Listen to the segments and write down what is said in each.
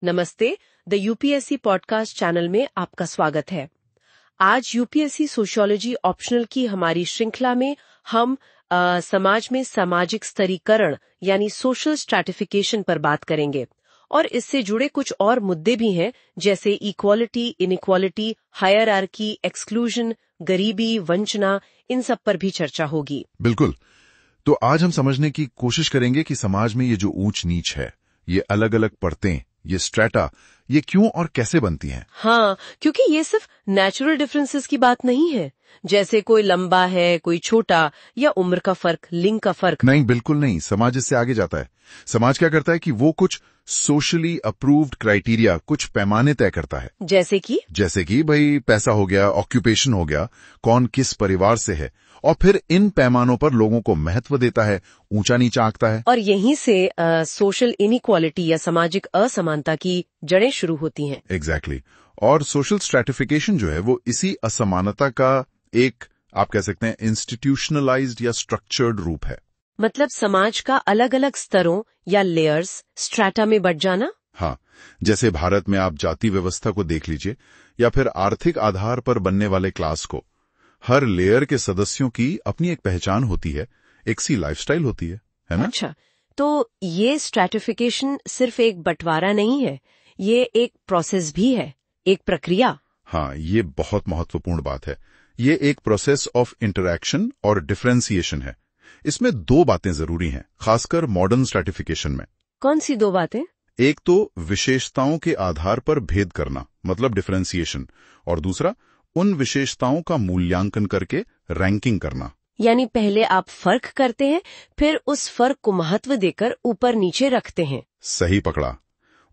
नमस्ते। The UPSC podcast channel में आपका स्वागत है। आज यूपीएससी सोशियोलॉजी ऑप्शनल की हमारी श्रृंखला में हम समाज में सामाजिक स्तरीकरण यानी सोशल स्ट्रैटिफिकेशन पर बात करेंगे और इससे जुड़े कुछ और मुद्दे भी हैं, जैसे इक्वालिटी, इनइक्वालिटी, हायरार्की, एक्सक्लूजन, गरीबी, वंचना, इन सब पर भी चर्चा होगी। बिल्कुल। तो आज हम समझने की कोशिश करेंगे कि समाज में ये जो ऊंच नीच है, ये अलग अलग परतें, ये स्ट्रेटा, ये क्यों और कैसे बनती हैं। हाँ, क्योंकि ये सिर्फ नेचुरल डिफरेंसेस की बात नहीं है, जैसे कोई लंबा है, कोई छोटा, या उम्र का फर्क, लिंग का फर्क। नहीं, बिल्कुल नहीं। समाज इससे आगे जाता है। समाज क्या करता है कि वो कुछ सोशली अप्रूव्ड क्राइटेरिया, कुछ पैमाने तय करता है। जैसे कि भाई पैसा हो गया, ऑक्यूपेशन हो गया, कौन किस परिवार से है, और फिर इन पैमानों पर लोगों को महत्व देता है, ऊंचा नीचा आंकता है। और यहीं से सोशल इनइक्वालिटी या सामाजिक असमानता की जड़ें शुरू होती हैं। एग्जैक्टली। और सोशल स्ट्रैटिफिकेशन जो है वो इसी असमानता का एक, आप कह सकते हैं, इंस्टीट्यूशनलाइज्ड या स्ट्रक्चर्ड रूप है। मतलब समाज का अलग अलग स्तरों या लेयर्स, स्ट्रैटा में बंट जाना। हाँ, जैसे भारत में आप जाति व्यवस्था को देख लीजिए, या फिर आर्थिक आधार पर बनने वाले क्लास को। हर लेयर के सदस्यों की अपनी एक पहचान होती है, एक सी लाइफस्टाइल होती है ना? अच्छा, तो ये स्ट्रैटिफिकेशन सिर्फ एक बंटवारा नहीं है, ये एक प्रोसेस भी है, एक प्रक्रिया। हाँ, ये बहुत महत्वपूर्ण बात है। ये एक प्रोसेस ऑफ इंटरैक्शन और डिफरेंशिएशन है। इसमें दो बातें जरूरी हैं, खासकर मॉडर्न स्ट्रैटिफिकेशन में। कौन सी दो बातें? एक तो विशेषताओं के आधार पर भेद करना, मतलब डिफरेंशिएशन, और दूसरा उन विशेषताओं का मूल्यांकन करके रैंकिंग करना। यानी पहले आप फर्क करते हैं, फिर उस फर्क को महत्व देकर ऊपर नीचे रखते हैं। सही पकड़ा।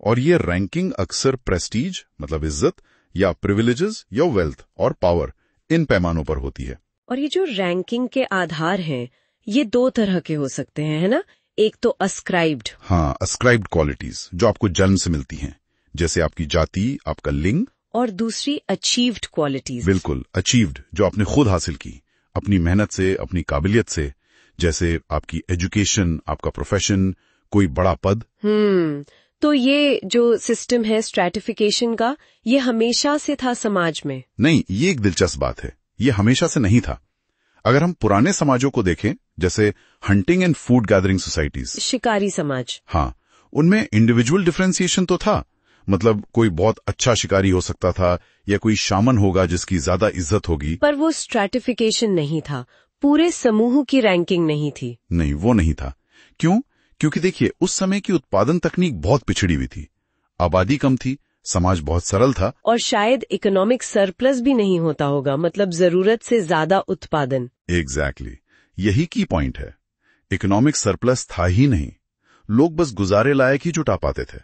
और ये रैंकिंग अक्सर प्रेस्टीज, मतलब इज्जत, या प्रिविलेजेस या वेल्थ और पावर, इन पैमानों पर होती है। और ये जो रैंकिंग के आधार हैं, ये दो तरह के हो सकते हैं, है ना? एक तो अस्क्राइब्ड। हाँ, अस्क्राइब्ड क्वालिटीज जो आपको जन्म से मिलती हैं, जैसे आपकी जाति, आपका लिंग। और दूसरी अचीव्ड क्वालिटीज। बिल्कुल, अचीव्ड, जो आपने खुद हासिल की, अपनी मेहनत से, अपनी काबिलियत से, जैसे आपकी एजुकेशन, आपका प्रोफेशन, कोई बड़ा पद। तो ये जो सिस्टम है स्ट्रैटिफिकेशन का, ये हमेशा से था समाज में? नहीं, ये एक दिलचस्प बात है। ये हमेशा से नहीं था। अगर हम पुराने समाजों को देखें, जैसे hunting and food gathering societies, शिकारी समाज, हाँ, उनमें इंडिविजुअल डिफरेंशिएशन तो था। मतलब कोई बहुत अच्छा शिकारी हो सकता था, या कोई शामन होगा जिसकी ज्यादा इज्जत होगी। पर वो स्ट्रैटिफिकेशन नहीं था, पूरे समूह की रैंकिंग नहीं थी। नहीं, वो नहीं था। क्यों? क्योंकि देखिए, उस समय की उत्पादन तकनीक बहुत पिछड़ी हुई थी, आबादी कम थी, समाज बहुत सरल था, और शायद इकोनॉमिक सरप्लस भी नहीं होता होगा, मतलब जरूरत से ज्यादा उत्पादन। एग्जैक्टली, यही की पॉइंट है। इकोनॉमिक सरप्लस था ही नहीं, लोग बस गुजारे लायक ही जुटा पाते थे।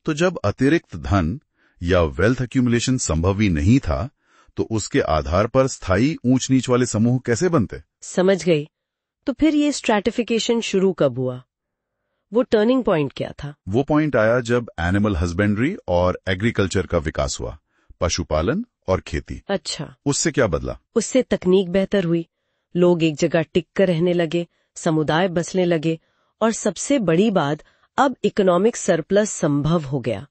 तो जब अतिरिक्त धन या वेल्थ एक्यूमुलेशन संभव ही नहीं था, तो उसके आधार पर स्थायी ऊंच नीच वाले समूह कैसे बनते? समझ गई। तो फिर ये स्ट्रैटिफिकेशन शुरू कब हुआ? वो टर्निंग पॉइंट क्या था? वो पॉइंट आया जब एनिमल हस्बेंड्री और एग्रीकल्चर का विकास हुआ, पशुपालन और खेती। अच्छा, उससे क्या बदला? उससे तकनीक बेहतर हुई, लोग एक जगह टिक कर रहने लगे, समुदाय बसने लगे, और सबसे बड़ी बात, अब इकोनॉमिक सरप्लस संभव हो गया।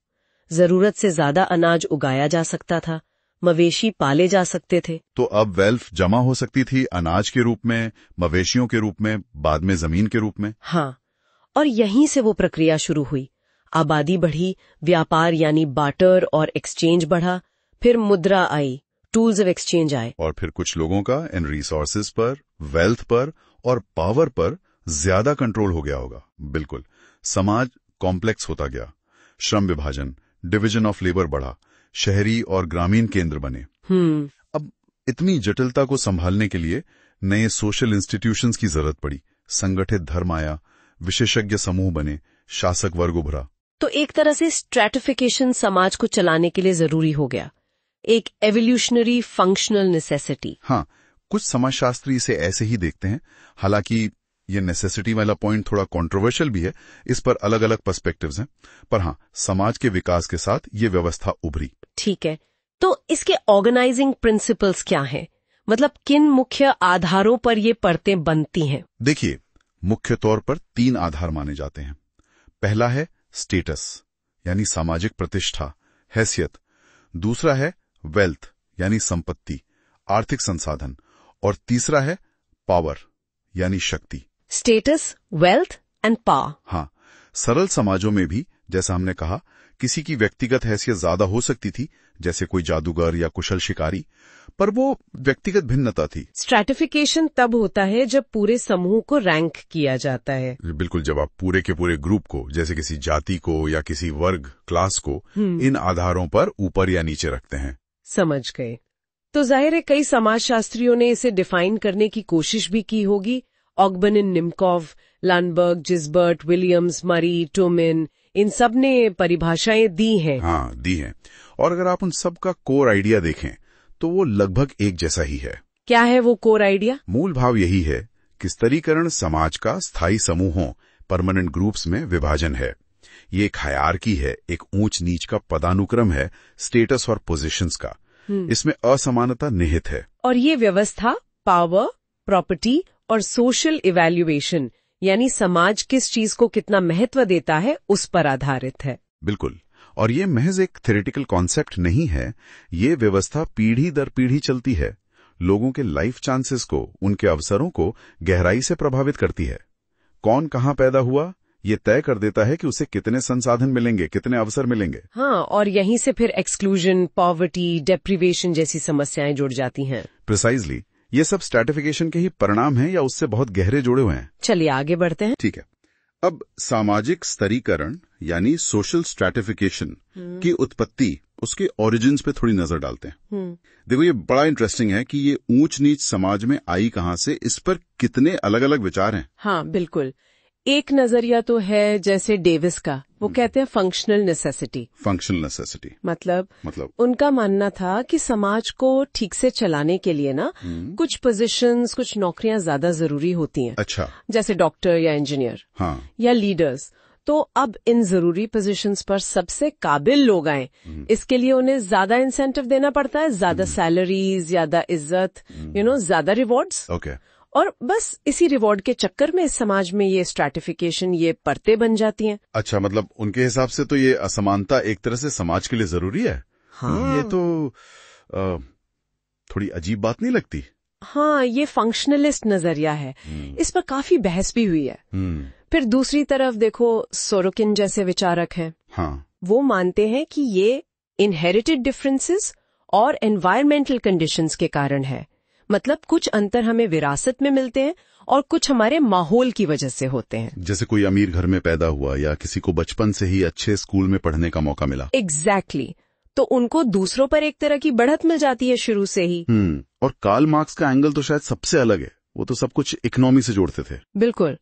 जरूरत से ज्यादा अनाज उगाया जा सकता था, मवेशी पाले जा सकते थे। तो अब वेल्थ जमा हो सकती थी अनाज के रूप में, मवेशियों के रूप में, बाद में जमीन के रूप में। हाँ, और यहीं से वो प्रक्रिया शुरू हुई। आबादी बढ़ी, व्यापार यानी बार्टर और एक्सचेंज बढ़ा, फिर मुद्रा आई, टूल्स ऑफ एक्सचेंज आए, और फिर कुछ लोगों का इन रिसोर्सेज पर, वेल्थ पर और पावर पर ज्यादा कंट्रोल हो गया होगा। बिल्कुल, समाज कॉम्प्लेक्स होता गया, श्रम विभाजन, डिवीजन ऑफ लेबर बढ़ा, शहरी और ग्रामीण केंद्र बने। अब इतनी जटिलता को संभालने के लिए नए सोशल इंस्टीट्यूशंस की जरूरत पड़ी, संगठित धर्म आया, विशेषज्ञ समूह बने, शासक वर्ग उभरा। तो एक तरह से स्ट्रैटिफिकेशन समाज को चलाने के लिए जरूरी हो गया, एक एवोल्यूशनरी फंक्शनल नेसेसिटी। हाँ, कुछ समाजशास्त्री इसे ऐसे ही देखते हैं। हालांकि ये नेसेसिटी वाला पॉइंट थोड़ा कंट्रोवर्शियल भी है, इस पर अलग अलग पर्सपेक्टिव्स हैं। पर हाँ, समाज के विकास के साथ ये व्यवस्था उभरी। ठीक है, तो इसके ऑर्गेनाइजिंग प्रिंसिपल्स क्या हैं? मतलब किन मुख्य आधारों पर ये परतें बनती हैं? देखिए, मुख्य तौर पर 3 आधार माने जाते हैं। पहला है स्टेटस, यानी सामाजिक प्रतिष्ठा, हैसियत। दूसरा है वेल्थ यानी संपत्ति, आर्थिक संसाधन। और तीसरा है पावर यानी शक्ति। Status, wealth and power. हाँ, सरल समाजों में भी जैसा हमने कहा, किसी की व्यक्तिगत हैसियत ज्यादा हो सकती थी, जैसे कोई जादूगर या कुशल शिकारी, पर वो व्यक्तिगत भिन्नता थी। स्ट्रैटिफिकेशन तब होता है जब पूरे समूह को रैंक किया जाता है। बिल्कुल, जब आप पूरे के पूरे ग्रुप को, जैसे किसी जाति को या किसी वर्ग, क्लास को इन आधारों पर ऊपर या नीचे रखते हैं। समझ गए। तो जाहिर है कई समाजशास्त्रियों ने इसे डिफाइन करने की कोशिश भी की होगी। ऑगबनिन, निम्कोव, लैंडबर्ग, जिसबर्ट, विलियम्स, मरी, टोमिन, इन सब ने परिभाषाएं दी हैं। हाँ, दी हैं। और अगर आप उन सब का कोर आइडिया देखें तो वो लगभग एक जैसा ही है। क्या है वो कोर आइडिया? मूल भाव यही है कि स्तरीकरण समाज का स्थायी समूहों, परमानेंट ग्रुप्स में विभाजन है। ये एक हायरार्की है, एक ऊंच नीच का पदानुक्रम है, स्टेटस और पोजीशंस का। इसमें असमानता निहित है। और ये व्यवस्था पावर, प्रॉपर्टी और सोशल इवैल्यूएशन यानी समाज किस चीज को कितना महत्व देता है उस पर आधारित है। बिल्कुल। और ये महज एक थ्योरेटिकल कॉन्सेप्ट नहीं है, ये व्यवस्था पीढ़ी दर पीढ़ी चलती है, लोगों के लाइफ चांसेस को, उनके अवसरों को गहराई से प्रभावित करती है। कौन कहाँ पैदा हुआ ये तय कर देता है कि उसे कितने संसाधन मिलेंगे, कितने अवसर मिलेंगे। हाँ, और यहीं से फिर एक्सक्लूजन, पॉवर्टी, डेप्रिवेशन जैसी समस्याएं जुड़ जाती हैं। प्रिसाइजली, ये सब स्ट्रैटिफिकेशन के ही परिणाम हैं या उससे बहुत गहरे जुड़े हुए हैं। चलिए आगे बढ़ते हैं। ठीक है। अब सामाजिक स्तरीकरण यानी सोशल स्ट्रैटिफिकेशन की उत्पत्ति, उसके ओरिजिन्स पे थोड़ी नजर डालते हैं। देखो, ये बड़ा इंटरेस्टिंग है कि ये ऊंच नीच समाज में आई कहां से, इस पर कितने अलग अलग विचार हैं। हाँ बिल्कुल। एक नजरिया तो है जैसे डेविस का, वो कहते हैं फंक्शनल नेसेसिटी। फंक्शनल नेसेसिटी मतलब उनका मानना था कि समाज को ठीक से चलाने के लिए ना कुछ पोजीशंस, कुछ नौकरियां ज्यादा जरूरी होती हैं। अच्छा। जैसे डॉक्टर या इंजीनियर, हाँ, या लीडर्स। तो अब इन जरूरी पोजीशंस पर सबसे काबिल लोग आए, इसके लिए उन्हें ज्यादा इंसेंटिव देना पड़ता है, ज्यादा सैलरीज, ज्यादा इज्जत, ज्यादा रिवॉर्ड्स। ओके। और बस इसी रिवॉर्ड के चक्कर में समाज में ये स्ट्रैटिफिकेशन, ये परतें बन जाती हैं। अच्छा, मतलब उनके हिसाब से तो ये असमानता एक तरह से समाज के लिए जरूरी है। हाँ, ये तो थोड़ी अजीब बात नहीं लगती? हाँ, ये फंक्शनलिस्ट नजरिया है। इस पर काफी बहस भी हुई है। फिर दूसरी तरफ देखो, सोरोकिन जैसे विचारक हैं। हाँ, वो मानते हैं कि ये इनहेरिटेड डिफरेंसेस और एनवायरमेंटल कंडीशंस के कारण है। मतलब कुछ अंतर हमें विरासत में मिलते हैं और कुछ हमारे माहौल की वजह से होते हैं। जैसे कोई अमीर घर में पैदा हुआ या किसी को बचपन से ही अच्छे स्कूल में पढ़ने का मौका मिला। एग्जैक्टली। तो उनको दूसरों पर एक तरह की बढ़त मिल जाती है शुरू से ही। और कार्ल मार्क्स का एंगल तो शायद सबसे अलग है। वो तो सब कुछ इकोनॉमी से जोड़ते थे। बिल्कुल।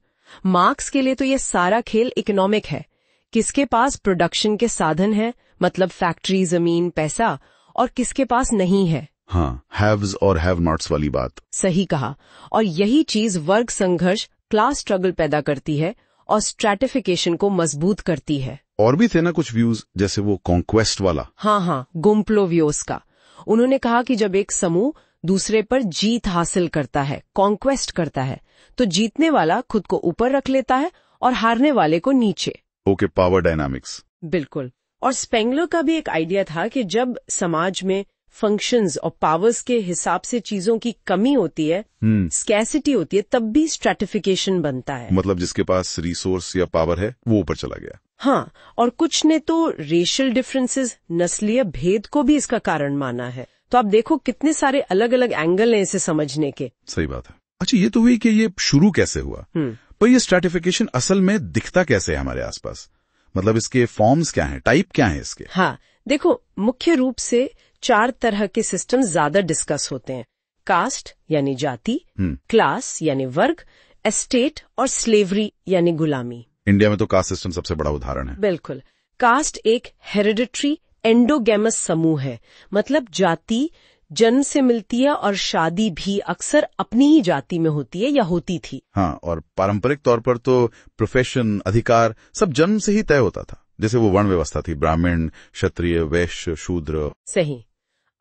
मार्क्स के लिए तो ये सारा खेल इकोनॉमिक है। किसके पास प्रोडक्शन के साधन है, मतलब फैक्ट्री, जमीन, पैसा, और किसके पास नहीं है। हाँ, हैव्स और हैव नॉट्स वाली बात। सही कहा। और यही चीज वर्ग संघर्ष, क्लास स्ट्रगल पैदा करती है और स्ट्रैटिफिकेशन को मजबूत करती है। और भी थे ना कुछ व्यूज, जैसे वो कॉन्क्वेस्ट वाला। हाँ, गुम्प्लोवियोस का। उन्होंने कहा कि जब एक समूह दूसरे पर जीत हासिल करता है, कॉन्क्वेस्ट करता है, तो जीतने वाला खुद को ऊपर रख लेता है और हारने वाले को नीचे। Okay, power dynamics. बिल्कुल। और स्पेंगलर का भी एक आइडिया था कि जब समाज में फंक्शंस और पावर्स के हिसाब से चीजों की कमी होती है, स्कैसिटी होती है, तब भी स्ट्रैटिफिकेशन बनता है। मतलब जिसके पास रिसोर्स या पावर है वो ऊपर चला गया। हाँ, और कुछ ने तो रेशियल डिफरेंसेस, नस्लीय भेद को भी इसका कारण माना है। तो आप देखो कितने सारे अलग अलग एंगल हैं इसे समझने के। सही बात है। अच्छा, ये तो हुई कि ये शुरू कैसे हुआ, पर ये स्ट्रैटिफिकेशन असल में दिखता कैसे है हमारे आसपास? मतलब इसके फॉर्म्स क्या हैं, टाइप क्या है इसके? हाँ, देखो, मुख्य रूप से 4 तरह के सिस्टम ज्यादा डिस्कस होते हैं। कास्ट यानी जाति, क्लास यानी वर्ग, एस्टेट और स्लेवरी यानी गुलामी। इंडिया में तो कास्ट सिस्टम सबसे बड़ा उदाहरण है। बिल्कुल। कास्ट एक हेरिडिटरी एंडोगेमस समूह है, मतलब जाति जन्म से मिलती है और शादी भी अक्सर अपनी ही जाति में होती है या होती थी। हाँ, और पारंपरिक तौर पर तो प्रोफेशन, अधिकार सब जन्म से ही तय होता था। जैसे वो वर्ण व्यवस्था थी, ब्राह्मण, क्षत्रिय, वैश्य, शूद्र। सही।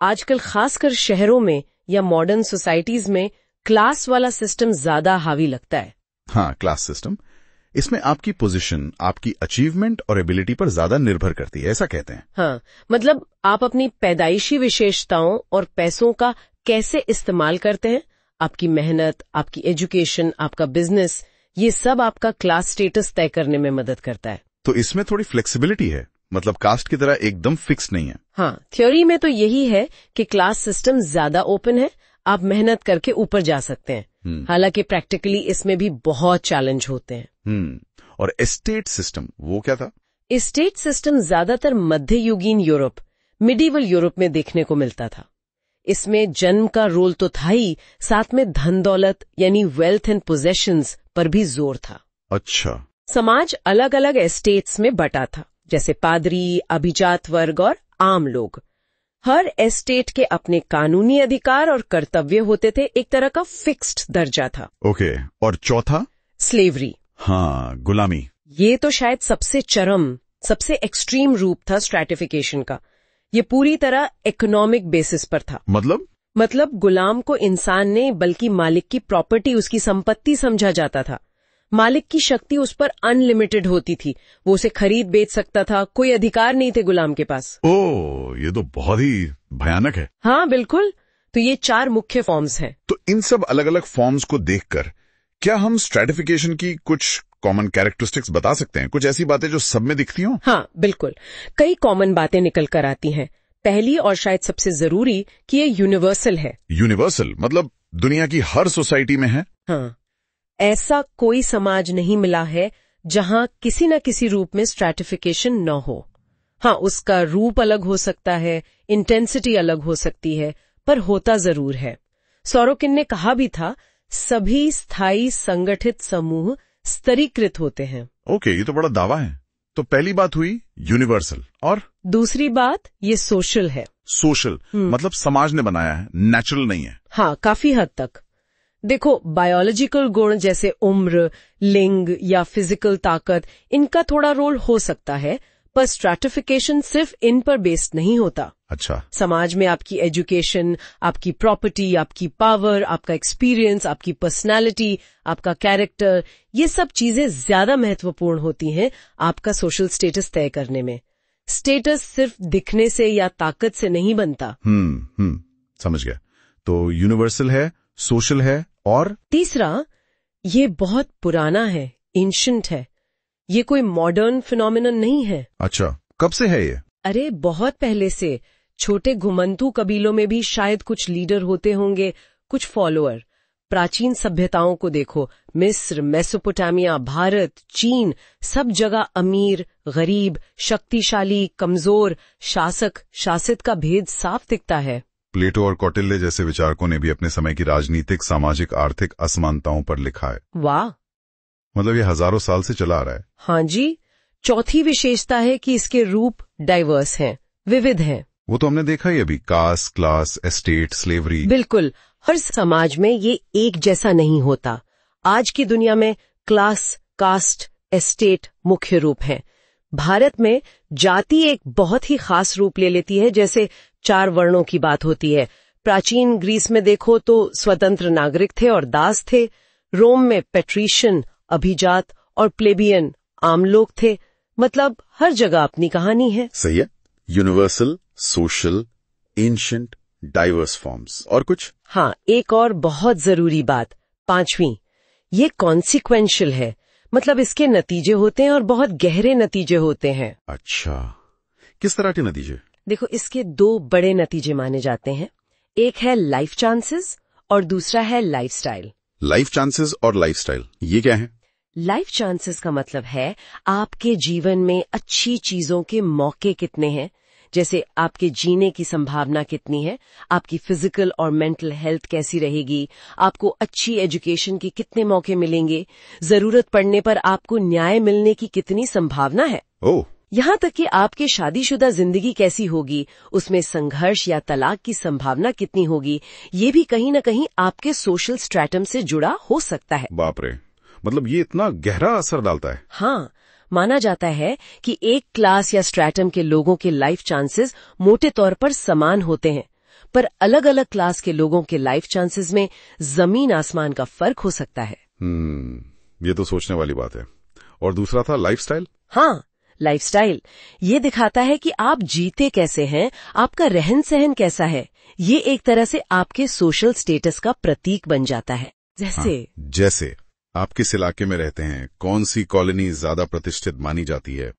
आजकल खासकर शहरों में या मॉडर्न सोसाइटीज में क्लास वाला सिस्टम ज्यादा हावी लगता है। हाँ, क्लास सिस्टम। इसमें आपकी पोजीशन, आपकी अचीवमेंट और एबिलिटी पर ज्यादा निर्भर करती है, ऐसा कहते हैं। हाँ, मतलब आप अपनी पैदाइशी विशेषताओं और पैसों का कैसे इस्तेमाल करते हैं, आपकी मेहनत, आपकी एजुकेशन, आपका बिजनेस, ये सब आपका क्लास स्टेटस तय करने में मदद करता है। तो इसमें थोड़ी फ्लेक्सिबिलिटी है, मतलब कास्ट की तरह एकदम फिक्स नहीं है। हाँ, थ्योरी में तो यही है कि क्लास सिस्टम ज्यादा ओपन है, आप मेहनत करके ऊपर जा सकते हैं। हालांकि प्रैक्टिकली इसमें भी बहुत चैलेंज होते हैं। और एस्टेट सिस्टम, वो क्या था? एस्टेट सिस्टम ज्यादातर मध्ययुगीन यूरोप, मिडीवल यूरोप में देखने को मिलता था। इसमें जन्म का रोल तो था ही, साथ में धन दौलत यानी वेल्थ एंड पोजेशंस पर भी जोर था। अच्छा। समाज अलग अलग एस्टेट्स में बटा था, जैसे पादरी, अभिजात वर्ग और आम लोग। हर एस्टेट के अपने कानूनी अधिकार और कर्तव्य होते थे, एक तरह का फिक्स्ड दर्जा था। ओके, और चौथा? स्लेवरी। हाँ, गुलामी। ये तो शायद सबसे चरम, सबसे एक्सट्रीम रूप था स्ट्रैटिफिकेशन का। ये पूरी तरह इकोनॉमिक बेसिस पर था। मतलब गुलाम को इंसान ने बल्कि मालिक की प्रॉपर्टी, उसकी संपत्ति समझा जाता था। मालिक की शक्ति उस पर अनलिमिटेड होती थी, वो उसे खरीद बेच सकता था, कोई अधिकार नहीं थे गुलाम के पास। ओह, ये तो बहुत ही भयानक है। हाँ बिल्कुल। तो ये 4 मुख्य फॉर्म्स हैं। तो इन सब अलग अलग फॉर्म्स को देखकर क्या हम स्ट्रैटिफिकेशन की कुछ कॉमन कैरेक्टरिस्टिक्स बता सकते हैं? कुछ ऐसी बातें जो सब में दिखती हों? हाँ बिल्कुल, कई कॉमन बातें निकल कर आती हैं। पहली और शायद सबसे जरूरी कि ये यूनिवर्सल है। यूनिवर्सल मतलब दुनिया की हर सोसाइटी में है? हाँ, ऐसा कोई समाज नहीं मिला है जहां किसी न किसी रूप में स्ट्रैटिफिकेशन न हो। हाँ, उसका रूप अलग हो सकता है, इंटेंसिटी अलग हो सकती है, पर होता जरूर है। सोरोकिन ने कहा भी था, सभी स्थायी संगठित समूह स्तरीकृत होते हैं। ओके, ये तो बड़ा दावा है। तो पहली बात हुई यूनिवर्सल, और दूसरी बात ये सोशल है। सोशल मतलब समाज ने बनाया है, नेचुरल नहीं है। हाँ, काफी हद तक। देखो, बायोलॉजिकल गुण जैसे उम्र, लिंग या फिजिकल ताकत, इनका थोड़ा रोल हो सकता है, पर स्ट्रैटिफिकेशन सिर्फ इन पर बेस्ड नहीं होता। अच्छा। समाज में आपकी एजुकेशन, आपकी प्रॉपर्टी, आपकी पावर, आपका एक्सपीरियंस, आपकी पर्सनालिटी, आपका कैरेक्टर, ये सब चीजें ज्यादा महत्वपूर्ण होती हैं आपका सोशल स्टेटस तय करने में। स्टेटस सिर्फ दिखने से या ताकत से नहीं बनता। समझ गया। तो यूनिवर्सल है, सोशल है, और तीसरा, ये बहुत पुराना है, एंशिएंट है। ये कोई मॉडर्न फिनोमिनन नहीं है। अच्छा, कब से है ये? अरे बहुत पहले से। छोटे घुमंतू कबीलों में भी शायद कुछ लीडर होते होंगे, कुछ फॉलोअर। प्राचीन सभ्यताओं को देखो, मिस्र, मेसोपोटामिया, भारत, चीन, सब जगह अमीर, गरीब, शक्तिशाली, कमजोर, शासक, शासित का भेद साफ दिखता है। प्लेटो और कौटिल्य जैसे विचारकों ने भी अपने समय की राजनीतिक, सामाजिक, आर्थिक असमानताओं पर लिखा है। वाह, मतलब ये हजारों साल से चला आ रहा है। हाँ जी। चौथी विशेषता है कि इसके रूप डाइवर्स हैं, विविध हैं। वो तो हमने देखा ही अभी, कास्ट, क्लास, एस्टेट, स्लेवरी। बिल्कुल, हर समाज में ये एक जैसा नहीं होता। आज की दुनिया में क्लास, कास्ट, एस्टेट मुख्य रूप हैं। भारत में जाति एक बहुत ही खास रूप ले लेती है, जैसे 4 वर्णों की बात होती है। प्राचीन ग्रीस में देखो तो स्वतंत्र नागरिक थे और दास थे। रोम में पेट्रिशियन, अभिजात और प्लेबियन आम लोग थे। मतलब हर जगह अपनी कहानी है। सही है। Universal, social, ancient, diverse forms, और कुछ? हाँ, एक और बहुत जरूरी बात, 5वीं, ये कॉन्सिक्वेंशियल है। मतलब इसके नतीजे होते हैं और बहुत गहरे नतीजे होते हैं। अच्छा, किस तरह के नतीजे? देखो, इसके 2 बड़े नतीजे माने जाते हैं। एक है लाइफ चांसेस और दूसरा है लाइफस्टाइल। लाइफ चांसेस और लाइफस्टाइल, ये क्या है? लाइफ चांसेस का मतलब है आपके जीवन में अच्छी चीजों के मौके कितने हैं, जैसे आपके जीने की संभावना कितनी है, आपकी फिजिकल और मेंटल हेल्थ कैसी रहेगी, आपको अच्छी एजुकेशन के कितने मौके मिलेंगे, जरूरत पड़ने पर आपको न्याय मिलने की कितनी संभावना है। ओह, यहाँ तक कि आपकी शादीशुदा जिंदगी कैसी होगी, उसमें संघर्ष या तलाक की संभावना कितनी होगी, ये भी कहीं न कहीं आपके सोशल स्ट्रैटम से जुड़ा हो सकता है। बाप रे, मतलब ये इतना गहरा असर डालता है। हाँ, माना जाता है कि एक क्लास या स्ट्रैटम के लोगों के लाइफ चांसेस मोटे तौर पर समान होते हैं, पर अलग अलग क्लास के लोगों के लाइफ चांसेस में जमीन आसमान का फर्क हो सकता है। ये तो सोचने वाली बात है। और दूसरा था लाइफस्टाइल। हाँ, लाइफस्टाइल ये दिखाता है कि आप जीते कैसे हैं, आपका रहन सहन कैसा है। ये एक तरह से आपके सोशल स्टेटस का प्रतीक बन जाता है। जैसे आप किस इलाके में रहते हैं, कौन सी कॉलोनी ज्यादा प्रतिष्ठित मानी जाती है,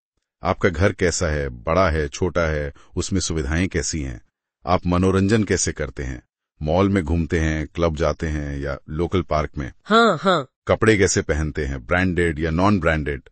आपका घर कैसा है, बड़ा है, छोटा है, उसमें सुविधाएं कैसी हैं, आप मनोरंजन कैसे करते हैं, मॉल में घूमते हैं, क्लब जाते हैं या लोकल पार्क में, हाँ, कपड़े कैसे पहनते हैं, ब्रांडेड या नॉन ब्रांडेड,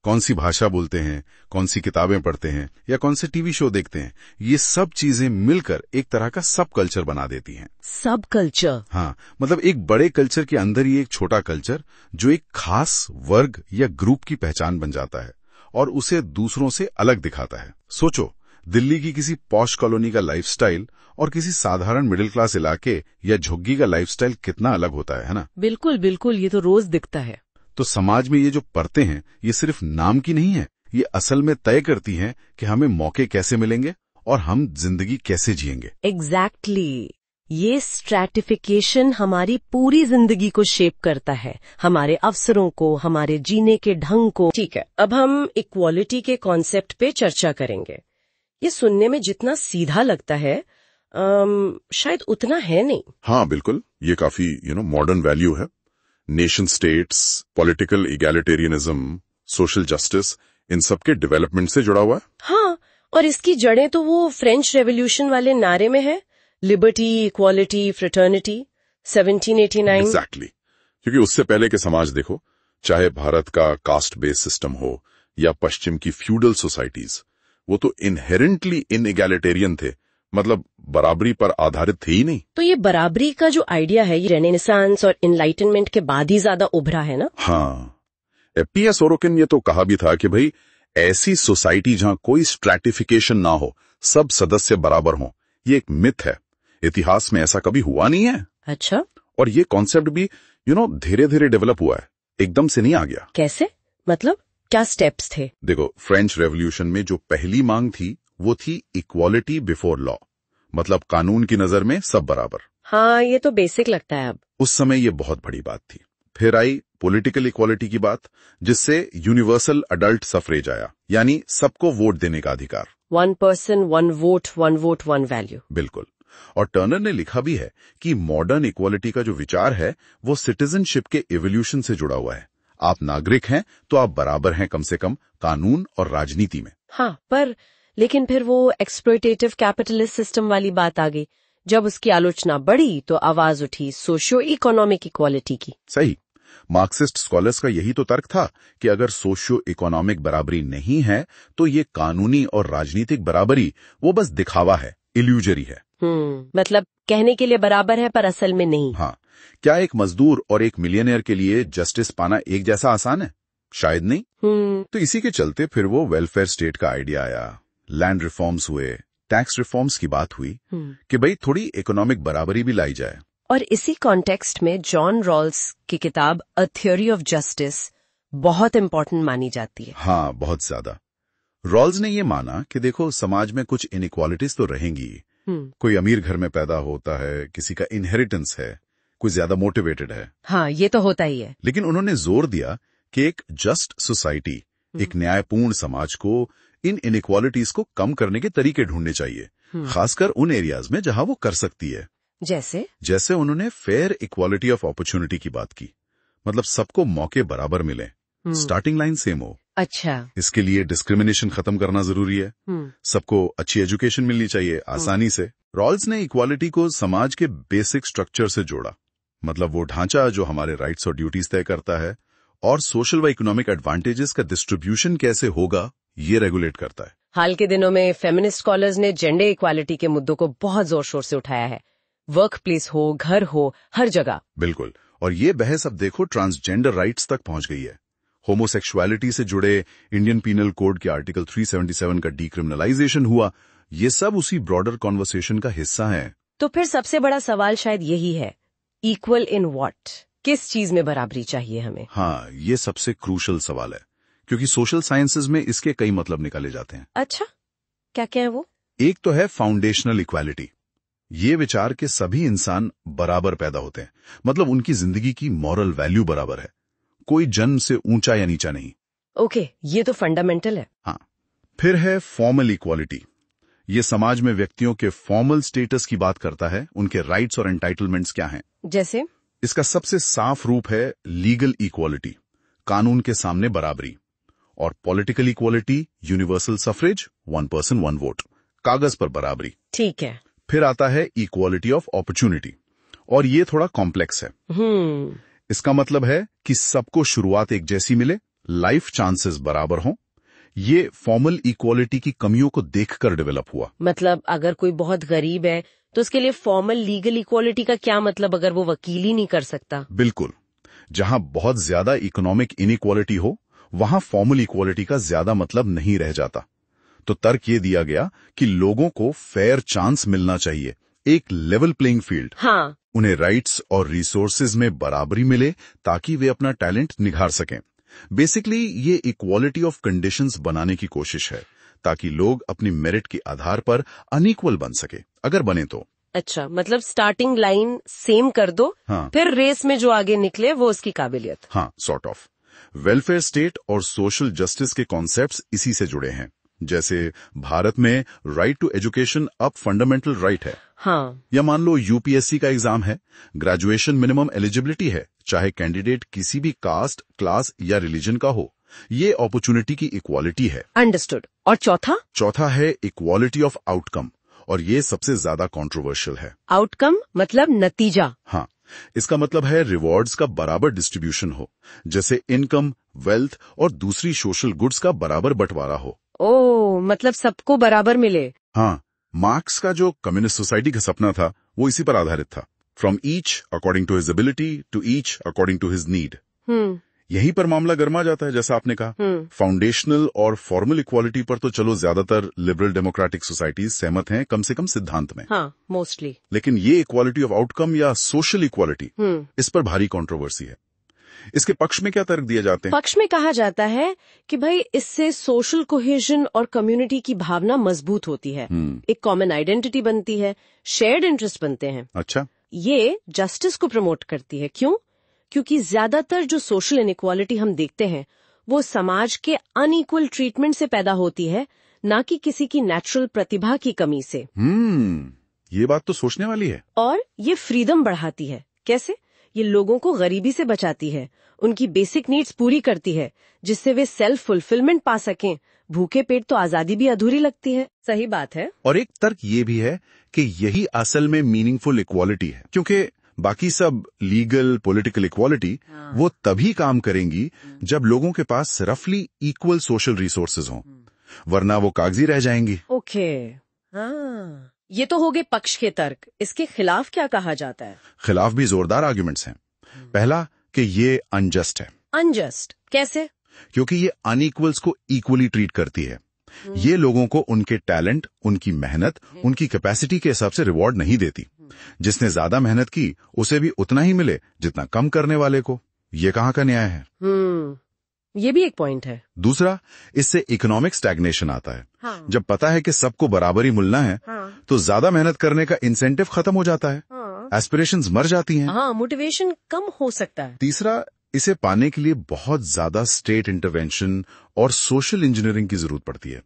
कौन सी भाषा बोलते हैं, कौन सी किताबें पढ़ते हैं या कौन से टीवी शो देखते हैं, ये सब चीजें मिलकर एक तरह का सब कल्चर बना देती हैं। सब कल्चर? हाँ, मतलब एक बड़े कल्चर के अंदर ही एक छोटा कल्चर जो एक खास वर्ग या ग्रुप की पहचान बन जाता है और उसे दूसरों से अलग दिखाता है। सोचो, दिल्ली की किसी पॉश कॉलोनी का लाइफस्टाइल और किसी साधारण मिडिल क्लास इलाके या झुग्गी का लाइफस्टाइल कितना अलग होता है ना? बिल्कुल बिल्कुल, ये तो रोज दिखता है। तो समाज में ये जो परतें हैं, ये सिर्फ नाम की नहीं है, ये असल में तय करती हैं कि हमें मौके कैसे मिलेंगे और हम जिंदगी कैसे जिएंगे। एग्जैक्टली। ये स्ट्रैटिफिकेशन हमारी पूरी जिंदगी को शेप करता है, हमारे अवसरों को, हमारे जीने के ढंग को। ठीक है, अब हम इक्वालिटी के कॉन्सेप्ट पे चर्चा करेंगे। ये सुनने में जितना सीधा लगता है शायद उतना है नहीं। हाँ बिल्कुल, ये काफी मॉडर्न वैल्यू है। Nation states, political egalitarianism, social justice, इन सब के डेवलपमेंट से जुड़ा हुआ है। हाँ, और इसकी जड़ें तो वो फ्रेंच रेवोल्यूशन वाले नारे में है, लिबर्टी, इक्वालिटी, फ्रेटर्निटी, 1789। एग्जैक्टली, क्योंकि उससे पहले के समाज देखो, चाहे भारत का कास्ट बेस्ड सिस्टम हो या पश्चिम की फ्यूडल सोसाइटीज, वो तो इनहेरेंटली इनइगैलिटेरियन थे, मतलब बराबरी पर आधारित थे ही नहीं। तो ये बराबरी का जो आइडिया है, ये रेनेसांस और इनलाइटनमेंट के बाद ही ज्यादा उभरा है ना? हाँ, P.S. Sorokin ने तो कहा भी था कि भाई ऐसी सोसाइटी जहां कोई स्ट्रैटिफिकेशन ना हो, सब सदस्य बराबर हों, ये एक मिथ है। इतिहास में ऐसा कभी हुआ नहीं है। अच्छा। और ये कॉन्सेप्ट भी धीरे धीरे डेवलप हुआ है, एकदम से नहीं आ गया। कैसे? मतलब क्या स्टेप्स थे? देखो, फ्रेंच रेवोल्यूशन में जो पहली मांग थी वो थी इक्वालिटी बिफोर लॉ, मतलब कानून की नजर में सब बराबर। हाँ, ये तो बेसिक लगता है अब। उस समय ये बहुत बड़ी बात थी। फिर आई पॉलिटिकल इक्वालिटी की बात, जिससे यूनिवर्सल अडल्ट सफरेज आया, यानी सबको वोट देने का अधिकार। 1 पर्सन 1 वोट 1 वोट 1 वैल्यू। बिल्कुल। और टर्नर ने लिखा भी है कि मॉडर्न इक्वालिटी का जो विचार है वो सिटीजनशिप के इवोल्यूशन से जुड़ा हुआ है। आप नागरिक हैं तो आप बराबर हैं, कम से कम कानून और राजनीति में। हाँ, पर लेकिन फिर वो एक्सप्लॉयटेटिव कैपिटलिस्ट सिस्टम वाली बात आ गई। जब उसकी आलोचना बढ़ी तो आवाज उठी सोशियो इकोनॉमिक इक्वालिटी की। सही। मार्क्सिस्ट स्कॉलर्स का यही तो तर्क था कि अगर सोशियो इकोनॉमिक बराबरी नहीं है तो ये कानूनी और राजनीतिक बराबरी वो बस दिखावा है, इल्यूजरी है। मतलब कहने के लिए बराबर है पर असल में नहीं। हाँ, क्या एक मजदूर और एक मिलियनियर के लिए जस्टिस पाना एक जैसा आसान है? शायद नहीं। तो इसी के चलते फिर वो वेलफेयर स्टेट का आइडिया आया, लैंड रिफॉर्म्स हुए, टैक्स रिफॉर्म्स की बात हुई कि भाई थोड़ी इकोनॉमिक बराबरी भी लाई जाए। और इसी कॉन्टेक्स्ट में जॉन रॉल्स की किताब अ थ्योरी ऑफ जस्टिस बहुत इंपॉर्टेंट मानी जाती है। हाँ, बहुत ज्यादा। रॉल्स ने ये माना कि देखो, समाज में कुछ इनइक्वालिटीज तो रहेंगी। कोई अमीर घर में पैदा होता है, किसी का इनहेरिटेंस है, कोई ज्यादा मोटिवेटेड है। हाँ, ये तो होता ही है। लेकिन उन्होंने जोर दिया कि एक जस्ट सोसाइटी, एक न्यायपूर्ण समाज को इन इनइक्वालिटीज को कम करने के तरीके ढूंढने चाहिए, खासकर उन एरियाज में जहां वो कर सकती है। जैसे उन्होंने फेयर इक्वालिटी ऑफ अपॉर्चुनिटी की बात की, मतलब सबको मौके बराबर मिले, स्टार्टिंग लाइन सेम हो। अच्छा। इसके लिए डिस्क्रिमिनेशन खत्म करना जरूरी है, सबको अच्छी एजुकेशन मिलनी चाहिए आसानी से। रॉल्स ने इक्वालिटी को समाज के बेसिक स्ट्रक्चर से जोड़ा, मतलब वो ढांचा जो हमारे राइट्स और ड्यूटीज तय करता है और सोशल व इकोनॉमिक एडवांटेजेस का डिस्ट्रीब्यूशन कैसे होगा ये रेगुलेट करता है। हाल के दिनों में फेमिनिस्ट स्कॉलर्स ने जेंडर इक्वालिटी के मुद्दों को बहुत जोर शोर से उठाया है, वर्क प्लेस हो, घर हो, हर जगह। बिल्कुल। और ये बहस अब देखो ट्रांसजेंडर राइट्स तक पहुंच गई है। होमोसेक्सुअलिटी से जुड़े इंडियन पीनल कोड के आर्टिकल 377 का डीक्रिमिनलाइजेशन हुआ। ये सब उसी ब्रॉडर कॉन्वर्सेशन का हिस्सा है। तो फिर सबसे बड़ा सवाल शायद यही है, इक्वल इन व्हाट? किस चीज में बराबरी चाहिए हमें? हाँ, ये सबसे क्रूशल सवाल है, क्योंकि सोशल साइंसेज में इसके कई मतलब निकाले जाते हैं। अच्छा, क्या क्या है वो? एक तो है फाउंडेशनल इक्वालिटी। ये विचार के सभी इंसान बराबर पैदा होते हैं, मतलब उनकी जिंदगी की मॉरल वैल्यू बराबर है, कोई जन्म से ऊंचा या नीचा नहीं। ओके, ये तो फंडामेंटल है। हाँ, फिर है फॉर्मल इक्वालिटी। ये समाज में व्यक्तियों के फॉर्मल स्टेटस की बात करता है, उनके राइट्स और एंटाइटलमेंट्स क्या हैं। जैसे? इसका सबसे साफ रूप है लीगल इक्वालिटी, कानून के सामने बराबरी, और political equality, universal suffrage, 1 person 1 vote, कागज पर बराबरी। ठीक है। फिर आता है इक्वालिटी ऑफ अपॉर्चुनिटी, और ये थोड़ा कॉम्प्लेक्स है। इसका मतलब है कि सबको शुरुआत एक जैसी मिले, लाइफ चांसेस बराबर हों। ये फॉर्मल इक्वालिटी की कमियों को देखकर डेवलप हुआ। मतलब अगर कोई बहुत गरीब है तो उसके लिए फॉर्मल लीगल इक्वालिटी का क्या मतलब, अगर वो वकील ही नहीं कर सकता? बिल्कुल, जहां बहुत ज्यादा इकोनॉमिक इनइक्वालिटी हो वहां फॉर्मल इक्वालिटी का ज्यादा मतलब नहीं रह जाता। तो तर्क ये दिया गया कि लोगों को फेयर चांस मिलना चाहिए, एक लेवल प्लेइंग फील्ड। हाँ। उन्हें राइट्स और रिसोर्सेज में बराबरी मिले ताकि वे अपना टैलेंट निखार सकें। बेसिकली ये इक्वालिटी ऑफ कंडीशंस बनाने की कोशिश है ताकि लोग अपनी मेरिट के आधार पर अनइक्वल बन सके, अगर बने तो। अच्छा, मतलब स्टार्टिंग लाइन सेम कर दो। हाँ। फिर रेस में जो आगे निकले वो उसकी काबिलियत। हाँ, सॉर्ट ऑफ। वेलफेयर स्टेट और सोशल जस्टिस के कॉन्सेप्ट्स इसी से जुड़े हैं। जैसे भारत में राइट टू एजुकेशन अब फंडामेंटल राइट है। हाँ। या मान लो यूपीएससी का एग्जाम है, ग्रेजुएशन मिनिमम एलिजिबिलिटी है, चाहे कैंडिडेट किसी भी कास्ट, क्लास या रिलीजन का हो। ये अपॉर्चुनिटी की इक्वालिटी है। अंडरस्टूड। और चौथा है इक्वालिटी ऑफ आउटकम, और ये सबसे ज्यादा कंट्रोवर्शियल है। आउटकम मतलब नतीजा? हाँ, इसका मतलब है रिवॉर्ड्स का बराबर डिस्ट्रीब्यूशन हो, जैसे इनकम, वेल्थ और दूसरी सोशल गुड्स का बराबर बंटवारा हो। ओह, मतलब सबको बराबर मिले। हाँ, मार्क्स का जो कम्युनिस्ट सोसाइटी का सपना था वो इसी पर आधारित था। From each according to his ability to each according to his need. यहीं पर मामला गर्मा जाता है, जैसा आपने कहा। फाउंडेशनल और फॉर्मल इक्वालिटी पर तो चलो ज्यादातर लिबरल डेमोक्रेटिक सोसाइटीज सहमत हैं, कम से कम सिद्धांत में। हाँ, मोस्टली। लेकिन ये इक्वालिटी ऑफ आउटकम या सोशल इक्वालिटी, इस पर भारी कंट्रोवर्सी है। इसके पक्ष में क्या तर्क दिए जाते हैं? पक्ष में कहा जाता है कि भाई इससे सोशल कोहेजन और कम्युनिटी की भावना मजबूत होती है, एक कॉमन आइडेंटिटी बनती है, शेयर्ड इंटरेस्ट बनते हैं। अच्छा। ये जस्टिस को प्रमोट करती है। क्यों? क्योंकि ज्यादातर जो सोशल इनइक्वालिटी हम देखते हैं वो समाज के अनइक्वल ट्रीटमेंट से पैदा होती है, ना कि किसी की नेचुरल प्रतिभा की कमी से। ये बात तो सोचने वाली है। और ये फ्रीडम बढ़ाती है। कैसे? ये लोगों को गरीबी से बचाती है, उनकी बेसिक नीड्स पूरी करती है, जिससे वे सेल्फ फुलफिलमेंट पा सकें। भूखे पेट तो आजादी भी अधूरी लगती है। सही बात है। और एक तर्क ये भी है कि यही असल में मीनिंगफुल इक्वालिटी है, क्योंकि बाकी सब लीगल पॉलिटिकल इक्वालिटी वो तभी काम करेंगी जब लोगों के पास रफली इक्वल सोशल रिसोर्सेज हों, वरना वो कागजी रह जाएंगी। ओके। हाँ, ये तो हो गए पक्ष के तर्क। इसके खिलाफ क्या कहा जाता है? खिलाफ भी जोरदार आर्ग्यूमेंट्स हैं। पहला कि ये अनजस्ट है। अनजस्ट कैसे? क्योंकि ये अनइक्वल्स को इक्वली ट्रीट करती है। ये लोगों को उनके टैलेंट, उनकी मेहनत, उनकी कैपेसिटी के हिसाब से रिवॉर्ड नहीं देती। जिसने ज्यादा मेहनत की उसे भी उतना ही मिले जितना कम करने वाले को। ये कहाँ का न्याय है? ये भी एक पॉइंट है। दूसरा, इससे इकोनॉमिक स्टैग्नेशन आता है। हाँ। जब पता है कि सबको बराबरी मिलना है, हाँ। तो ज्यादा मेहनत करने का इंसेंटिव खत्म हो जाता है। हाँ। एस्पिरेशंस मर जाती हैं। हाँ, मोटिवेशन कम हो सकता है। तीसरा, इसे पाने के लिए बहुत ज्यादा स्टेट इंटरवेंशन और सोशल इंजीनियरिंग की जरूरत पड़ती है।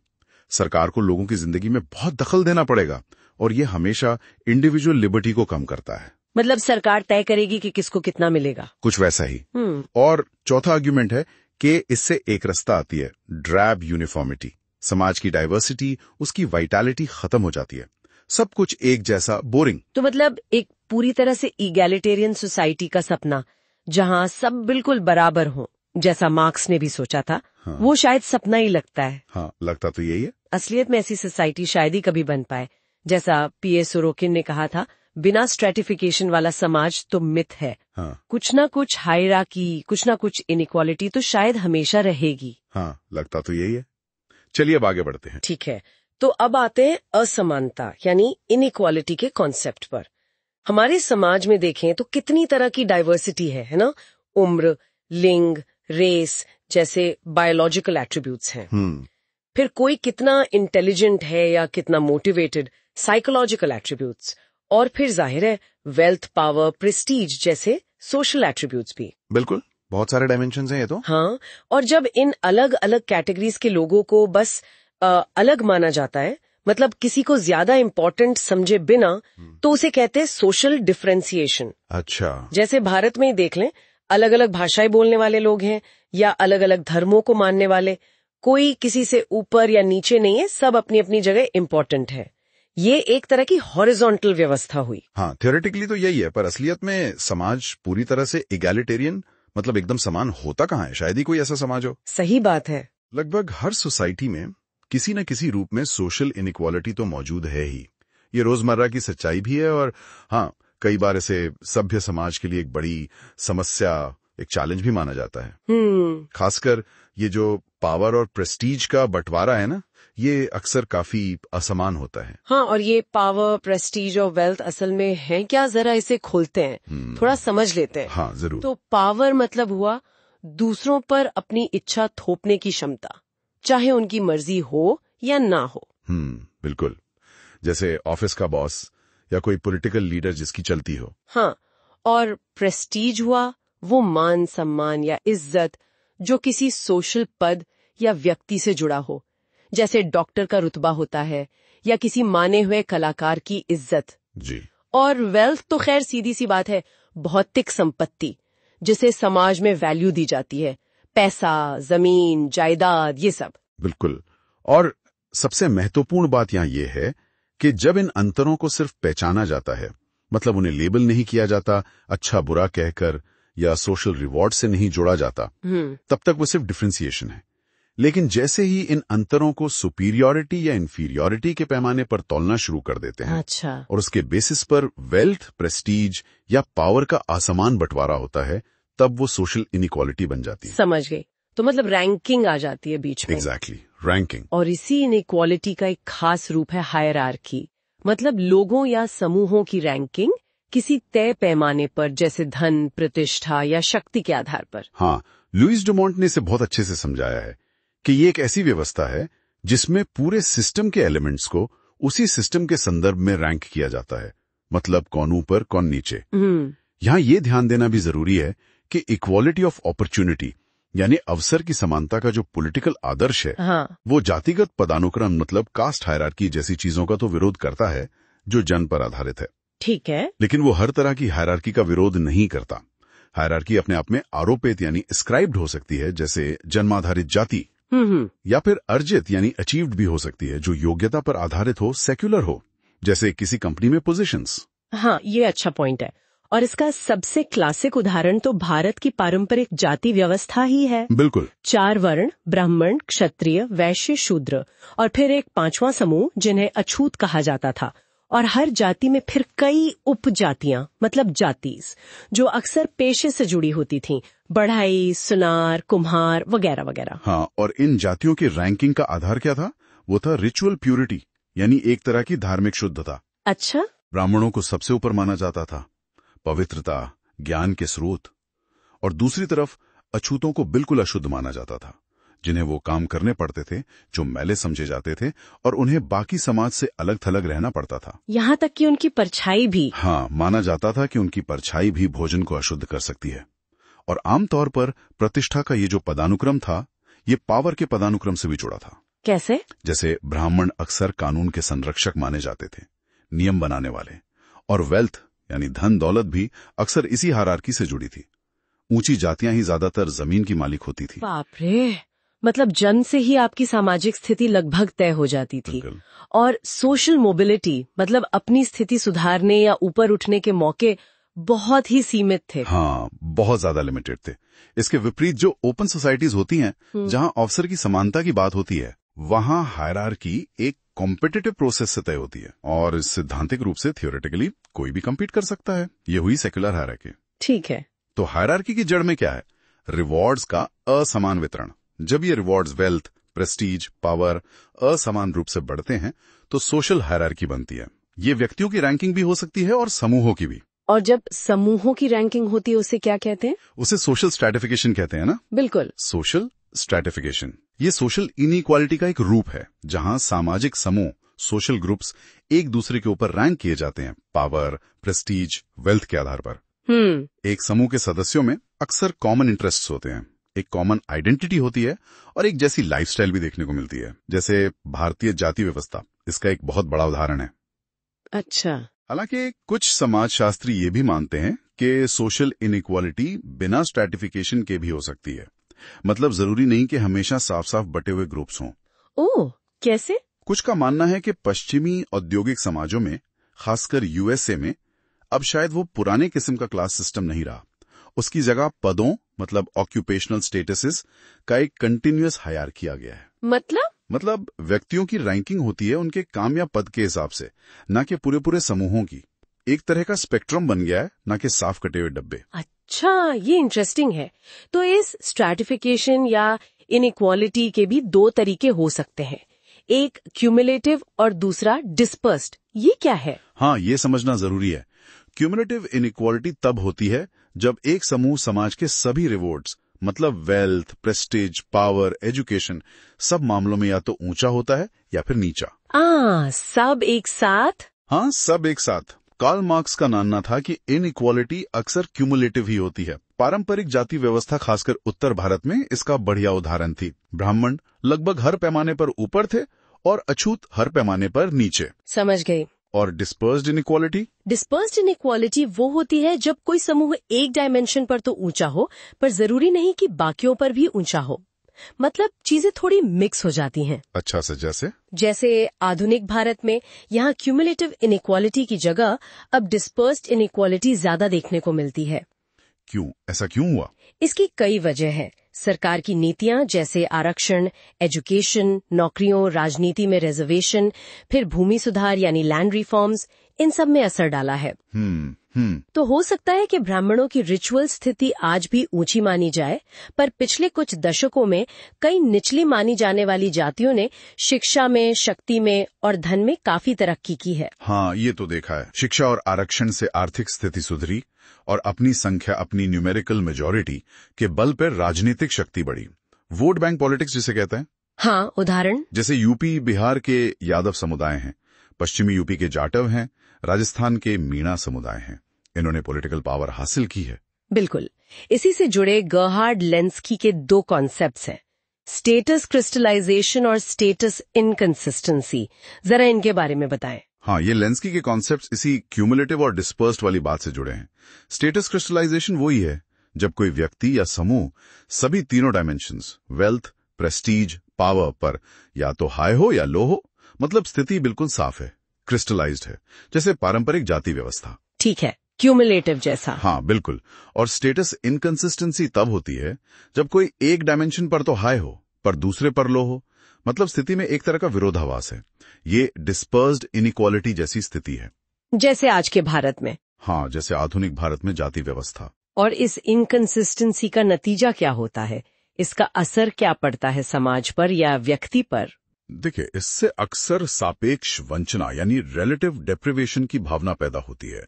सरकार को लोगों की जिंदगी में बहुत दखल देना पड़ेगा, और ये हमेशा इंडिविजुअल लिबर्टी को कम करता है। मतलब सरकार तय करेगी कि किसको कितना मिलेगा। कुछ वैसा ही। और चौथा आर्ग्यूमेंट है कि इससे एक रास्ता आती है, ड्रैब यूनिफॉर्मिटी। समाज की डाइवर्सिटी, उसकी वाइटैलिटी खत्म हो जाती है। सब कुछ एक जैसा, बोरिंग। तो मतलब एक पूरी तरह से इगैलिटेरियन सोसाइटी का सपना, जहाँ सब बिल्कुल बराबर हो, जैसा मार्क्स ने भी सोचा था। हाँ। वो शायद सपना ही लगता है। हाँ, लगता तो यही है। असलियत में ऐसी सोसाइटी शायद ही कभी बन पाए। जैसा P.A. सोरोकिन ने कहा था, बिना स्ट्रेटिफिकेशन वाला समाज तो मिथ है। हाँ। कुछ ना कुछ हायरार्की, कुछ ना कुछ इनइक्वालिटी तो शायद हमेशा रहेगी। हाँ, लगता तो यही है। चलिए अब आगे बढ़ते हैं। ठीक है, तो अब आते हैं असमानता यानी इनइक्वालिटी के कॉन्सेप्ट पर। हमारे समाज में देखें तो कितनी तरह की डाइवर्सिटी है ना? उम्र, लिंग, रेस जैसे बायोलॉजिकल एट्रीब्यूट्स हैं। फिर कोई कितना इंटेलिजेंट है या कितना मोटिवेटेड, साइकोलॉजिकल एट्रीब्यूट्स। और फिर जाहिर है वेल्थ, पावर, प्रेस्टीज जैसे सोशल एट्रीब्यूट्स भी। बिल्कुल, बहुत सारे डायमेंशंस हैं ये तो। हाँ, और जब इन अलग अलग कैटेगरीज के लोगों को बस अलग माना जाता है, मतलब किसी को ज्यादा इम्पोर्टेंट समझे बिना, तो उसे कहते हैं सोशल डिफरेंशिएशन। अच्छा। जैसे भारत में ही देख लें, अलग अलग भाषाएं बोलने वाले लोग हैं या अलग अलग धर्मों को मानने वाले, कोई किसी से ऊपर या नीचे नहीं है, सब अपनी अपनी जगह इम्पोर्टेंट है। ये एक तरह की हॉरिजॉन्टल व्यवस्था हुई। हाँ, थियोरेटिकली तो यही है, पर असलियत में समाज पूरी तरह से इगैलिटेरियन, मतलब एकदम समान होता कहाँ है? शायद ही कोई ऐसा समाज हो। सही बात है। लगभग हर सोसाइटी में किसी न किसी रूप में सोशल इनइक्वालिटी तो मौजूद है ही। ये रोजमर्रा की सच्चाई भी है, और हाँ, कई बार इसे सभ्य समाज के लिए एक बड़ी समस्या, एक चैलेंज भी माना जाता है। खासकर ये जो पावर और प्रेस्टीज का बंटवारा है ना, ये अक्सर काफी असमान होता है। हाँ, और ये पावर, प्रेस्टीज और वेल्थ असल में है क्या, जरा इसे खोलते हैं, थोड़ा समझ लेते हैं। हाँ जरूर। तो पावर मतलब हुआ दूसरों पर अपनी इच्छा थोपने की क्षमता, चाहे उनकी मर्जी हो या ना हो। बिल्कुल, जैसे ऑफिस का बॉस या कोई पॉलिटिकल लीडर जिसकी चलती हो। हाँ, और प्रेस्टीज हुआ वो मान सम्मान या इज्जत जो किसी सोशल पद या व्यक्ति से जुड़ा हो, जैसे डॉक्टर का रुतबा होता है या किसी माने हुए कलाकार की इज्जत जी। और वेल्थ तो खैर सीधी सी बात है, भौतिक संपत्ति जिसे समाज में वैल्यू दी जाती है, पैसा, जमीन, जायदाद, ये सब। बिल्कुल, और सबसे महत्वपूर्ण बात यहाँ ये है कि जब इन अंतरों को सिर्फ पहचाना जाता है, मतलब उन्हें लेबल नहीं किया जाता अच्छा बुरा कहकर या सोशल रिवॉर्ड से नहीं जोड़ा जाता, तब तक वो सिर्फ डिफरेंशिएशन है। लेकिन जैसे ही इन अंतरों को सुपीरियरिटी या इंफीरियरिटी के पैमाने पर तौलना शुरू कर देते हैं, अच्छा, और उसके बेसिस पर वेल्थ, प्रेस्टीज या पावर का असमान बंटवारा होता है, तब वो सोशल इनइक्वालिटी बन जाती है। समझ गई। तो मतलब रैंकिंग आ जाती है बीच में। Exactly, ranking. और इसी इनइक्वालिटी का एक खास रूप है हायरार्की, मतलब लोगों या समूहों की रैंकिंग किसी तय पैमाने पर, जैसे धन, प्रतिष्ठा या शक्ति के आधार पर। हाँ, लुइस डुमोंट ने इसे बहुत अच्छे से समझाया है कि ये एक ऐसी व्यवस्था है जिसमें पूरे सिस्टम के एलिमेंट्स को उसी सिस्टम के संदर्भ में रैंक किया जाता है, मतलब कौन ऊपर कौन नीचे। यहाँ ये ध्यान देना भी जरूरी है कि इक्वालिटी ऑफ अपॉर्चुनिटी यानी अवसर की समानता का जो पॉलिटिकल आदर्श है, हाँ, वो जातिगत पदानुक्रम मतलब कास्ट हायरार्की जैसी चीजों का तो विरोध करता है जो जन्म पर आधारित है। ठीक है, लेकिन वो हर तरह की हायरार्की का विरोध नहीं करता। हायरार्की अपने आप में आरोपित यानी एस्क्राइब्ड हो सकती है, जैसे जन्माधारित जाति, या फिर अर्जित यानी अचीव्ड भी हो सकती है, जो योग्यता पर आधारित हो, सेक्युलर हो, जैसे किसी कंपनी में पोजीशंस। हाँ, ये अच्छा पॉइंट है। और इसका सबसे क्लासिक उदाहरण तो भारत की पारंपरिक जाति व्यवस्था ही है। बिल्कुल, 4 वर्ण, ब्राह्मण, क्षत्रिय, वैश्य, शूद्र, और फिर एक 5वां समूह जिन्हें अछूत कहा जाता था। और हर जाति में फिर कई उपजातियां, मतलब जातीज, जो अक्सर पेशे से जुड़ी होती थीं, बढ़ाई, सुनार, कुम्हार वगैरह वगैरह। हाँ, और इन जातियों की रैंकिंग का आधार क्या था? वो था रिचुअल प्यूरिटी, यानी एक तरह की धार्मिक शुद्धता। अच्छा, ब्राह्मणों को सबसे ऊपर माना जाता था, पवित्रता, ज्ञान के स्रोत, और दूसरी तरफ अछूतों को बिल्कुल अशुद्ध माना जाता था, जिन्हें वो काम करने पड़ते थे जो मैले समझे जाते थे, और उन्हें बाकी समाज से अलग थलग रहना पड़ता था। यहाँ तक कि उनकी परछाई भी। हाँ, माना जाता था कि उनकी परछाई भी भोजन को अशुद्ध कर सकती है। और आमतौर पर प्रतिष्ठा का ये जो पदानुक्रम था, ये पावर के पदानुक्रम से भी जुड़ा था। कैसे? जैसे ब्राह्मण अक्सर कानून के संरक्षक माने जाते थे, नियम बनाने वाले, और वेल्थ यानी धन दौलत भी अक्सर इसी हायरार्की से जुड़ी थी। ऊंची जातियां ही ज्यादातर जमीन की मालिक होती थी। बाप रे, मतलब जन्म से ही आपकी सामाजिक स्थिति लगभग तय हो जाती थी। और सोशल मोबिलिटी, मतलब अपनी स्थिति सुधारने या ऊपर उठने के मौके बहुत ही सीमित थे। हाँ, बहुत ज्यादा लिमिटेड थे। इसके विपरीत जो ओपन सोसाइटीज होती हैं, जहां अवसर की समानता की बात होती है, वहां हायरार्की एक कॉम्पिटिटिव प्रोसेस से तय होती है, और सिद्धांतिक रूप से थियोरेटिकली कोई भी कम्पीट कर सकता है। ये हुई सेक्युलर हायरार्की। ठीक है, तो हायरार्की की जड़ में क्या है? रिवॉर्ड्स का असमान वितरण। जब ये रिवॉर्ड्स वेल्थ, प्रेस्टीज, पावर असमान रूप से बढ़ते हैं, तो सोशल हायरार्की बनती है। ये व्यक्तियों की रैंकिंग भी हो सकती है और समूहों की भी। और जब समूहों की रैंकिंग होती है उसे क्या कहते हैं? उसे सोशल स्ट्रैटिफिकेशन कहते हैं ना। बिल्कुल, सोशल स्ट्रैटिफिकेशन ये सोशल इनइक्वालिटी का एक रूप है, जहां सामाजिक समूह, सोशल ग्रुप्स एक दूसरे के ऊपर रैंक किए जाते हैं पावर, प्रेस्टीज, वेल्थ के आधार पर। एक समूह के सदस्यों में अक्सर कॉमन इंटरेस्ट्स होते हैं, एक कॉमन आइडेंटिटी होती है और एक जैसी लाइफस्टाइल भी देखने को मिलती है। जैसे भारतीय जाति व्यवस्था इसका एक बहुत बड़ा उदाहरण है। अच्छा। हालांकि कुछ समाजशास्त्री ये भी मानते हैं कि सोशल इनइक्वालिटी बिना स्ट्रैटिफिकेशन के भी हो सकती है। मतलब जरूरी नहीं कि हमेशा साफ साफ बटे हुए ग्रुप्स हों। ओह, कैसे? कुछ का मानना है कि पश्चिमी औद्योगिक समाजों में, खासकर यूएसए में, अब शायद वो पुराने किस्म का क्लास सिस्टम नहीं रहा। उसकी जगह पदों मतलब ऑक्यूपेशनल स्टेटसेस का एक कंटिन्यूअस हायरार्की आ गया है। मतलब व्यक्तियों की रैंकिंग होती है उनके काम या पद के हिसाब से, ना कि पूरे समूहों की। एक तरह का स्पेक्ट्रम बन गया है, ना कि साफ कटे हुए डब्बे। अच्छा, ये इंटरेस्टिंग है। तो इस स्ट्रैटिफिकेशन या इनइक्वालिटी के भी दो तरीके हो सकते हैं, एक क्यूमुलेटिव और दूसरा डिस्पर्स्ड। ये क्या है? हाँ, ये समझना जरूरी है। क्यूमुलेटिव इनइक्वालिटी तब होती है जब एक समूह समाज के सभी रिवॉर्ड्स मतलब वेल्थ, प्रेस्टीज, पावर, एजुकेशन, सब मामलों में या तो ऊंचा होता है या फिर नीचा। सब एक साथ? हाँ, सब एक साथ। कार्ल मार्क्स का मानना था कि इनइक्वालिटी अक्सर क्यूमुलेटिव ही होती है। पारंपरिक जाति व्यवस्था खासकर उत्तर भारत में इसका बढ़िया उदाहरण थी। ब्राह्मण लगभग हर पैमाने पर ऊपर थे और अछूत हर पैमाने पर नीचे। समझ गई। और डिस्पर्स्ड इनइक्वालिटी? डिस्पर्स्ड इनइक्वालिटी वो होती है जब कोई समूह एक डायमेंशन पर तो ऊंचा हो, पर जरूरी नहीं कि बाकियों पर भी ऊंचा हो। मतलब चीजें थोड़ी मिक्स हो जाती हैं। अच्छा से जैसे आधुनिक भारत में यहाँ क्यूमुलेटिव इनइक्वालिटी की जगह अब डिस्पर्स्ड इनइक्वालिटी ज्यादा देखने को मिलती है। क्यों? ऐसा क्यों हुआ? इसकी कई वजह है। सरकार की नीतियां जैसे आरक्षण, एजुकेशन, नौकरियों, राजनीति में रिजर्वेशन, फिर भूमि सुधार यानी लैंड रिफॉर्म्स, इन सब में असर डाला है। तो हो सकता है कि ब्राह्मणों की रिचुअल स्थिति आज भी ऊंची मानी जाए, पर पिछले कुछ दशकों में कई निचली मानी जाने वाली जातियों ने शिक्षा में, शक्ति में और धन में काफी तरक्की की है। हाँ, ये तो देखा है। शिक्षा और आरक्षण से आर्थिक स्थिति सुधरी और अपनी संख्या, अपनी न्यूमेरिकल मेजॉरिटी के बल पर राजनीतिक शक्ति बढ़ी। वोट बैंक पॉलिटिक्स जिसे कहते हैं। हाँ, उदाहरण जैसे यूपी बिहार के यादव समुदाय हैं, पश्चिमी यूपी के जाटव हैं, राजस्थान के मीणा समुदाय हैं। इन्होंने पॉलिटिकल पावर हासिल की है। बिल्कुल। इसी से जुड़े गर्हार्ड लेंस्की के दो कॉन्सेप्ट्स हैं, स्टेटस क्रिस्टलाइजेशन और स्टेटस इनकंसिस्टेंसी। जरा इनके बारे में बताएं। हाँ, ये लेंस्की के कॉन्सेप्ट्स इसी क्यूमुलेटिव और डिस्पर्स्ड वाली बात से जुड़े हैं। स्टेटस क्रिस्टलाइजेशन वही है जब कोई व्यक्ति या समूह सभी तीनों डायमेंशंस वेल्थ, प्रेस्टीज, पावर पर या तो हाई हो या लो हो, मतलब स्थिति बिल्कुल साफ है, क्रिस्टलाइज्ड है, जैसे पारंपरिक जाति व्यवस्था। ठीक है, क्यूमुलेटिव जैसा। हाँ, बिल्कुल। और स्टेटस इनकंसिस्टेंसी तब होती है जब कोई एक डायमेंशन पर तो हाई हो पर दूसरे पर लो हो, मतलब स्थिति में एक तरह का विरोधाभास है। ये डिस्पर्स्ड इनइक्वालिटी जैसी स्थिति है, जैसे आज के भारत में। हाँ, जैसे आधुनिक भारत में जाति व्यवस्था। और इस इनकंसिस्टेंसी का नतीजा क्या होता है? इसका असर क्या पड़ता है समाज पर या व्यक्ति पर? देखिए, इससे अक्सर सापेक्ष वंचना यानी रिलेटिव डेप्रिवेशन की भावना पैदा होती है।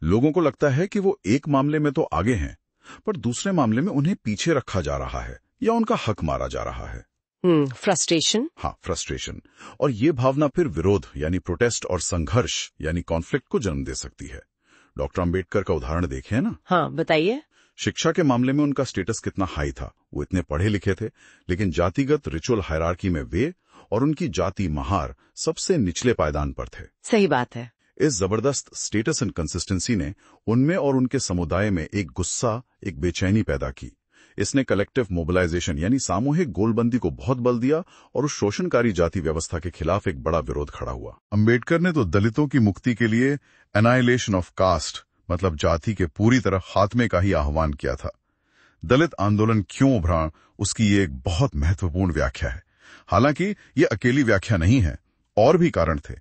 लोगों को लगता है कि वो एक मामले में तो आगे हैं, पर दूसरे मामले में उन्हें पीछे रखा जा रहा है या उनका हक मारा जा रहा है। फ्रस्ट्रेशन। हाँ, फ्रस्ट्रेशन। और ये भावना फिर विरोध यानी प्रोटेस्ट और संघर्ष यानी कॉन्फ्लिक्ट को जन्म दे सकती है। डॉक्टर अंबेडकर का उदाहरण देखें ना। हाँ, बताइए। शिक्षा के मामले में उनका स्टेटस कितना हाई था। वो इतने पढ़े लिखे थे, लेकिन जातिगत रिचुअल हायरार्की में वे और उनकी जाति महार सबसे निचले पायदान पर थे। सही बात है। इस जबरदस्त स्टेटस एंड कंसिस्टेंसी ने उनमें और उनके समुदाय में एक गुस्सा, एक बेचैनी पैदा की। इसने कलेक्टिव मोबिलाइजेशन यानी सामूहिक गोलबंदी को बहुत बल दिया और उस शोषणकारी जाति व्यवस्था के खिलाफ एक बड़ा विरोध खड़ा हुआ। अंबेडकर ने तो दलितों की मुक्ति के लिए एनाइलेशन ऑफ कास्ट मतलब जाति के पूरी तरह खात्मे का ही आह्वान किया था। दलित आंदोलन क्यों उभरा, उसकी ये एक बहुत महत्वपूर्ण व्याख्या है। हालांकि ये अकेली व्याख्या नहीं है, और भी कारण थे,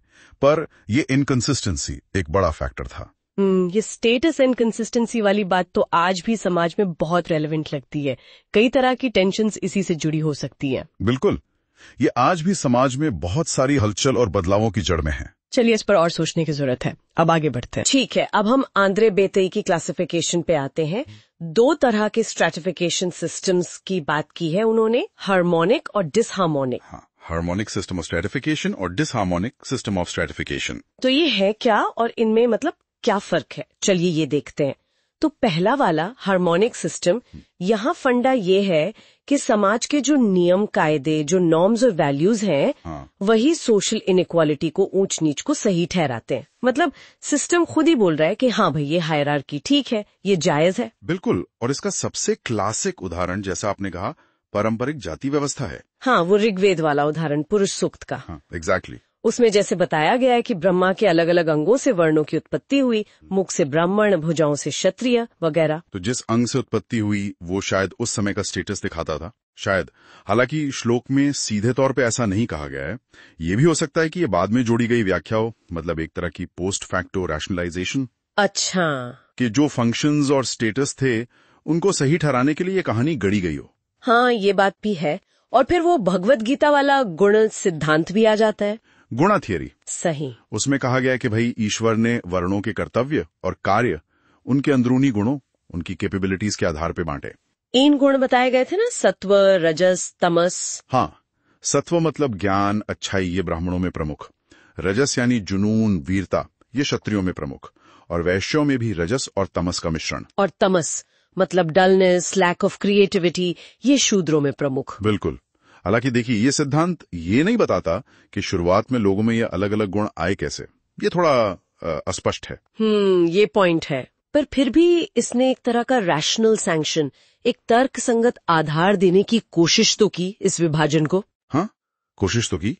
पर ये इनकंसिस्टेंसी एक बड़ा फैक्टर था। ये स्टेटस इनकंसिस्टेंसी वाली बात तो आज भी समाज में बहुत रेलेवेंट लगती है। कई तरह की टेंशन्स इसी से जुड़ी हो सकती हैं। बिल्कुल, ये आज भी समाज में बहुत सारी हलचल और बदलावों की जड़ में है। चलिए, इस पर और सोचने की जरूरत है। अब आगे बढ़ते हैं। ठीक है, अब हम आंद्रे बेतेई की क्लासिफिकेशन पे आते हैं। दो तरह के स्ट्रैटिफिकेशन सिस्टम्स की बात की है उन्होंने, हार्मोनिक और डिसहार्मोनिक। हाँ, हार्मोनिक सिस्टम ऑफ स्ट्रैटिफिकेशन और डिसहार्मोनिक सिस्टम ऑफ स्ट्रैटिफिकेशन। तो ये है क्या और इनमें मतलब क्या फर्क है? चलिए ये देखते हैं। तो पहला वाला हार्मोनिक सिस्टम, यहाँ फंडा ये है कि समाज के जो नियम कायदे, जो नॉर्म्स और वैल्यूज हैं, वही सोशल इनइक्वालिटी को, ऊंच नीच को सही ठहराते हैं। मतलब सिस्टम खुद ही बोल रहा है कि हाँ भाई, ये हायरार्की ठीक है, ये जायज है। बिल्कुल। और इसका सबसे क्लासिक उदाहरण, जैसा आपने कहा, पारंपरिक जाति व्यवस्था है। हाँ, वो ऋग्वेद वाला उदाहरण, पुरुष सूक्त का। हाँ, एग्जैक्टली। उसमें जैसे बताया गया है कि ब्रह्मा के अलग अलग अंगों से वर्णों की उत्पत्ति हुई, मुख से ब्राह्मण, भुजाओं से क्षत्रिय वगैरह। तो जिस अंग से उत्पत्ति हुई वो शायद उस समय का स्टेटस दिखाता था, शायद। हालांकि श्लोक में सीधे तौर पे ऐसा नहीं कहा गया है। ये भी हो सकता है कि ये बाद में जोड़ी गई व्याख्या हो, मतलब एक तरह की पोस्ट फैक्टो रैशनलाइजेशन। अच्छा, कि जो फंक्शंस और स्टेटस थे उनको सही ठहराने के लिए ये कहानी गढ़ी गई हो। हाँ, ये बात भी है। और फिर वो भगवत गीता वाला गुण सिद्धांत भी आ जाता है। गुणा थियरी। सही। उसमें कहा गया है कि भाई ईश्वर ने वर्णों के कर्तव्य और कार्य उनके अंदरूनी गुणों, उनकी कैपेबिलिटीज के आधार पे बांटे। 3 गुण बताए गए थे ना, सत्व, रजस, तमस। हाँ, सत्व मतलब ज्ञान, अच्छाई, ये ब्राह्मणों में प्रमुख। रजस यानी जुनून, वीरता, ये क्षत्रियों में प्रमुख। और वैश्यों में भी रजस और तमस का मिश्रण। और तमस मतलब डलनेस, लैक ऑफ क्रिएटिविटी, ये शूद्रों में प्रमुख। बिल्कुल। हालांकि देखिए, ये सिद्धांत ये नहीं बताता कि शुरुआत में लोगों में ये अलग अलग गुण आए कैसे। ये थोड़ा अस्पष्ट है। ये पॉइंट है। पर फिर भी इसने एक तरह का रैशनल सैंक्शन, एक तर्क संगत आधार देने की कोशिश तो की इस विभाजन को। हाँ, कोशिश तो की।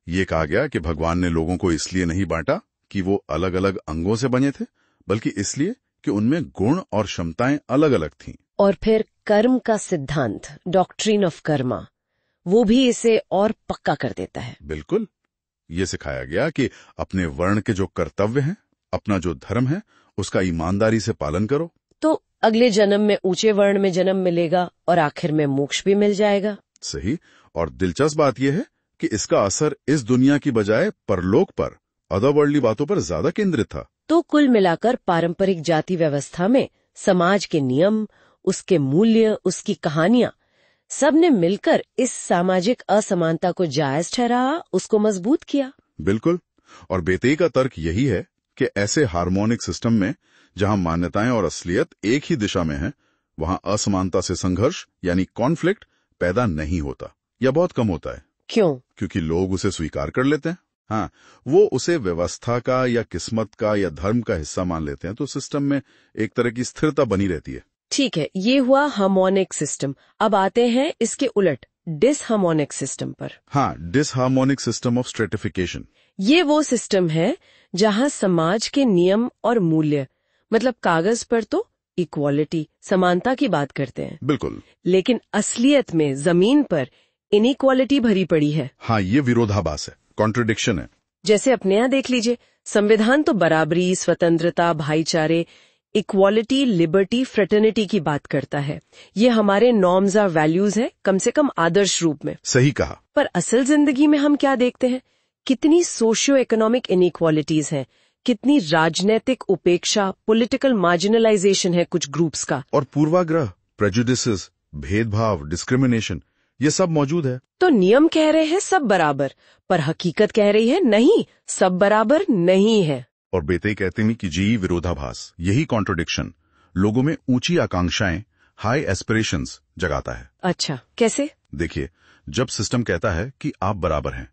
ये कहा गया कि भगवान ने लोगों को इसलिए नहीं बांटा कि वो अलग अलग अंगों से बने थे, बल्कि इसलिए कि उनमें गुण और क्षमताएं अलग अलग थीं। और फिर कर्म का सिद्धांत, डॉक्ट्रिन ऑफ कर्मा, वो भी इसे और पक्का कर देता है। बिल्कुल। ये सिखाया गया कि अपने वर्ण के जो कर्तव्य हैं, अपना जो धर्म है, उसका ईमानदारी से पालन करो, तो अगले जन्म में ऊंचे वर्ण में जन्म मिलेगा और आखिर में मोक्ष भी मिल जाएगा। सही। और दिलचस्प बात यह है कि इसका असर इस दुनिया की बजाय परलोक पर, अदरवर्ल्डली बातों पर ज्यादा केंद्रित था। तो कुल मिलाकर पारंपरिक जाति व्यवस्था में समाज के नियम, उसके मूल्य, उसकी कहानियां, सब ने मिलकर इस सामाजिक असमानता को जायज ठहराया, उसको मजबूत किया। बिल्कुल। और बेतेई का तर्क यही है कि ऐसे हार्मोनिक सिस्टम में जहां मान्यताएं और असलियत एक ही दिशा में है, वहां असमानता से संघर्ष यानी कॉन्फ्लिक्ट पैदा नहीं होता, या बहुत कम होता है। क्यों? क्योंकि लोग उसे स्वीकार कर लेते हैं। हाँ, वो उसे व्यवस्था का या किस्मत का या धर्म का हिस्सा मान लेते हैं, तो सिस्टम में एक तरह की स्थिरता बनी रहती है। ठीक है, ये हुआ हार्मोनिक सिस्टम। अब आते हैं इसके उलट डिसहार्मोनिक सिस्टम पर। हाँ, डिसहार्मोनिक सिस्टम ऑफ स्ट्रेटिफिकेशन। ये वो सिस्टम है जहां समाज के नियम और मूल्य, मतलब कागज पर तो इक्वालिटी, समानता की बात करते हैं। बिल्कुल। लेकिन असलियत में जमीन पर इनइक्वालिटी भरी पड़ी है। हाँ, ये विरोधाभास है, कॉन्ट्रडिक्शन है। जैसे अपने यहाँ देख लीजिए, संविधान तो बराबरी, स्वतंत्रता, भाईचारे, इक्वालिटी, लिबर्टी, फ्रेटर्निटी की बात करता है। ये हमारे नॉर्म्स और वैल्यूज हैं, कम से कम आदर्श रूप में। सही कहा। पर असल जिंदगी में हम क्या देखते हैं? कितनी सोशियो इकोनॉमिक इनइक्वालिटीज हैं, कितनी राजनीतिक उपेक्षा, पॉलिटिकल मार्जिनलाइजेशन है कुछ ग्रुप्स का। और पूर्वाग्रह, प्रेजुडिसेस, भेदभाव, डिस्क्रिमिनेशन, ये सब मौजूद है। तो नियम कह रहे हैं सब बराबर, पर हकीकत कह रही है नहीं, सब बराबर नहीं है। और बेते कहते हैं कि जी विरोधाभास, यही कॉन्ट्रडिक्शन लोगों में ऊंची आकांक्षाएं, हाई एस्पिरेशंस जगाता है। अच्छा, कैसे? देखिए, जब सिस्टम कहता है कि आप बराबर हैं,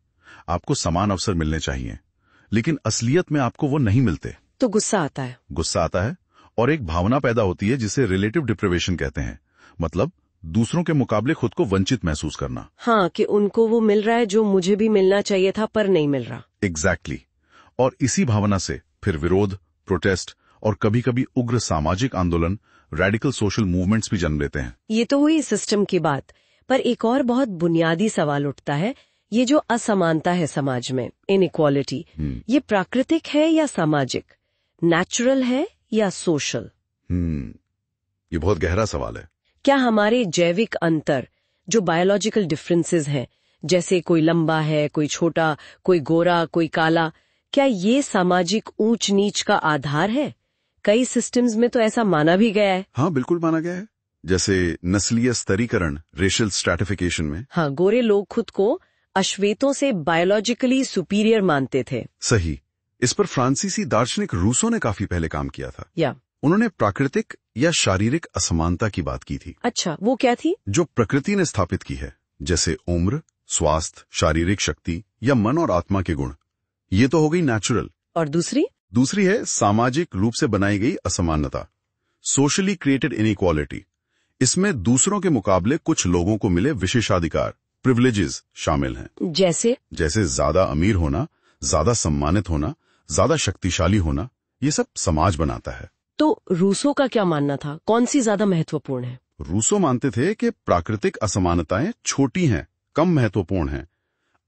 आपको समान अवसर मिलने चाहिए, लेकिन असलियत में आपको वो नहीं मिलते, तो गुस्सा आता है। गुस्सा आता है और एक भावना पैदा होती है जिसे रिलेटिव डिप्रिवेशन कहते हैं, मतलब दूसरों के मुकाबले खुद को वंचित महसूस करना। हाँ, कि उनको वो मिल रहा है जो मुझे भी मिलना चाहिए था पर नहीं मिल रहा। एग्जैक्टली। और इसी भावना से फिर विरोध, प्रोटेस्ट और कभी कभी उग्र सामाजिक आंदोलन, रेडिकल सोशल मूवमेंट्स भी जन्म लेते हैं। ये तो हुई सिस्टम की बात, पर एक और बहुत बुनियादी सवाल उठता है। ये जो असमानता है समाज में, इनइक्वालिटी, ये प्राकृतिक है या सामाजिक, नेचुरल है या सोशल? ये बहुत गहरा सवाल है। क्या हमारे जैविक अंतर, जो बायोलॉजिकल डिफरेंसेस हैं, जैसे कोई लंबा है, कोई छोटा, कोई गोरा, कोई काला, क्या ये सामाजिक ऊंच नीच का आधार है? कई सिस्टम्स में तो ऐसा माना भी गया है। हाँ, बिल्कुल माना गया है। जैसे नस्लीय स्तरीकरण, रेशियल स्ट्रैटिफिकेशन में। हाँ, गोरे लोग खुद को अश्वेतों से बायोलॉजिकली सुपीरियर मानते थे। सही। इस पर फ्रांसीसी दार्शनिक रूसो ने काफी पहले काम किया था। या उन्होंने प्राकृतिक या शारीरिक असमानता की बात की थी। अच्छा, वो क्या थी? जो प्रकृति ने स्थापित की है, जैसे उम्र, स्वास्थ्य, शारीरिक शक्ति या मन और आत्मा के गुण। ये तो हो गई नेचुरल। और दूसरी है सामाजिक रूप से बनाई गई असमानता, सोशली क्रिएटेड इनइक्वालिटी। इसमें दूसरों के मुकाबले कुछ लोगों को मिले विशेषाधिकार, प्रिविलेजेस शामिल हैं। जैसे ज्यादा अमीर होना, ज्यादा सम्मानित होना, ज्यादा शक्तिशाली होना, ये सब समाज बनाता है। तो रूसो का क्या मानना था, कौन सी ज्यादा महत्वपूर्ण है? रूसो मानते थे कि प्राकृतिक असमानताएं छोटी हैं, कम महत्वपूर्ण हैं।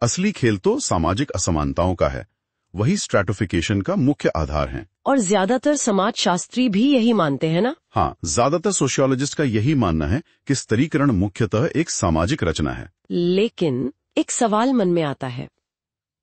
असली खेल तो सामाजिक असमानताओं का है, वही स्ट्रैटिफिकेशन का मुख्य आधार है। और ज्यादातर समाजशास्त्री भी यही मानते हैं ना? हाँ, ज्यादातर सोशियोलॉजिस्ट का यही मानना है कि स्तरीकरण मुख्यतः एक सामाजिक रचना है। लेकिन एक सवाल मन में आता है,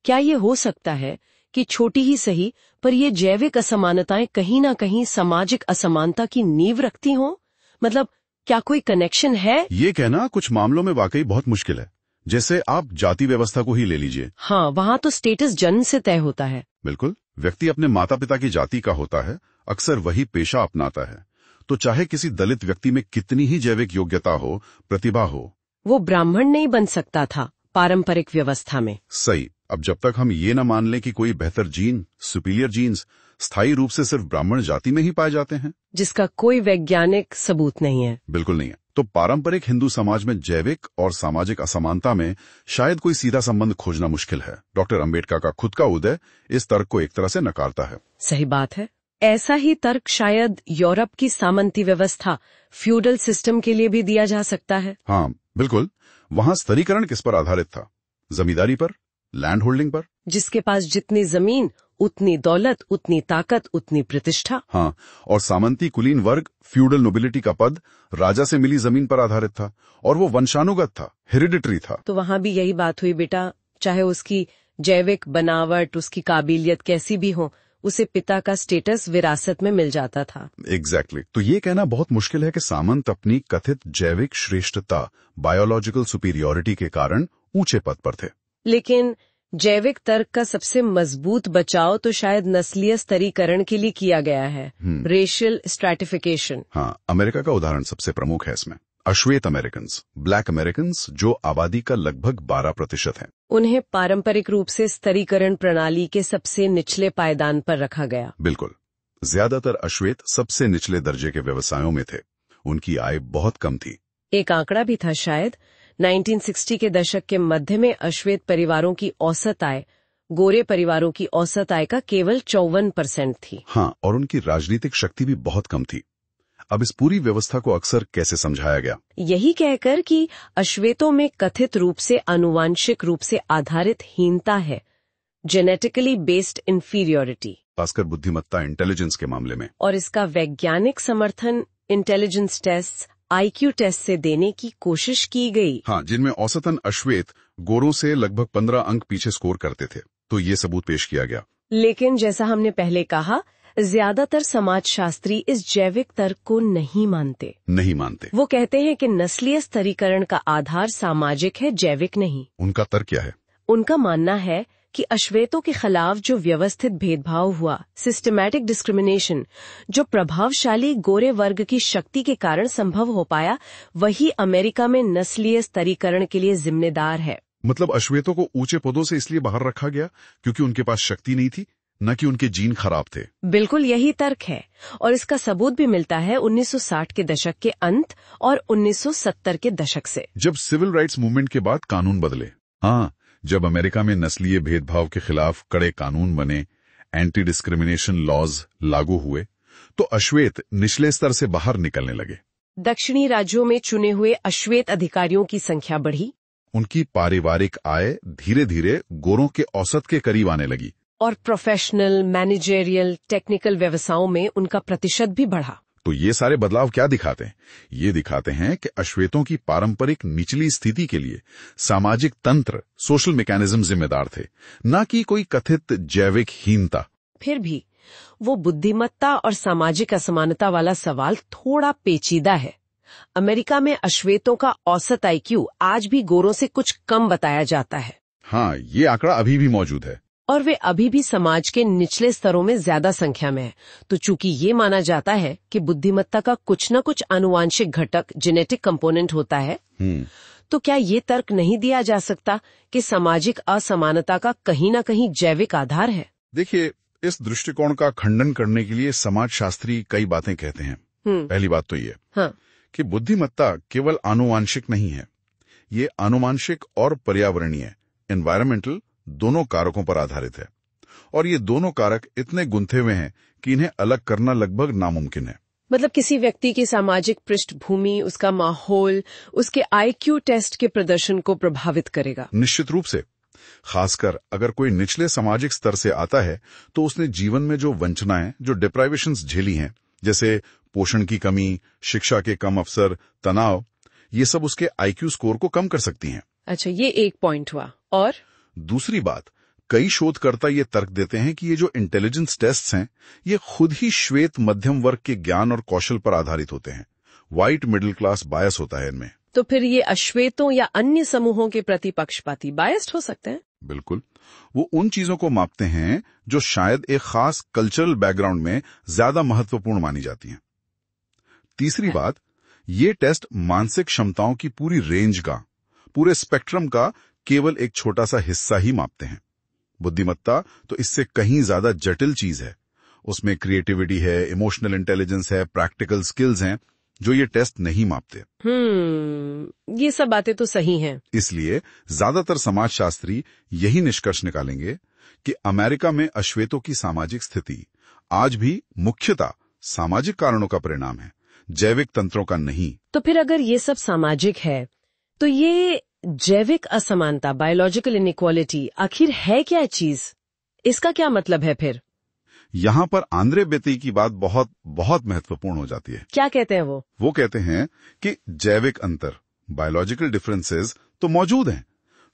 क्या ये हो सकता है कि छोटी ही सही पर ये जैविक असमानताएं कहीं ना कहीं सामाजिक असमानता की नींव रखती हों? मतलब क्या कोई कनेक्शन है? ये कहना कुछ मामलों में वाकई बहुत मुश्किल है। जैसे आप जाति व्यवस्था को ही ले लीजिए। हाँ, वहाँ तो स्टेटस जन्म से तय होता है। बिल्कुल, व्यक्ति अपने माता पिता की जाति का होता है, अक्सर वही पेशा अपनाता है। तो चाहे किसी दलित व्यक्ति में कितनी ही जैविक योग्यता हो, प्रतिभा हो, वो ब्राह्मण नहीं बन सकता था पारंपरिक व्यवस्था में। सही। अब जब तक हम ये न मान लें कि कोई बेहतर जीन, सुपीरियर जीन्स स्थायी रूप से सिर्फ ब्राह्मण जाति में ही पाए जाते हैं, जिसका कोई वैज्ञानिक सबूत नहीं है। बिल्कुल नहीं है, तो पारंपरिक हिंदू समाज में जैविक और सामाजिक असमानता में शायद कोई सीधा संबंध खोजना मुश्किल है। डॉक्टर अंबेडकर का खुद का उदय इस तर्क को एक तरह से नकारता है। सही बात है। ऐसा ही तर्क शायद यूरोप की सामंती व्यवस्था, फ्यूडल सिस्टम के लिए भी दिया जा सकता है। हाँ बिल्कुल, वहाँ स्तरीकरण किस पर आधारित था? जमींदारी पर, लैंड होल्डिंग पर। जिसके पास जितनी जमीन, उतनी दौलत, उतनी ताकत, उतनी प्रतिष्ठा। हाँ, और सामंती कुलीन वर्ग, फ्यूडल नोबिलिटी का पद राजा से मिली जमीन पर आधारित था, और वो वंशानुगत था, हेरिडिटरी था। तो वहाँ भी यही बात हुई बेटा, चाहे उसकी जैविक बनावट, उसकी काबिलियत कैसी भी हो, उसे पिता का स्टेटस विरासत में मिल जाता था। एग्जैक्टली। तो ये कहना बहुत मुश्किल है कि सामंत अपनी कथित जैविक श्रेष्ठता, बायोलॉजिकल सुपीरियोरिटी के कारण ऊंचे पद पर थे। लेकिन जैविक तर्क का सबसे मजबूत बचाव तो शायद नस्लीय स्तरीकरण के लिए किया गया है, रेशियल स्ट्रैटिफिकेशन। हाँ, अमेरिका का उदाहरण सबसे प्रमुख है इसमें। अश्वेत अमेरिकन, ब्लैक अमेरिकन, जो आबादी का लगभग 12% है, उन्हें पारंपरिक रूप से स्तरीकरण प्रणाली के सबसे निचले पायदान पर रखा गया। बिल्कुल, ज्यादातर अश्वेत सबसे निचले दर्जे के व्यवसायों में थे, उनकी आय बहुत कम थी। एक आंकड़ा भी था शायद, 1960 के दशक के मध्य में अश्वेत परिवारों की औसत आय गोरे परिवारों की औसत आय का केवल 54% थी। हाँ, और उनकी राजनीतिक शक्ति भी बहुत कम थी। अब इस पूरी व्यवस्था को अक्सर कैसे समझाया गया? यही कहकर कि अश्वेतों में कथित रूप से आनुवांशिक रूप से आधारित हीनता है, जेनेटिकली बेस्ड इंफीरियोरिटी, खासकर बुद्धिमत्ता, इंटेलिजेंस के मामले में। और इसका वैज्ञानिक समर्थन इंटेलिजेंस टेस्ट, IQ टेस्ट से देने की कोशिश की गई। हाँ, जिनमें औसतन अश्वेत गोरों से लगभग 15 अंक पीछे स्कोर करते थे, तो ये सबूत पेश किया गया। लेकिन जैसा हमने पहले कहा, ज्यादातर समाजशास्त्री इस जैविक तर्क को नहीं मानते। वो कहते हैं कि नस्लीय स्तरीकरण का आधार सामाजिक है, जैविक नहीं। उनका तर्क क्या है? उनका मानना है कि अश्वेतों के खिलाफ जो व्यवस्थित भेदभाव हुआ, सिस्टमैटिक डिस्क्रिमिनेशन, जो प्रभावशाली गोरे वर्ग की शक्ति के कारण संभव हो पाया, वही अमेरिका में नस्लीय स्तरीकरण के लिए जिम्मेदार है। मतलब अश्वेतों को ऊंचे पदों से इसलिए बाहर रखा गया क्योंकि उनके पास शक्ति नहीं थी, न कि उनके जीन खराब थे। बिल्कुल यही तर्क है, और इसका सबूत भी मिलता है 1960 के दशक के अंत और 1970 के दशक से, जब सिविल राइट्स मूवमेंट के बाद कानून बदले। हाँ, जब अमेरिका में नस्लीय भेदभाव के खिलाफ कड़े कानून बने, एंटी डिस्क्रिमिनेशन लॉज लागू हुए, तो अश्वेत निचले स्तर से बाहर निकलने लगे। दक्षिणी राज्यों में चुने हुए अश्वेत अधिकारियों की संख्या बढ़ी, उनकी पारिवारिक आय धीरे धीरे गोरों के औसत के करीब आने लगी, और प्रोफेशनल, मैनेजरियल, टेक्निकल व्यवसायों में उनका प्रतिशत भी बढ़ा। तो ये सारे बदलाव क्या दिखाते हैं? ये दिखाते हैं कि अश्वेतों की पारंपरिक निचली स्थिति के लिए सामाजिक तंत्र, सोशल मैकेनिज्म जिम्मेदार थे, न कि कोई कथित जैविक हीनता। फिर भी वो बुद्धिमत्ता और सामाजिक असमानता वाला सवाल थोड़ा पेचीदा है। अमेरिका में अश्वेतों का औसत IQ आज भी गोरों से कुछ कम बताया जाता है। हाँ, ये आंकड़ा अभी भी मौजूद है। और वे अभी भी समाज के निचले स्तरों में ज्यादा संख्या में है। तो चूंकि ये माना जाता है कि बुद्धिमत्ता का कुछ न कुछ आनुवांशिक घटक जेनेटिक कंपोनेंट होता है, तो क्या ये तर्क नहीं दिया जा सकता कि सामाजिक असमानता का कहीं न कहीं जैविक आधार है? देखिए, इस दृष्टिकोण का खंडन करने के लिए समाजशास्त्री कई बातें कहते हैं। पहली बात तो ये कि बुद्धिमत्ता केवल आनुवांशिक नहीं है, ये आनुवांशिक और पर्यावरणीय एनवायरमेंटल दोनों कारकों पर आधारित है, और ये दोनों कारक इतने गुंथे हुए हैं कि इन्हें अलग करना लगभग नामुमकिन है। मतलब किसी व्यक्ति की सामाजिक पृष्ठभूमि, उसका माहौल, उसके IQ टेस्ट के प्रदर्शन को प्रभावित करेगा। निश्चित रूप से, खासकर अगर कोई निचले सामाजिक स्तर से आता है तो उसने जीवन में जो वंचनाएं, जो डिप्राइवेशंस झेली हैं, जैसे पोषण की कमी, शिक्षा के कम अवसर, तनाव, ये सब उसके IQ स्कोर को कम कर सकती हैं। अच्छा, ये एक पॉइंट हुआ। और दूसरी बात, कई शोधकर्ता ये तर्क देते हैं कि ये जो इंटेलिजेंस टेस्ट्स हैं, ये खुद ही श्वेत मध्यम वर्ग के ज्ञान और कौशल पर आधारित होते हैं। व्हाइट मिडिल क्लास बायस होता है इनमें। तो फिर ये अश्वेतों या अन्य समूहों के प्रति पक्षपाती बायस्ड हो सकते हैं? बिल्कुल। वो उन चीजों को मापते हैं जो शायद एक खास कल्चरल बैकग्राउंड में ज्यादा महत्वपूर्ण मानी जाती हैं। तीसरी बात, ये टेस्ट मानसिक क्षमताओं की पूरी रेंज का, पूरे स्पेक्ट्रम का केवल एक छोटा सा हिस्सा ही मापते हैं। बुद्धिमत्ता तो इससे कहीं ज्यादा जटिल चीज है। उसमें क्रिएटिविटी है, इमोशनल इंटेलिजेंस है, प्रैक्टिकल स्किल्स हैं, जो ये टेस्ट नहीं मापते। ये सब बातें तो सही हैं। इसलिए ज्यादातर समाजशास्त्री यही निष्कर्ष निकालेंगे कि अमेरिका में अश्वेतों की सामाजिक स्थिति आज भी मुख्यतः सामाजिक कारणों का परिणाम है, जैविक तंत्रों का नहीं। तो फिर अगर ये सब सामाजिक है, तो ये जैविक असमानता, बायोलॉजिकल इनइक्वालिटी, आखिर है क्या चीज? इसका क्या मतलब है फिर? यहाँ पर आंद्रे बेती की बात बहुत बहुत महत्वपूर्ण हो जाती है। क्या कहते हैं वो? वो कहते हैं कि जैविक अंतर, बायोलॉजिकल डिफरेंसेस तो मौजूद हैं।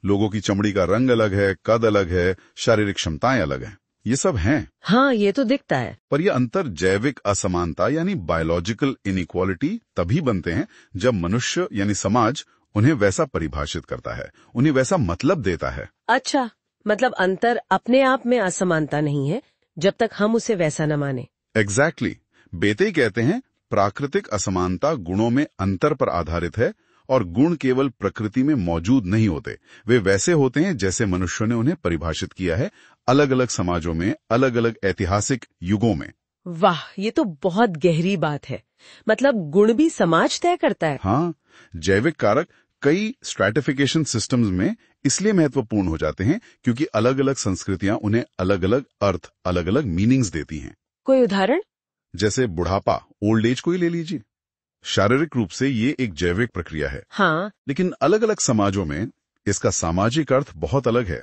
लोगों की चमड़ी का रंग अलग है, कद अलग है, शारीरिक क्षमताएं अलग हैं, ये सब हैं। हाँ, ये तो दिखता है। पर ये अंतर जैविक असमानता यानी बायोलॉजिकल इनइक्वालिटी तभी बनते हैं जब मनुष्य यानी समाज उन्हें वैसा परिभाषित करता है, उन्हें वैसा मतलब देता है। अच्छा, मतलब अंतर अपने आप में असमानता नहीं है जब तक हम उसे वैसा न माने। एग्जैक्टली। बेते कहते हैं प्राकृतिक असमानता गुणों में अंतर पर आधारित है, और गुण केवल प्रकृति में मौजूद नहीं होते, वे वैसे होते हैं जैसे मनुष्य ने उन्हें परिभाषित किया है, अलग अलग समाजों में, अलग अलग ऐतिहासिक युगों में। वाह, ये तो बहुत गहरी बात है। मतलब गुण भी समाज तय करता है। हाँ, जैविक कारक कई स्ट्रैटिफिकेशन सिस्टम्स में इसलिए महत्वपूर्ण हो जाते हैं क्योंकि अलग अलग संस्कृतियां उन्हें अलग अलग अर्थ, अलग अलग मीनिंग्स देती हैं। कोई उदाहरण? जैसे बुढ़ापा, ओल्ड एज को ही ले लीजिए। शारीरिक रूप से ये एक जैविक प्रक्रिया है। हाँ, लेकिन अलग अलग समाजों में इसका सामाजिक अर्थ बहुत अलग है।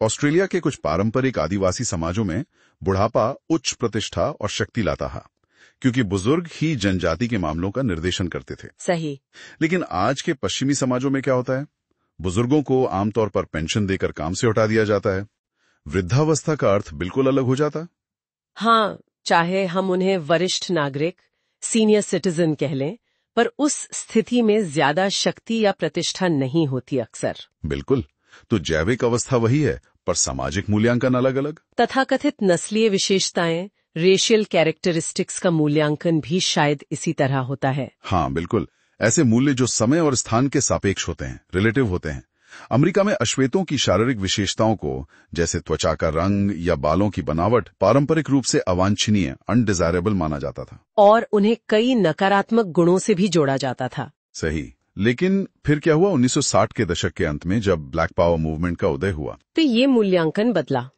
ऑस्ट्रेलिया के कुछ पारंपरिक आदिवासी समाजों में बुढ़ापा उच्च प्रतिष्ठा और शक्ति लाता है, क्योंकि बुजुर्ग ही जनजाति के मामलों का निर्देशन करते थे। सही। लेकिन आज के पश्चिमी समाजों में क्या होता है? बुजुर्गों को आमतौर पर पेंशन देकर काम से हटा दिया जाता है। वृद्धावस्था का अर्थ बिल्कुल अलग हो जाता। हाँ, चाहे हम उन्हें वरिष्ठ नागरिक, सीनियर सिटीजन कह लें, पर उस स्थिति में ज्यादा शक्ति या प्रतिष्ठा नहीं होती अक्सर। बिल्कुल। तो जैविक अवस्था वही है, पर सामाजिक मूल्यांकन अलग अलग। तथाकथित नस्लीय विशेषताएं, रेशियल कैरेक्टरिस्टिक्स का मूल्यांकन भी शायद इसी तरह होता है। हाँ, बिल्कुल। ऐसे मूल्य जो समय और स्थान के सापेक्ष होते हैं, रिलेटिव होते हैं। अमेरिका में अश्वेतों की शारीरिक विशेषताओं को, जैसे त्वचा का रंग या बालों की बनावट, पारंपरिक रूप से अवांछनीय, अनडिजायरेबल माना जाता था, और उन्हें कई नकारात्मक गुणों से भी जोड़ा जाता था। सही। लेकिन फिर क्या हुआ 1960 के दशक के अंत में, जब ब्लैक पावर मूवमेंट का उदय हुआ, तो ये मूल्यांकन बदला।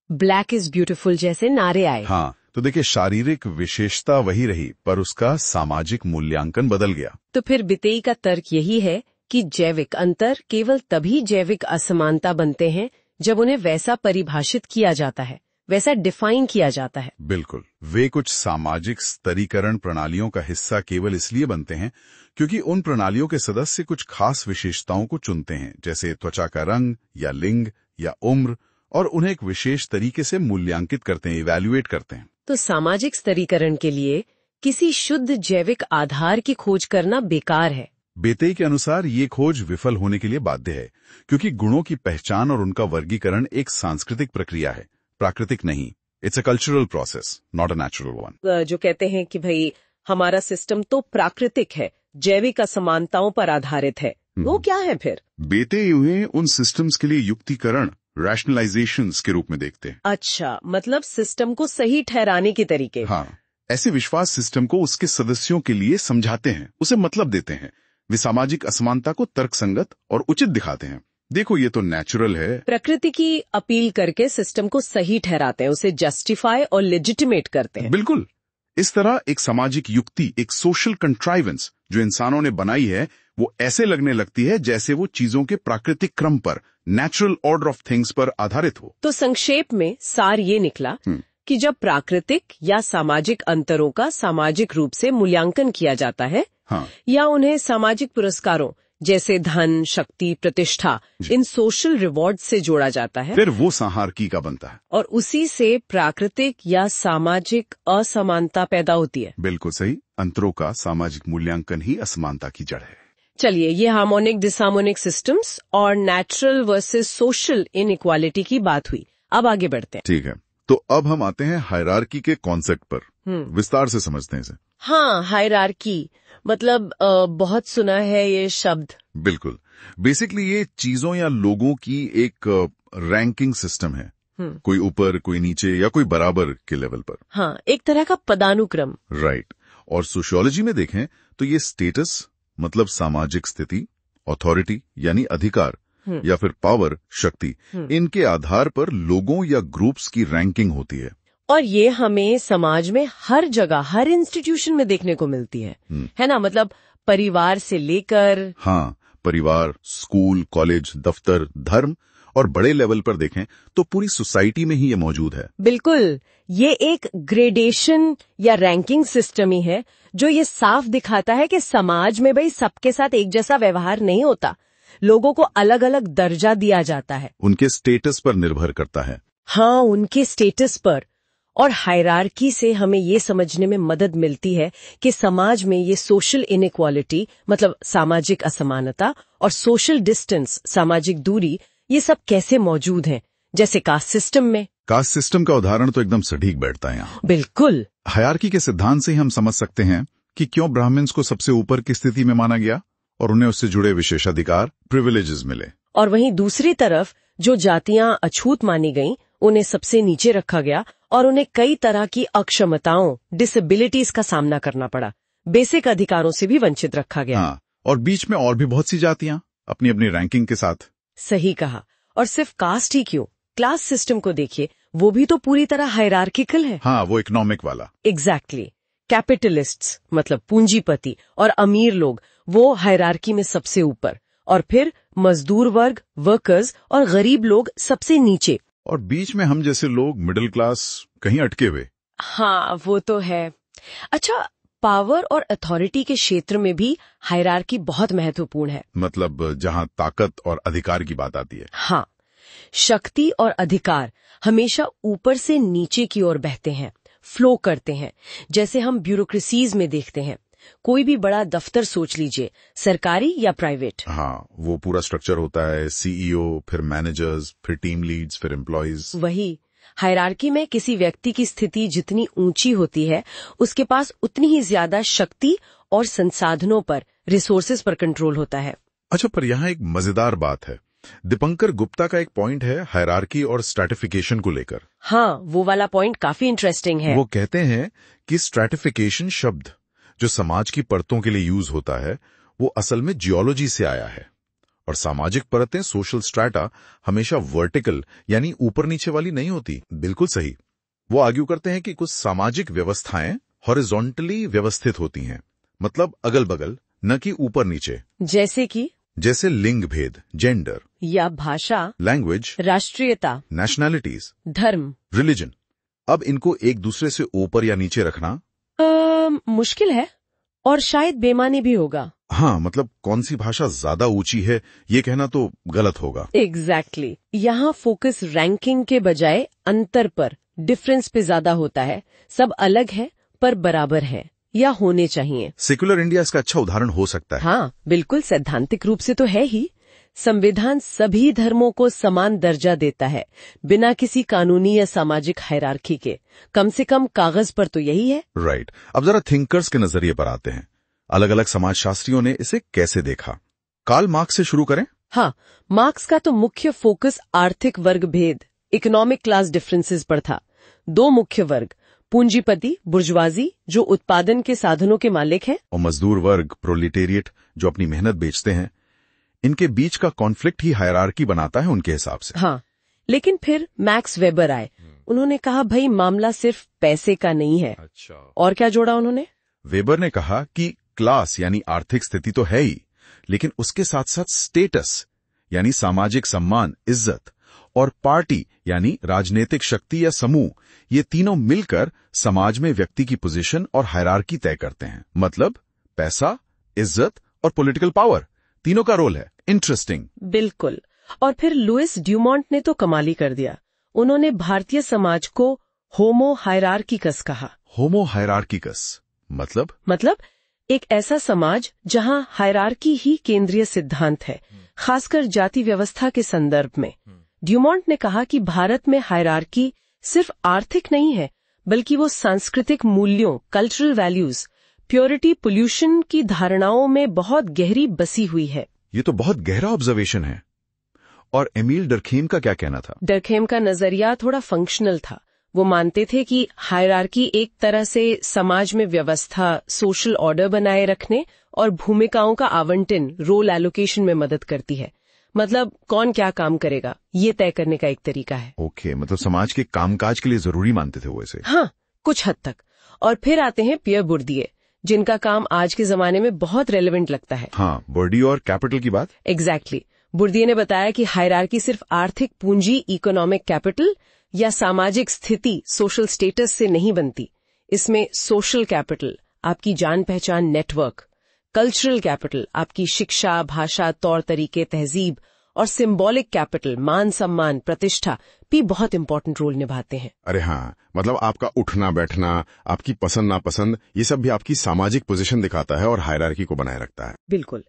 ब्लैक इज ब्यूटीफुल जैसे नारे आए। हाँ, तो देखिए, शारीरिक विशेषता वही रही, पर उसका सामाजिक मूल्यांकन बदल गया। तो फिर बितेई का तर्क यही है कि जैविक अंतर केवल तभी जैविक असमानता बनते हैं जब उन्हें वैसा परिभाषित किया जाता है, वैसा डिफाइन किया जाता है। बिल्कुल। वे कुछ सामाजिक स्तरीकरण प्रणालियों का हिस्सा केवल इसलिए बनते हैं क्योंकि उन प्रणालियों के सदस्य कुछ खास विशेषताओं को चुनते हैं, जैसे त्वचा का रंग या लिंग या उम्र, और उन्हें एक विशेष तरीके से मूल्यांकित करते हैं, इवैल्यूएट करते हैं। तो सामाजिक स्तरीकरण के लिए किसी शुद्ध जैविक आधार की खोज करना बेकार है। बेते के अनुसार ये खोज विफल होने के लिए बाध्य है, क्योंकि गुणों की पहचान और उनका वर्गीकरण एक सांस्कृतिक प्रक्रिया है, प्राकृतिक नहीं। It's a cultural process, not a natural one. जो कहते हैं कि भाई हमारा सिस्टम तो प्राकृतिक है, जैविक असमानताओं पर आधारित है, वो क्या है फिर? बेते उन्हें उन सिस्टम्स के लिए युक्तिकरण, रैशनलाइजेशंस के रूप में देखते हैं। अच्छा, मतलब सिस्टम को सही ठहराने के तरीके। हाँ, ऐसे विश्वास सिस्टम को उसके सदस्यों के लिए समझाते हैं, उसे मतलब देते हैं। वे सामाजिक असमानता को तर्कसंगत और उचित दिखाते हैं। देखो, ये तो नेचुरल है। प्रकृति की अपील करके सिस्टम को सही ठहराते हैं, उसे जस्टिफाई और लेजिटिमेट करते हैं। बिल्कुल। इस तरह एक सामाजिक युक्ति, एक सोशल कंट्राइवेंस जो इंसानों ने बनाई है, वो ऐसे लगने लगती है जैसे वो चीजों के प्राकृतिक क्रम पर, नेचुरल ऑर्डर ऑफ थिंग्स पर आधारित हो। तो संक्षेप में सार ये निकला कि जब प्राकृतिक या सामाजिक अंतरों का सामाजिक रूप से मूल्यांकन किया जाता है, हाँ, या उन्हें सामाजिक पुरस्कारों जैसे धन, शक्ति, प्रतिष्ठा, इन सोशल रिवॉर्ड से जोड़ा जाता है, फिर वो संहारकी का बनता है। और उसी से प्राकृतिक या सामाजिक असमानता पैदा होती है। बिल्कुल सही। अंतरों का सामाजिक मूल्यांकन ही असमानता की जड़ है। चलिए, ये हार्मोनिक डिसहार्मोनिक सिस्टम्स और नेचुरल वर्सेस सोशल इनइक्वालिटी की बात हुई। अब आगे बढ़ते हैं। ठीक है, तो अब हम आते हैं हायरार्की के कॉन्सेप्ट पर। विस्तार से समझते हैं इसे। हाँ, हायरार्की मतलब बहुत सुना है ये शब्द। बिल्कुल। बेसिकली ये चीजों या लोगों की एक रैंकिंग सिस्टम है। कोई ऊपर, कोई नीचे, या कोई बराबर के लेवल पर। हाँ, एक तरह का पदानुक्रम। राइट। और सोशियोलॉजी में देखें तो ये स्टेटस मतलब सामाजिक स्थिति, अथॉरिटी यानी अधिकार, या फिर पावर, शक्ति, इनके आधार पर लोगों या ग्रुप्स की रैंकिंग होती है। और ये हमें समाज में हर जगह, हर इंस्टीट्यूशन में देखने को मिलती है ना? मतलब परिवार से लेकर, हाँ, परिवार, स्कूल, कॉलेज, दफ्तर, धर्म, और बड़े लेवल पर देखें तो पूरी सोसाइटी में ही ये मौजूद है। बिल्कुल। ये एक ग्रेडेशन या रैंकिंग सिस्टम ही है जो ये साफ दिखाता है कि समाज में भाई सबके साथ एक जैसा व्यवहार नहीं होता, लोगों को अलग अलग दर्जा दिया जाता है। उनके स्टेटस पर निर्भर करता है। हाँ, उनके स्टेटस पर। और हायरार्की से हमें ये समझने में मदद मिलती है कि समाज में ये सोशल इनइक्वालिटी मतलब सामाजिक असमानता और सोशल डिस्टेंस सामाजिक दूरी, ये सब कैसे मौजूद हैं। जैसे कास्ट सिस्टम में। कास्ट सिस्टम का उदाहरण तो एकदम सटीक बैठता है यहाँ। बिल्कुल। हायरार्की के सिद्धांत से ही हम समझ सकते हैं कि क्यों ब्राह्मण्स को सबसे ऊपर की स्थिति में माना गया और उन्हें उससे जुड़े विशेषाधिकार, प्रिविलेजेस मिले। और वहीं दूसरी तरफ जो जातियां अछूत मानी गईं, उन्हें सबसे नीचे रखा गया और उन्हें कई तरह की अक्षमताओं, डिसेबिलिटीज का सामना करना पड़ा। बेसिक अधिकारों से भी वंचित रखा गया। हाँ, और बीच में और भी बहुत सी जातियां अपनी अपनी रैंकिंग के साथ। सही कहा। और सिर्फ कास्ट ही क्यों, क्लास सिस्टम को देखिए, वो भी तो पूरी तरह हायरार्किकल है। हाँ, वो इकोनॉमिक वाला। एग्जैक्टली। कैपिटलिस्ट्स मतलब पूंजीपति और अमीर लोग, वो हायरार्की में सबसे ऊपर, और फिर मजदूर वर्ग, वर्कर्स, और गरीब लोग सबसे नीचे, और बीच में हम जैसे लोग, मिडिल क्लास, कहीं अटके हुए। हाँ, वो तो है। अच्छा, पावर और अथॉरिटी के क्षेत्र में भी हायरार्की बहुत महत्वपूर्ण है। मतलब जहाँ ताकत और अधिकार की बात आती है। हाँ, शक्ति और अधिकार हमेशा ऊपर से नीचे की ओर बहते हैं, फ्लो करते हैं। जैसे हम ब्यूरोक्रेसीज में देखते हैं, कोई भी बड़ा दफ्तर सोच लीजिए, सरकारी या प्राइवेट। हाँ, वो पूरा स्ट्रक्चर होता है, सीईओ, फिर मैनेजर्स, फिर टीम लीड्स, फिर एम्प्लॉइज। वही हायरार्की में किसी व्यक्ति की स्थिति जितनी ऊंची होती है, उसके पास उतनी ही ज्यादा शक्ति और संसाधनों पर, रिसोर्सेज पर कंट्रोल होता है। अच्छा, पर यहाँ एक मजेदार बात है। दीपंकर गुप्ता का एक पॉइंट है हायरार्की और स्ट्रैटिफिकेशन को लेकर। हाँ, वो वाला पॉइंट काफी इंटरेस्टिंग है। वो कहते हैं कि स्ट्रैटिफिकेशन शब्द जो समाज की परतों के लिए यूज होता है, वो असल में जियोलॉजी से आया है। और सामाजिक परतें, सोशल स्ट्रैटा, हमेशा वर्टिकल यानी ऊपर नीचे वाली नहीं होती। बिल्कुल सही। वो आर्ग्यू करते हैं कि कुछ सामाजिक व्यवस्थाएं हॉरिजॉन्टली व्यवस्थित होती हैं, मतलब अगल बगल, न कि ऊपर नीचे। जैसे लिंग भेद, जेंडर, या भाषा, लैंग्वेज, राष्ट्रीयता, नेशनैलिटीज, धर्म, रिलीजन। अब इनको एक दूसरे से ऊपर या नीचे रखना मुश्किल है और शायद बेमानी भी होगा। हाँ, मतलब कौन सी भाषा ज्यादा ऊंची है, ये कहना तो गलत होगा। एग्जैक्टली। यहाँ फोकस रैंकिंग के बजाय अंतर पर, डिफरेंस पे ज्यादा होता है। सब अलग है पर बराबर है, या होने चाहिए। सेक्युलर इंडिया इसका अच्छा उदाहरण हो सकता है। हाँ, बिल्कुल, सैद्धांतिक रूप से तो है ही। संविधान सभी धर्मों को समान दर्जा देता है, बिना किसी कानूनी या सामाजिक हायरार्की के। कम से कम कागज पर तो यही है। राइट। अब जरा थिंकर्स के नजरिए पर आते हैं। अलग अलग समाजशास्त्रियों ने इसे कैसे देखा। कार्ल मार्क्स से शुरू करें। हाँ, मार्क्स का तो मुख्य फोकस आर्थिक वर्ग भेद, इकोनॉमिक क्लास डिफरेंसेस पर था। दो मुख्य वर्ग, पूंजीपति बुर्जुआजी जो उत्पादन के साधनों के मालिक हैं, और मजदूर वर्ग प्रोलिटेरिएट जो अपनी मेहनत बेचते हैं। इनके बीच का कॉन्फ्लिक्ट ही हायरार्की बनाता है उनके हिसाब से। हाँ, लेकिन फिर मैक्स वेबर आए। उन्होंने कहा भाई मामला सिर्फ पैसे का नहीं है। अच्छा। और क्या जोड़ा उन्होंने? वेबर ने कहा कि क्लास यानी आर्थिक स्थिति तो है ही, लेकिन उसके साथ साथ स्टेटस यानी सामाजिक सम्मान, इज्जत, और पार्टी यानी राजनीतिक शक्ति या समूह, ये तीनों मिलकर समाज में व्यक्ति की पोजीशन और हायरार्की तय करते हैं। मतलब पैसा, इज्जत और पॉलिटिकल पावर, तीनों का रोल है। इंटरेस्टिंग। बिल्कुल। और फिर लुइस ड्यूमॉन्ट ने तो कमाल ही कर दिया। उन्होंने भारतीय समाज को होमो हायरार्किकस कहा। होमो हायरार्किकस मतलब एक ऐसा समाज जहां हायरार्की ही केंद्रीय सिद्धांत है, खासकर जाति व्यवस्था के संदर्भ में। ड्यूमॉन्ट ने कहा कि भारत में हायरार्की सिर्फ आर्थिक नहीं है, बल्कि वो सांस्कृतिक मूल्यों, कल्चरल वैल्यूज, प्योरिटी, पोल्यूशन की धारणाओं में बहुत गहरी बसी हुई है। ये तो बहुत गहरा ऑब्जर्वेशन है। और एमील डर्खेम का क्या कहना था? डर्खेम का नजरिया थोड़ा फंक्शनल था। वो मानते थे कि हायरार्की एक तरह से समाज में व्यवस्था, सोशल ऑर्डर बनाए रखने और भूमिकाओं का आवंटन, रोल एलोकेशन में मदद करती है। मतलब कौन क्या काम करेगा ये तय करने का एक तरीका है। ओके, मतलब समाज के कामकाज के लिए जरूरी मानते थे वो इसे। हाँ, कुछ हद तक। और फिर आते हैं पियर बुर्दिए, जिनका काम आज के जमाने में बहुत रेलेवेंट लगता है। हाँ, बोर्डियो और कैपिटल की बात। एग्जैक्टली। बुर्दिए ने बताया कि हायरार्की सिर्फ आर्थिक पूंजी, इकोनॉमिक कैपिटल या सामाजिक स्थिति, सोशल स्टेटस से नहीं बनती। इसमें सोशल कैपिटल, आपकी जान पहचान, नेटवर्क, कल्चरल कैपिटल, आपकी शिक्षा, भाषा, तौर तरीके, तहजीब, और सिंबॉलिक कैपिटल, मान सम्मान, प्रतिष्ठा भी बहुत इंपॉर्टेंट रोल निभाते हैं। अरे हाँ, मतलब आपका उठना बैठना, आपकी पसंद नापसंद, ये सब भी आपकी सामाजिक पोजीशन दिखाता है और हायरार्की को बनाए रखता है। बिल्कुल।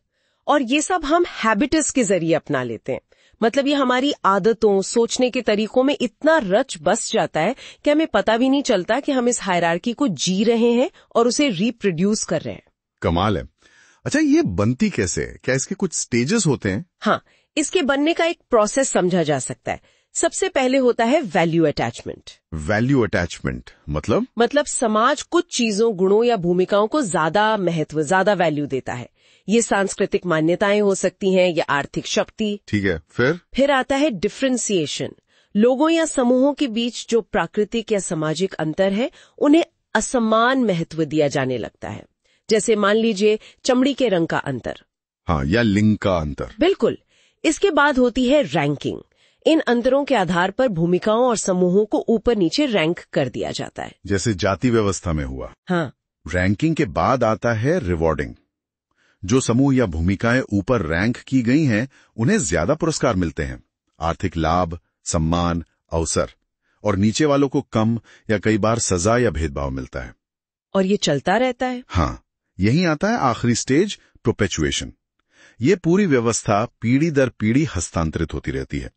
और ये सब हम हैबिटस के जरिए अपना लेते हैं। मतलब ये हमारी आदतों, सोचने के तरीकों में इतना रच बस जाता है कि हमें पता भी नहीं चलता कि हम इस हायरार्की को जी रहे हैं और उसे रिप्रोड्यूस कर रहे हैं। कमाल है। अच्छा, ये बनती कैसे है? क्या इसके कुछ स्टेजेस होते हैं? हाँ, इसके बनने का एक प्रोसेस समझा जा सकता है। सबसे पहले होता है वैल्यू अटैचमेंट। वैल्यू अटैचमेंट मतलब समाज कुछ चीजों, गुणों या भूमिकाओं को ज्यादा महत्व, ज्यादा वैल्यू देता है। ये सांस्कृतिक मान्यताएं हो सकती हैं या आर्थिक शक्ति। ठीक है। फिर आता है डिफरेंशिएशन। लोगों या समूहों के बीच जो प्राकृतिक या सामाजिक अंतर है, उन्हें असमान महत्व दिया जाने लगता है। जैसे मान लीजिए चमड़ी के रंग का अंतर। हाँ, या लिंग का अंतर। बिल्कुल। इसके बाद होती है रैंकिंग। इन अंतरों के आधार पर भूमिकाओं और समूहों को ऊपर नीचे रैंक कर दिया जाता है, जैसे जाति व्यवस्था में हुआ। हाँ। रैंकिंग के बाद आता है रिवॉर्डिंग। जो समूह या भूमिकाएं ऊपर रैंक की गई हैं, उन्हें ज्यादा पुरस्कार मिलते हैं, आर्थिक लाभ, सम्मान, अवसर। और नीचे वालों को कम या कई बार सजा या भेदभाव मिलता है। और ये चलता रहता है। हाँ, यही आता है आखिरी स्टेज, परपेचुएशन। ये पूरी व्यवस्था पीढ़ी दर पीढ़ी हस्तांतरित होती रहती है।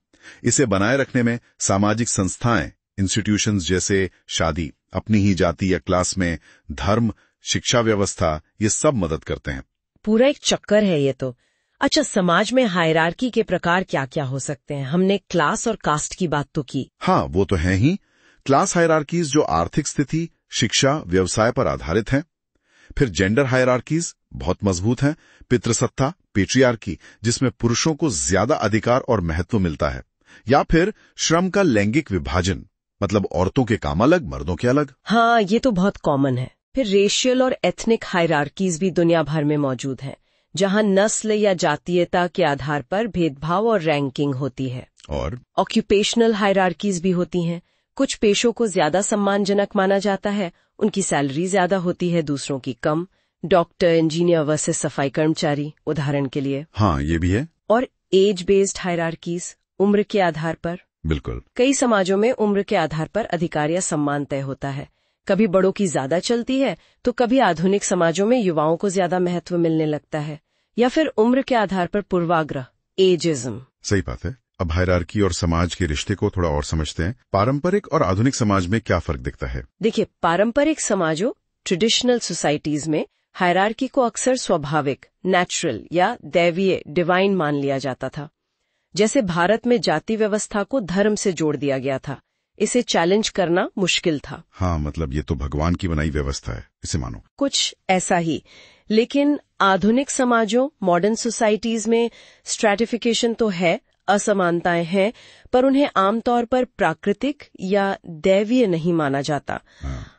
इसे बनाए रखने में सामाजिक संस्थाएं, इंस्टीट्यूशंस जैसे शादी, अपनी ही जाति या क्लास में, धर्म, शिक्षा व्यवस्था, ये सब मदद करते हैं। पूरा एक चक्कर है ये तो। अच्छा, समाज में हायरार्की के प्रकार क्या क्या हो सकते हैं? हमने क्लास और कास्ट की बात तो की। हाँ, वो तो है ही। क्लास हायरार्कीज जो आर्थिक स्थिति, शिक्षा, व्यवसाय पर आधारित हैं। फिर जेंडर हायरार्कीज बहुत मजबूत हैं। पितृसत्ता, पेट्रियार्की, जिसमें पुरुषों को ज्यादा अधिकार और महत्व मिलता है। या फिर श्रम का लैंगिक विभाजन, मतलब औरतों के काम अलग, मर्दों के अलग। हाँ, ये तो बहुत कॉमन है। फिर रेशियल और एथनिक हायरार्कीज भी दुनिया भर में मौजूद हैं, जहां नस्ल या जातीयता के आधार पर भेदभाव और रैंकिंग होती है। और ऑक्यूपेशनल हायरार्कीज भी होती हैं। कुछ पेशों को ज्यादा सम्मानजनक माना जाता है, उनकी सैलरी ज्यादा होती है, दूसरों की कम। डॉक्टर, इंजीनियर वर्सेस सफाई कर्मचारी, उदाहरण के लिए। हाँ, ये भी है। और एज बेस्ड हायरार्कीज, उम्र के आधार पर। बिल्कुल। कई समाजों में उम्र के आधार पर अधिकार या सम्मान तय होता है। कभी बड़ों की ज्यादा चलती है तो कभी आधुनिक समाजों में युवाओं को ज्यादा महत्व मिलने लगता है, या फिर उम्र के आधार पर पूर्वाग्रह, एजिज्म। सही बात है। अब हायरार्की और समाज के रिश्ते को थोड़ा और समझते हैं। पारंपरिक और आधुनिक समाज में क्या फर्क दिखता है? देखिए, पारंपरिक समाजों, ट्रेडिशनल सोसाइटीज में हायरार्की को अक्सर स्वाभाविक, नेचुरल या दैवीय, डिवाइन मान लिया जाता था। जैसे भारत में जाति व्यवस्था को धर्म से जोड़ दिया गया था, इसे चैलेंज करना मुश्किल था। हाँ, मतलब ये तो भगवान की बनाई व्यवस्था है, इसे मानो। कुछ ऐसा ही। लेकिन आधुनिक समाजों, मॉडर्न सोसाइटीज में स्ट्रैटिफिकेशन तो है, असमानताएं हैं, पर उन्हें आमतौर पर प्राकृतिक या दैवीय नहीं माना जाता।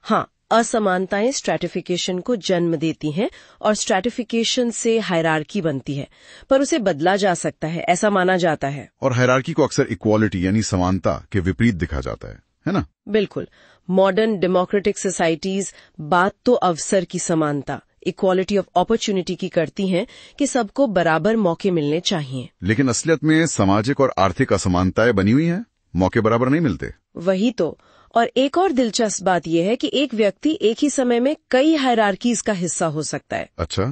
हाँ, असमानताएं स्ट्रैटिफिकेशन को जन्म देती हैं और स्ट्रैटिफिकेशन से हायरार्की बनती है, पर उसे बदला जा सकता है, ऐसा माना जाता है। और हायरार्की को अक्सर इक्वालिटी यानी समानता के विपरीत दिखा जाता है ना? बिल्कुल। मॉडर्न डेमोक्रेटिक सोसाइटीज बात तो अवसर की समानता, इक्वालिटी ऑफ अपॉर्चुनिटी की करती हैं कि सबको बराबर मौके मिलने चाहिए। लेकिन असलियत में सामाजिक और आर्थिक असमानताएं बनी हुई हैं, मौके बराबर नहीं मिलते। वही तो। और एक और दिलचस्प बात यह है कि एक व्यक्ति एक ही समय में कई हायरार्कीज का हिस्सा हो सकता है। अच्छा,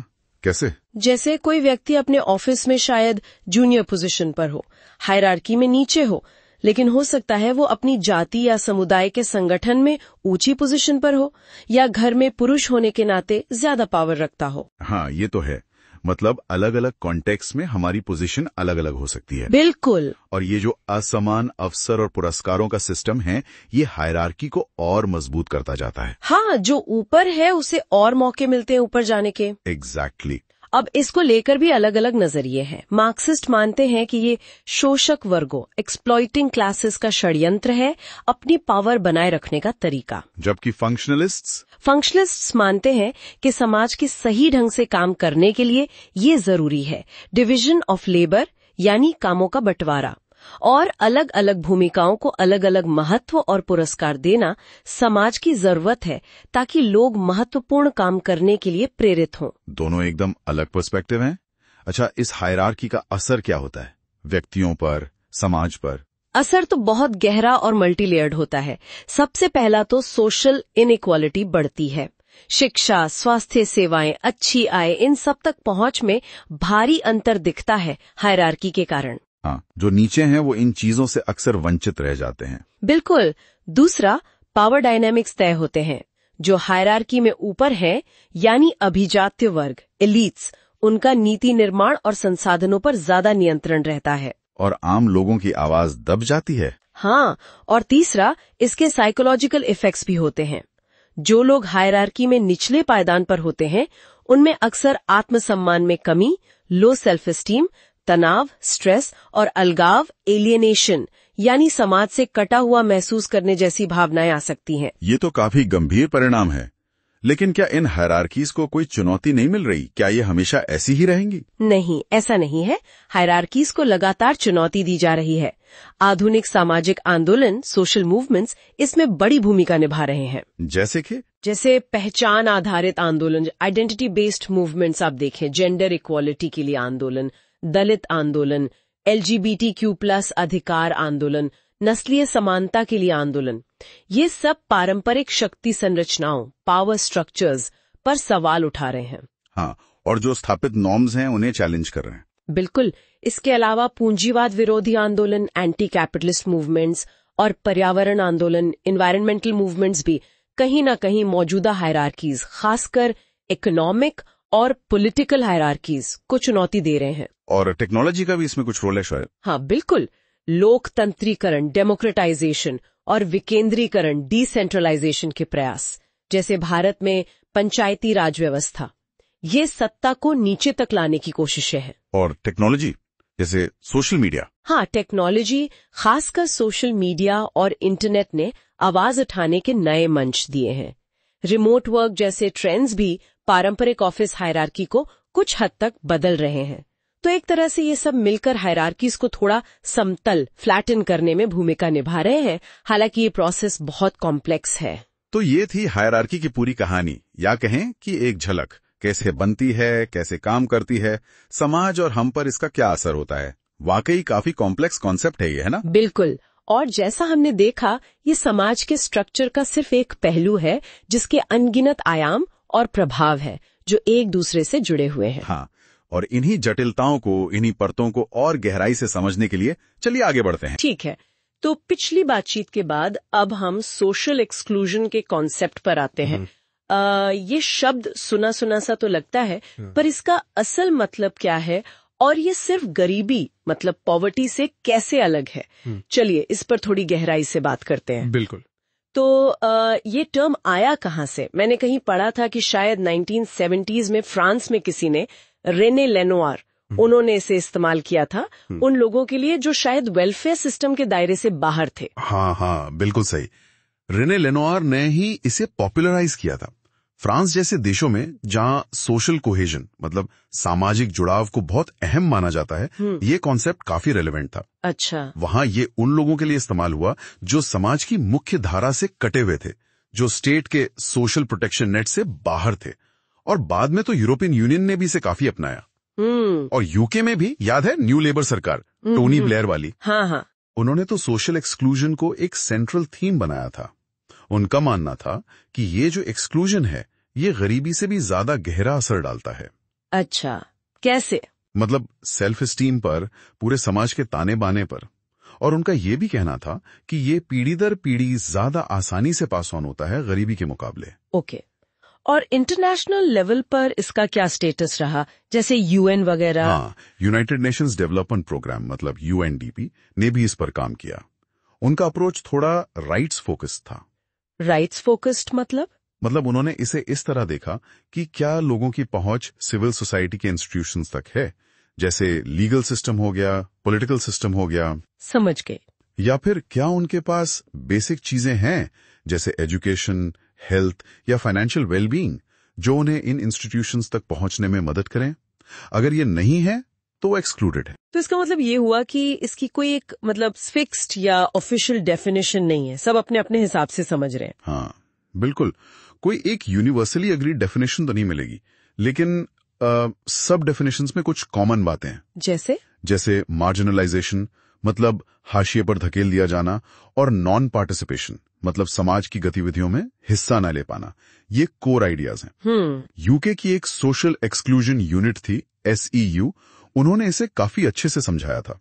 कैसे? जैसे कोई व्यक्ति अपने ऑफिस में शायद जूनियर पोजीशन पर हो, हायरार्की में नीचे हो, लेकिन हो सकता है वो अपनी जाति या समुदाय के संगठन में ऊंची पोजीशन पर हो, या घर में पुरुष होने के नाते ज्यादा पावर रखता हो। हाँ, ये तो है। मतलब अलग अलग कॉन्टेक्स्ट में हमारी पोजीशन अलग अलग हो सकती है। बिल्कुल। और ये जो असमान अवसर और पुरस्कारों का सिस्टम है, ये हायरार्की को और मजबूत करता जाता है। हाँ, जो ऊपर है उसे और मौके मिलते हैं ऊपर जाने के। एग्जैक्टली। अब इसको लेकर भी अलग अलग नजरिए हैं। मार्क्सिस्ट मानते हैं कि ये शोषक वर्गों, एक्सप्लॉइटिंग क्लासेस का षड्यंत्र है, अपनी पावर बनाए रखने का तरीका। जबकि फंक्शनलिस्ट्स मानते हैं कि समाज के सही ढंग से काम करने के लिए ये जरूरी है, डिवीजन ऑफ लेबर यानी कामों का बंटवारा, और अलग अलग भूमिकाओं को अलग अलग महत्व और पुरस्कार देना समाज की जरूरत है, ताकि लोग महत्वपूर्ण काम करने के लिए प्रेरित हों। दोनों एकदम अलग पर्सपेक्टिव हैं। अच्छा, इस हायरार्की का असर क्या होता है व्यक्तियों पर, समाज पर? असर तो बहुत गहरा और मल्टीलेयर्ड होता है। सबसे पहला तो सोशल इनइक्वालिटी बढ़ती है। शिक्षा, स्वास्थ्य सेवाएं, अच्छी आय, इन सब तक पहुंच में भारी अंतर दिखता है हायरार्की के कारण। हाँ, जो नीचे हैं वो इन चीजों से अक्सर वंचित रह जाते हैं। बिल्कुल। दूसरा, पावर डायनामिक्स तय होते हैं। जो हायरार्की में ऊपर हैं, यानी अभिजात्य वर्ग, एलीट्स, उनका नीति निर्माण और संसाधनों पर ज्यादा नियंत्रण रहता है, और आम लोगों की आवाज दब जाती है। हाँ, और तीसरा, इसके साइकोलॉजिकल इफेक्ट्स भी होते हैं। जो लोग हायरार्की में निचले पायदान पर होते हैं, उनमें अक्सर आत्मसम्मान में कमी, लो सेल्फ एस्टीम, तनाव, स्ट्रेस और अलगाव, एलियनेशन यानी समाज से कटा हुआ महसूस करने जैसी भावनाएं आ सकती हैं। ये तो काफी गंभीर परिणाम है। लेकिन क्या इन हायरार्कीज को कोई चुनौती नहीं मिल रही? क्या ये हमेशा ऐसी ही रहेंगी? नहीं, ऐसा नहीं है। हायरार्कीज को लगातार चुनौती दी जा रही है। आधुनिक सामाजिक आंदोलन, सोशल मूवमेंट्स, इसमें बड़ी भूमिका निभा रहे हैं। जैसे पहचान आधारित आंदोलन, आइडेंटिटी बेस्ड मूवमेंट्स आप देखें, जेंडर इक्वालिटी के लिए आंदोलन, दलित आंदोलन, LGBTQ+ अधिकार आंदोलन, नस्लीय समानता के लिए आंदोलन, ये सब पारंपरिक शक्ति संरचनाओं, पावर स्ट्रक्चर्स पर सवाल उठा रहे हैं। हाँ, और जो स्थापित नॉर्म्स हैं उन्हें चैलेंज कर रहे हैं। बिल्कुल। इसके अलावा पूंजीवाद विरोधी आंदोलन, एंटी कैपिटलिस्ट मूवमेंट्स और पर्यावरण आंदोलन, एनवायरमेंटल मूवमेंट्स भी कहीं न कहीं मौजूदा हायरार्कीज, खासकर इकोनॉमिक और पॉलिटिकल हायरार्कीज को चुनौती दे रहे हैं। और टेक्नोलॉजी का भी इसमें कुछ रोल है शायद। हाँ, बिल्कुल। लोकतंत्रीकरण, डेमोक्रेटाइजेशन और विकेंद्रीकरण, डिसेंट्रलाइजेशन के प्रयास, जैसे भारत में पंचायती राज व्यवस्था, ये सत्ता को नीचे तक लाने की कोशिशें हैं। और टेक्नोलॉजी जैसे सोशल मीडिया। हाँ, टेक्नोलॉजी, खासकर सोशल मीडिया और इंटरनेट ने आवाज उठाने के नए मंच दिए हैं। रिमोट वर्क जैसे ट्रेंड्स भी पारंपरिक ऑफिस हायरार्की को कुछ हद तक बदल रहे हैं। तो एक तरह से ये सब मिलकर हायरार्कीज को थोड़ा समतल, फ्लैटन करने में भूमिका निभा रहे हैं। हालांकि ये प्रोसेस बहुत कॉम्प्लेक्स है। तो ये थी हायरार्की की पूरी कहानी, या कहें कि एक झलक। कैसे बनती है, कैसे काम करती है, समाज और हम पर इसका क्या असर होता है। वाकई काफी कॉम्प्लेक्स कॉन्सेप्ट है ये, है ना? बिल्कुल। और जैसा हमने देखा, ये समाज के स्ट्रक्चर का सिर्फ एक पहलू है जिसके अनगिनत आयाम और प्रभाव है जो एक दूसरे से जुड़े हुए हैं। हाँ, और इन्हीं जटिलताओं को, इन्हीं परतों को और गहराई से समझने के लिए चलिए आगे बढ़ते हैं। ठीक है, तो पिछली बातचीत के बाद अब हम सोशल एक्सक्लूजन के कॉन्सेप्ट पर आते हैं। ये शब्द सुना सुना सा तो लगता है, पर इसका असल मतलब क्या है और ये सिर्फ गरीबी मतलब पॉवर्टी से कैसे अलग है? चलिए इस पर थोड़ी गहराई से बात करते हैं। बिल्कुल। तो ये टर्म आया कहाँ से? मैंने कहीं पढ़ा था कि शायद 1970s में फ्रांस में किसी ने, रेने लेनोआर, उन्होंने इसे इस्तेमाल किया था उन लोगों के लिए जो शायद वेलफेयर सिस्टम के दायरे से बाहर थे। हाँ, बिल्कुल सही। रेने लेनोआर ने ही इसे पॉपुलराइज किया था। फ्रांस जैसे देशों में जहां सोशल कोहेजन मतलब सामाजिक जुड़ाव को बहुत अहम माना जाता है, ये कॉन्सेप्ट काफी रेलेवेंट था। अच्छा। वहां ये उन लोगों के लिए इस्तेमाल हुआ जो समाज की मुख्य धारा से कटे हुए थे, जो स्टेट के सोशल प्रोटेक्शन नेट से बाहर थे, और बाद में तो यूरोपियन यूनियन ने भी इसे काफी अपनाया। और यूके में भी, याद है न्यू लेबर सरकार, टोनी ब्लेयर वाली? हाँ। उन्होंने तो सोशल एक्सक्लूजन को एक सेंट्रल थीम बनाया था। उनका मानना था कि ये जो एक्सक्लूजन है, ये गरीबी से भी ज्यादा गहरा असर डालता है। अच्छा, कैसे? मतलब सेल्फ एस्टीम पर, पूरे समाज के ताने बाने पर। और उनका ये भी कहना था कि ये पीढ़ी दर पीढ़ी ज्यादा आसानी से पास ऑन होता है गरीबी के मुकाबले। ओके। और इंटरनेशनल लेवल पर इसका क्या स्टेटस रहा, जैसे यूएन वगैरह? हाँ, यूनाइटेड नेशंस डेवलपमेंट प्रोग्राम मतलब यूएनडीपी ने भी इस पर काम किया। उनका अप्रोच थोड़ा राइट्स फोकस्ड था। राइट्स फोकस्ड मतलब उन्होंने इसे इस तरह देखा कि क्या लोगों की पहुंच सिविल सोसाइटी के इंस्टीट्यूशंस तक है, जैसे लीगल सिस्टम हो गया, पॉलिटिकल सिस्टम हो गया। समझ गए। या फिर क्या उनके पास बेसिक चीजें हैं जैसे एजुकेशन, हेल्थ या फाइनेंशियल वेलबींग, जो उन्हें इन इंस्टीट्यूशंस तक पहुंचने में मदद करें? अगर ये नहीं है तो वो एक्सक्लूडेड है। तो इसका मतलब ये हुआ कि इसकी कोई एक फिक्स्ड या ऑफिशियल डेफिनेशन नहीं है, सब अपने अपने हिसाब से समझ रहे हैं। हाँ, बिल्कुल। कोई एक यूनिवर्सली अग्रीड डेफिनेशन तो नहीं मिलेगी, लेकिन सब डेफिनेशंस में कुछ कॉमन बातें हैं। जैसे मार्जिनलाइजेशन मतलब हाशिए पर धकेल दिया जाना, और नॉन पार्टिसिपेशन मतलब समाज की गतिविधियों में हिस्सा न ले पाना। ये कोर आइडियाज हैं। यूके की एक सोशल एक्सक्लूजन यूनिट थी, SEU, उन्होंने इसे काफी अच्छे से समझाया था।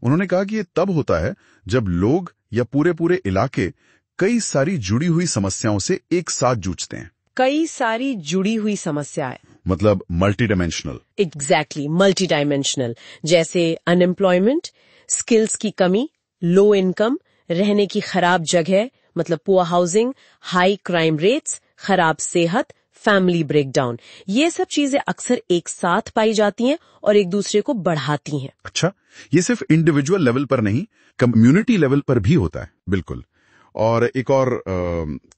उन्होंने कहा कि ये तब होता है जब लोग या पूरे इलाके कई सारी जुड़ी हुई समस्याओं से एक साथ जूझते हैं। कई सारी जुड़ी हुई समस्याएं मतलब multi dimensional. Exactly, multi dimensional. जैसे अनएम्प्लॉयमेंट, स्किल्स की कमी, लो इनकम, रहने की खराब जगह मतलब poor housing, high crime rates, खराब सेहत, फैमिली ब्रेकडाउन। ये सब चीजें अक्सर एक साथ पाई जाती हैं और एक दूसरे को बढ़ाती हैं। अच्छा, ये सिर्फ इंडिविजुअल लेवल पर नहीं, कम्युनिटी लेवल पर भी होता है। बिल्कुल। और एक और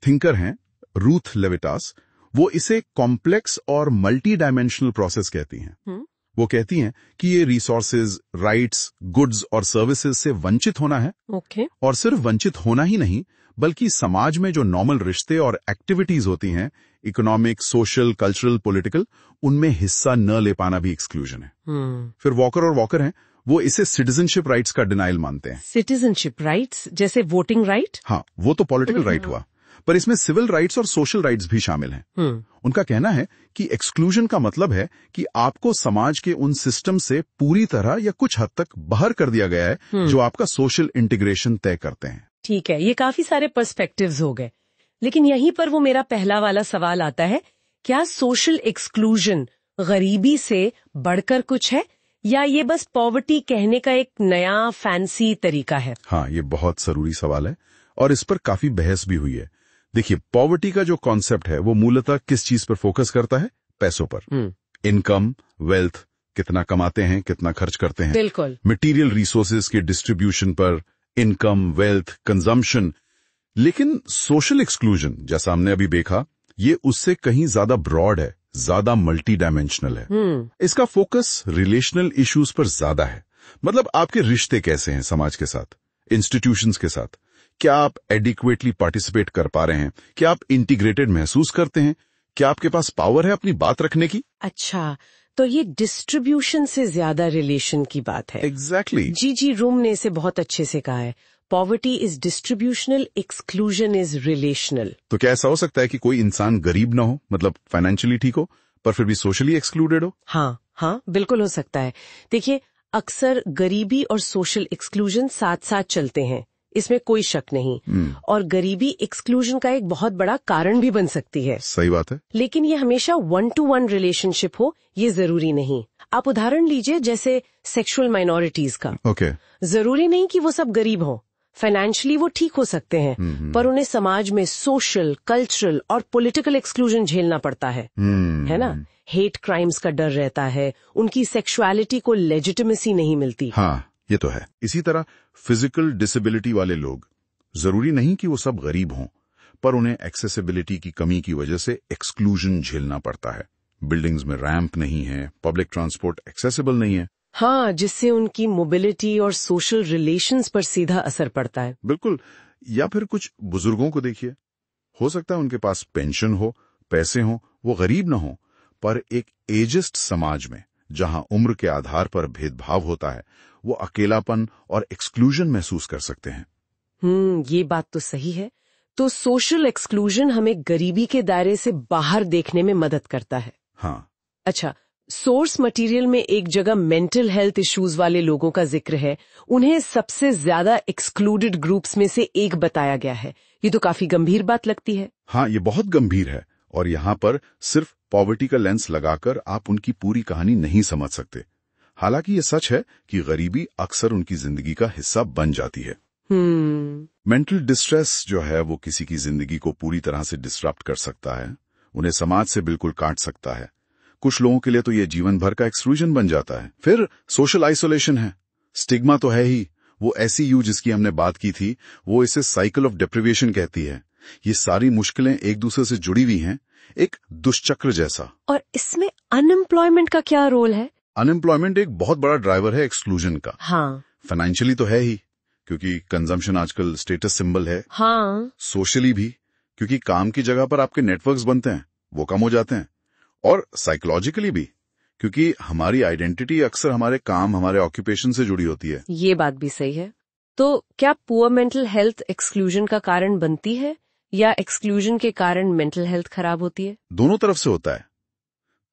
थिंकर हैं, रूथ लेविटास, वो इसे कॉम्प्लेक्स और मल्टी डायमेंशनल प्रोसेस कहती हैं। वो कहती हैं कि ये रिसोर्सेज, राइट्स, गुड्स और सर्विसेज से वंचित होना है। और सिर्फ वंचित होना ही नहीं, बल्कि समाज में जो नॉर्मल रिश्ते और एक्टिविटीज होती हैं, इकोनॉमिक, सोशल, कल्चरल, पॉलिटिकल, उनमें हिस्सा न ले पाना भी एक्सक्लूजन है। फिर वॉकर हैं, वो इसे सिटीजनशिप राइट्स का डिनाइल मानते हैं। सिटीजनशिप राइट्स जैसे वोटिंग राइट? हाँ, वो तो पॉलिटिकल राइट हुआ, पर इसमें सिविल राइट्स और सोशल राइट्स भी शामिल हैं। उनका कहना है कि एक्सक्लूजन का मतलब है कि आपको समाज के उन सिस्टम से पूरी तरह या कुछ हद तक बाहर कर दिया गया है जो आपका सोशल इंटीग्रेशन तय करते हैं। ठीक है, ये काफी सारे पर्सपेक्टिव्स हो गए, लेकिन यहीं पर वो मेरा पहला वाला सवाल आता है, क्या सोशल एक्सक्लूजन गरीबी से बढ़कर कुछ है, या ये बस पॉवर्टी कहने का एक नया फैंसी तरीका है? हाँ, ये बहुत जरूरी सवाल है और इस पर काफी बहस भी हुई है। देखिए, पॉवर्टी का जो कॉन्सेप्ट है वो मूलतः किस चीज पर फोकस करता है? पैसों पर। इनकम, वेल्थ, कितना कमाते हैं, कितना खर्च करते हैं। बिल्कुल। मटेरियल रिसोर्सेज के डिस्ट्रीब्यूशन पर, इनकम, वेल्थ, कंजम्पशन। लेकिन सोशल एक्सक्लूजन, जैसा हमने अभी देखा, ये उससे कहीं ज्यादा ब्रॉड है, ज्यादा मल्टी डायमेंशनल है। इसका फोकस रिलेशनल इश्यूज पर ज्यादा है। मतलब आपके रिश्ते कैसे हैं समाज के साथ, इंस्टीट्यूशंस के साथ, क्या आप एडिक्वेटली पार्टिसिपेट कर पा रहे हैं, क्या आप इंटीग्रेटेड महसूस करते हैं, क्या आपके पास पावर है अपनी बात रखने की। अच्छा, तो ये डिस्ट्रीब्यूशन से ज्यादा रिलेशन की बात है। एग्जैक्टली। जी रूम ने इसे बहुत अच्छे से कहा है। Poverty is distributional, exclusion is relational. तो क्या ऐसा हो सकता है कि कोई इंसान गरीब ना हो, मतलब फाइनेंशियली ठीक हो, पर फिर भी सोशली एक्सक्लूडेड हो? हाँ, बिल्कुल हो सकता है। देखिए, अक्सर गरीबी और सोशल एक्सक्लूजन साथ साथ चलते हैं, इसमें कोई शक नहीं। और गरीबी एक्सक्लूजन का एक बहुत बड़ा कारण भी बन सकती है। सही बात है। लेकिन ये हमेशा 1-to-1 रिलेशनशिप हो, ये जरूरी नहीं। आप उदाहरण लीजिए, जैसे सेक्सुअल माइनॉरिटीज का। ओके। जरूरी नहीं कि वो सब गरीब हो, फाइनेंशियली वो ठीक हो सकते हैं, पर उन्हें समाज में सोशल, कल्चरल और पॉलिटिकल एक्सक्लूजन झेलना पड़ता है ना? हेट क्राइम्स का डर रहता है, उनकी सेक्सुअलिटी को लेजिटिमेसी नहीं मिलती। हाँ, ये तो है। इसी तरह फिजिकल डिसेबिलिटी वाले लोग, जरूरी नहीं कि वो सब गरीब हों, पर उन्हें एक्सेसिबिलिटी की कमी की वजह से एक्सक्लूजन झेलना पड़ता है। बिल्डिंग्स में रैंप नहीं है, पब्लिक ट्रांसपोर्ट एक्सेसिबल नहीं है। हाँ, जिससे उनकी मोबिलिटी और सोशल रिलेशंस पर सीधा असर पड़ता है। बिल्कुल। या फिर कुछ बुजुर्गों को देखिए, हो सकता है उनके पास पेंशन हो, पैसे हो, वो गरीब ना हो, पर एक एजिस्ट समाज में जहां उम्र के आधार पर भेदभाव होता है, वो अकेलापन और एक्सक्लूजन महसूस कर सकते हैं। ये बात तो सही है। तो सोशल एक्सक्लूजन हमें गरीबी के दायरे से बाहर देखने में मदद करता है। हाँ। अच्छा, सोर्स मटेरियल में एक जगह मेंटल हेल्थ इश्यूज वाले लोगों का जिक्र है। उन्हें सबसे ज्यादा एक्सक्लूडेड ग्रुप्स में से एक बताया गया है। ये तो काफी गंभीर बात लगती है। हाँ, ये बहुत गंभीर है, और यहाँ पर सिर्फ पॉवर्टी का लेंस लगाकर आप उनकी पूरी कहानी नहीं समझ सकते। हालांकि ये सच है कि गरीबी अक्सर उनकी जिंदगी का हिस्सा बन जाती है। मेंटल डिस्ट्रेस जो है वो किसी की जिंदगी को पूरी तरह से डिस्टर्ब कर सकता है, उन्हें समाज से बिल्कुल काट सकता है। कुछ लोगों के लिए तो ये जीवन भर का एक्सक्लूजन बन जाता है। फिर सोशल आइसोलेशन है, स्टिग्मा तो है ही। वो ऐसी यू जिसकी हमने बात की थी, वो इसे साइकिल ऑफ डिप्रिवेशन कहती है। ये सारी मुश्किलें एक दूसरे से जुड़ी हुई हैं, एक दुष्चक्र जैसा। और इसमें अनएम्प्लॉयमेंट का क्या रोल है? अनएम्प्लॉयमेंट एक बहुत बड़ा ड्राइवर है एक्सक्लूजन का। हाँ। फाइनेंशियली तो है ही, क्योंकि कंजम्पशन आजकल स्टेटस सिंबल है। हाँ। सोशली भी, क्योंकि काम की जगह पर आपके नेटवर्क्स बनते हैं, वो कम हो जाते हैं। और साइकोलॉजिकली भी, क्योंकि हमारी आइडेंटिटी अक्सर हमारे काम, हमारे ऑक्यूपेशन से जुड़ी होती है। ये बात भी सही है। तो क्या पुअर मेंटल हेल्थ एक्सक्लूजन का कारण बनती है, या एक्सक्लूजन के कारण मेंटल हेल्थ खराब होती है? दोनों तरफ से होता है।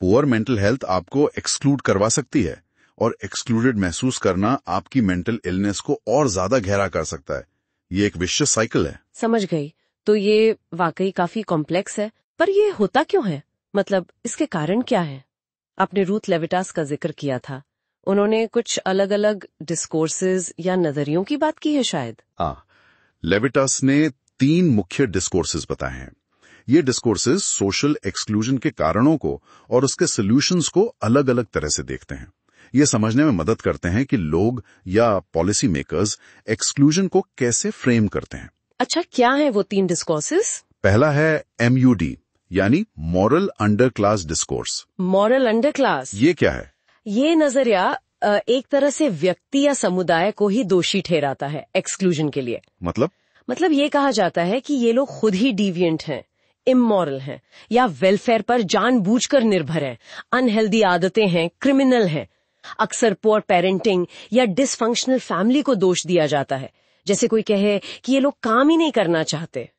पुअर मेंटल हेल्थ आपको एक्सक्लूड करवा सकती है, और एक्सक्लूडेड महसूस करना आपकी मेंटल इलनेस को और ज्यादा गहरा कर सकता है। ये एक विशियस साइकिल है। समझ गई। तो ये वाकई काफी कॉम्प्लेक्स है, पर ये होता क्यों है? मतलब इसके कारण क्या है? आपने रूथ लेविटास का जिक्र किया था, उन्होंने कुछ अलग अलग डिस्कोर्सेज या नजरियों की बात की है शायद। लेविटास ने 3 मुख्य डिस्कोर्सेज बताए हैं। ये डिस्कोर्सेज सोशल एक्सक्लूजन के कारणों को और उसके सॉल्यूशंस को अलग अलग तरह से देखते हैं। ये समझने में मदद करते हैं कि लोग या पॉलिसी मेकर्स एक्सक्लूजन को कैसे फ्रेम करते हैं। अच्छा, क्या है वो 3 डिस्कोर्सेज? पहला है MUD, यानी moral under class discourse. Moral under class? ये क्या है? ये नजरिया एक तरह से व्यक्ति या समुदाय को ही दोषी ठहराता है एक्सक्लूजन के लिए। मतलब ये कहा जाता है कि ये लोग खुद ही डिविएंट हैं, इमोरल हैं, या वेलफेयर पर जानबूझकर निर्भर हैं, अनहेल्दी आदतें हैं, क्रिमिनल हैं। अक्सर पुअर पेरेंटिंग या डिसफंक्शनल फैमिली को दोष दिया जाता है, जैसे कोई कहे कि ये लोग काम ही नहीं करना चाहते।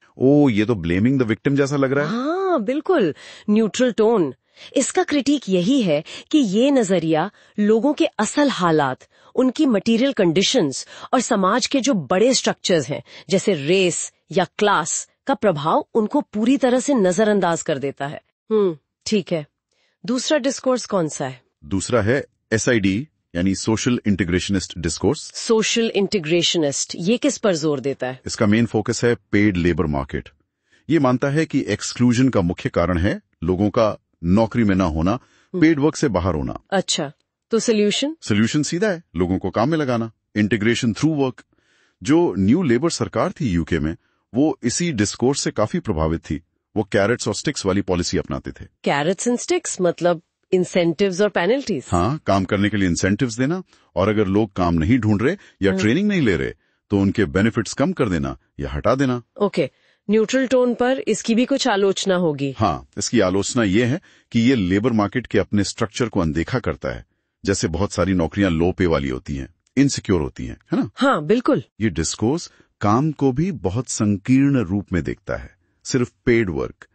ये तो ब्लेमिंग द विक्टिम जैसा लग रहा है। हाँ, बिल्कुल न्यूट्रल टोन। इसका क्रिटिक यही है कि ये नजरिया लोगों के असल हालात, उनकी मटेरियल कंडीशंस और समाज के जो बड़े स्ट्रक्चर्स हैं, जैसे रेस या क्लास, का प्रभाव उनको पूरी तरह से नजरअंदाज कर देता है। ठीक है। दूसरा डिस्कोर्स कौन सा है? दूसरा है SID, यानी social integrationist discourse. Social integrationist, ये किस पर जोर देता है? इसका मेन फोकस है पेड लेबर मार्केट। ये मानता है कि एक्सक्लूजन का मुख्य कारण है लोगों का नौकरी में ना होना, पेड वर्क से बाहर होना। अच्छा, तो सोल्यूशन सीधा है, लोगों को काम में लगाना, इंटीग्रेशन थ्रू वर्क। जो न्यू लेबर सरकार थी यूके में, वो इसी डिस्कोर्स से काफी प्रभावित थी। वो कैरेट्स और स्टिक्स वाली पॉलिसी अपनाते थे। कैरेट्स एंड स्टिक्स मतलब इंसेंटिव्स और पेनल्टीज? हाँ, काम करने के लिए इंसेंटिव्स देना, और अगर लोग काम नहीं ढूंढ रहे या ट्रेनिंग नहीं ले रहे तो उनके बेनिफिट्स कम कर देना या हटा देना। ओके, न्यूट्रल टोन पर इसकी भी कुछ आलोचना होगी। हाँ, इसकी आलोचना ये है कि ये लेबर मार्केट के अपने स्ट्रक्चर को अनदेखा करता है। जैसे बहुत सारी नौकरियां लो पे वाली होती हैं, इनसिक्योर होती हैं, है ना? हाँ, बिल्कुल। ये डिस्कोर्स काम को भी बहुत संकीर्ण रूप में देखता है, सिर्फ पेड वर्क।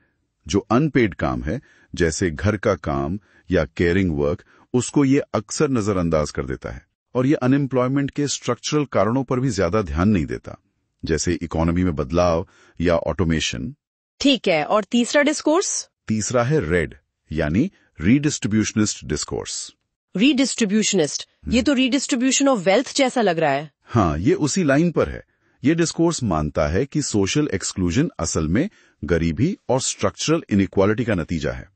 जो अनपेड काम है, जैसे घर का काम या केयरिंग वर्क, उसको ये अक्सर नजरअंदाज कर देता है। और ये अनएम्प्लॉयमेंट के स्ट्रक्चरल कारणों पर भी ज्यादा ध्यान नहीं देता, जैसे इकोनॉमी में बदलाव या ऑटोमेशन। ठीक है, और तीसरा डिस्कोर्स? तीसरा है रेड, यानी रीडिस्ट्रीब्यूशनिस्ट डिस्कोर्स। रीडिस्ट्रीब्यूशनिस्ट, ये तो रीडिस्ट्रीब्यूशन ऑफ वेल्थ जैसा लग रहा है। हाँ, ये उसी लाइन पर है। ये डिस्कोर्स मानता है कि सोशल एक्सक्लूजन असल में गरीबी और स्ट्रक्चरल इनइक्वालिटी का नतीजा है,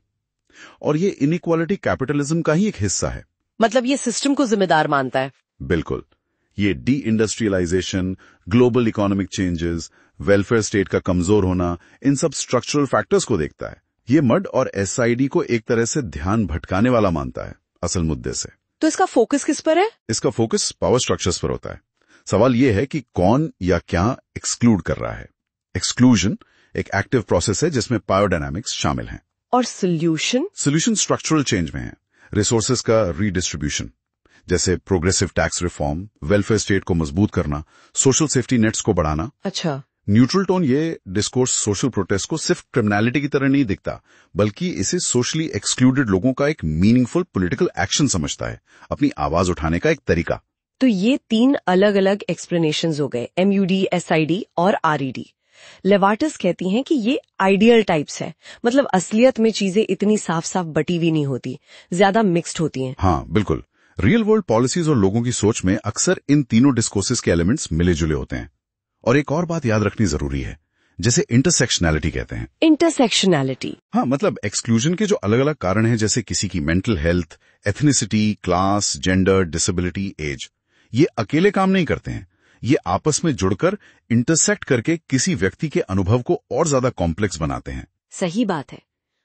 और ये इनइक्वालिटी कैपिटलिज्म का ही एक हिस्सा है। मतलब ये सिस्टम को जिम्मेदार मानता है। बिल्कुल। ये deindustrialization, global economic changes, welfare state का कमजोर होना, इन सब स्ट्रक्चरल फैक्टर्स को देखता है। ये मड और एसआईडी को एक तरह से ध्यान भटकाने वाला मानता है असल मुद्दे से। तो इसका फोकस किस पर है? इसका फोकस पावर स्ट्रक्चर्स पर होता है। सवाल यह है कि कौन या क्या एक्सक्लूड कर रहा है। एक्सक्लूजन एक एक्टिव प्रोसेस है जिसमें पावर डायनामिक्स शामिल हैं। और सोल्यूशन? सोल्यूशन स्ट्रक्चरल चेंज में है। रिसोर्सेज का रीडिस्ट्रीब्यूशन, जैसे progressive tax reform, welfare state को मजबूत करना, सोशल सेफ्टी नेट्स को बढ़ाना। अच्छा। न्यूट्रल टोन ये डिस्कोर्स सोशल प्रोटेस्ट को सिर्फ क्रिमिनलिटी की तरह नहीं दिखता, बल्कि इसे सोशली एक्सक्लूडेड लोगों का एक मीनिंगफुल पॉलिटिकल एक्शन समझता है, अपनी आवाज उठाने का एक तरीका। तो ये 3 अलग अलग एक्सप्लेनेशंस हो गए, MUD, SID और RED। लेवार्टस कहती हैं कि ये आइडियल टाइप्स है, मतलब असलियत में चीजें इतनी साफ साफ बटी हुई नहीं होती, ज्यादा मिक्स्ड होती हैं। हाँ बिल्कुल। रियल वर्ल्ड पॉलिसीज और लोगों की सोच में अक्सर इन तीनों डिस्कोर्सेस के एलिमेंट्स मिले जुले होते हैं। और एक और बात याद रखनी जरूरी है, जैसे इंटरसेक्शनैलिटी कहते हैं। इंटरसेक्शनैलिटी? हाँ, मतलब एक्सक्लूजन के जो अलग अलग कारण हैं, जैसे किसी की mental health, ethnicity, class, gender, disability, age, ये अकेले काम नहीं करते हैं। ये आपस में जुड़कर, इंटरसेक्ट करके किसी व्यक्ति के अनुभव को और ज्यादा कॉम्प्लेक्स बनाते हैं। सही बात है।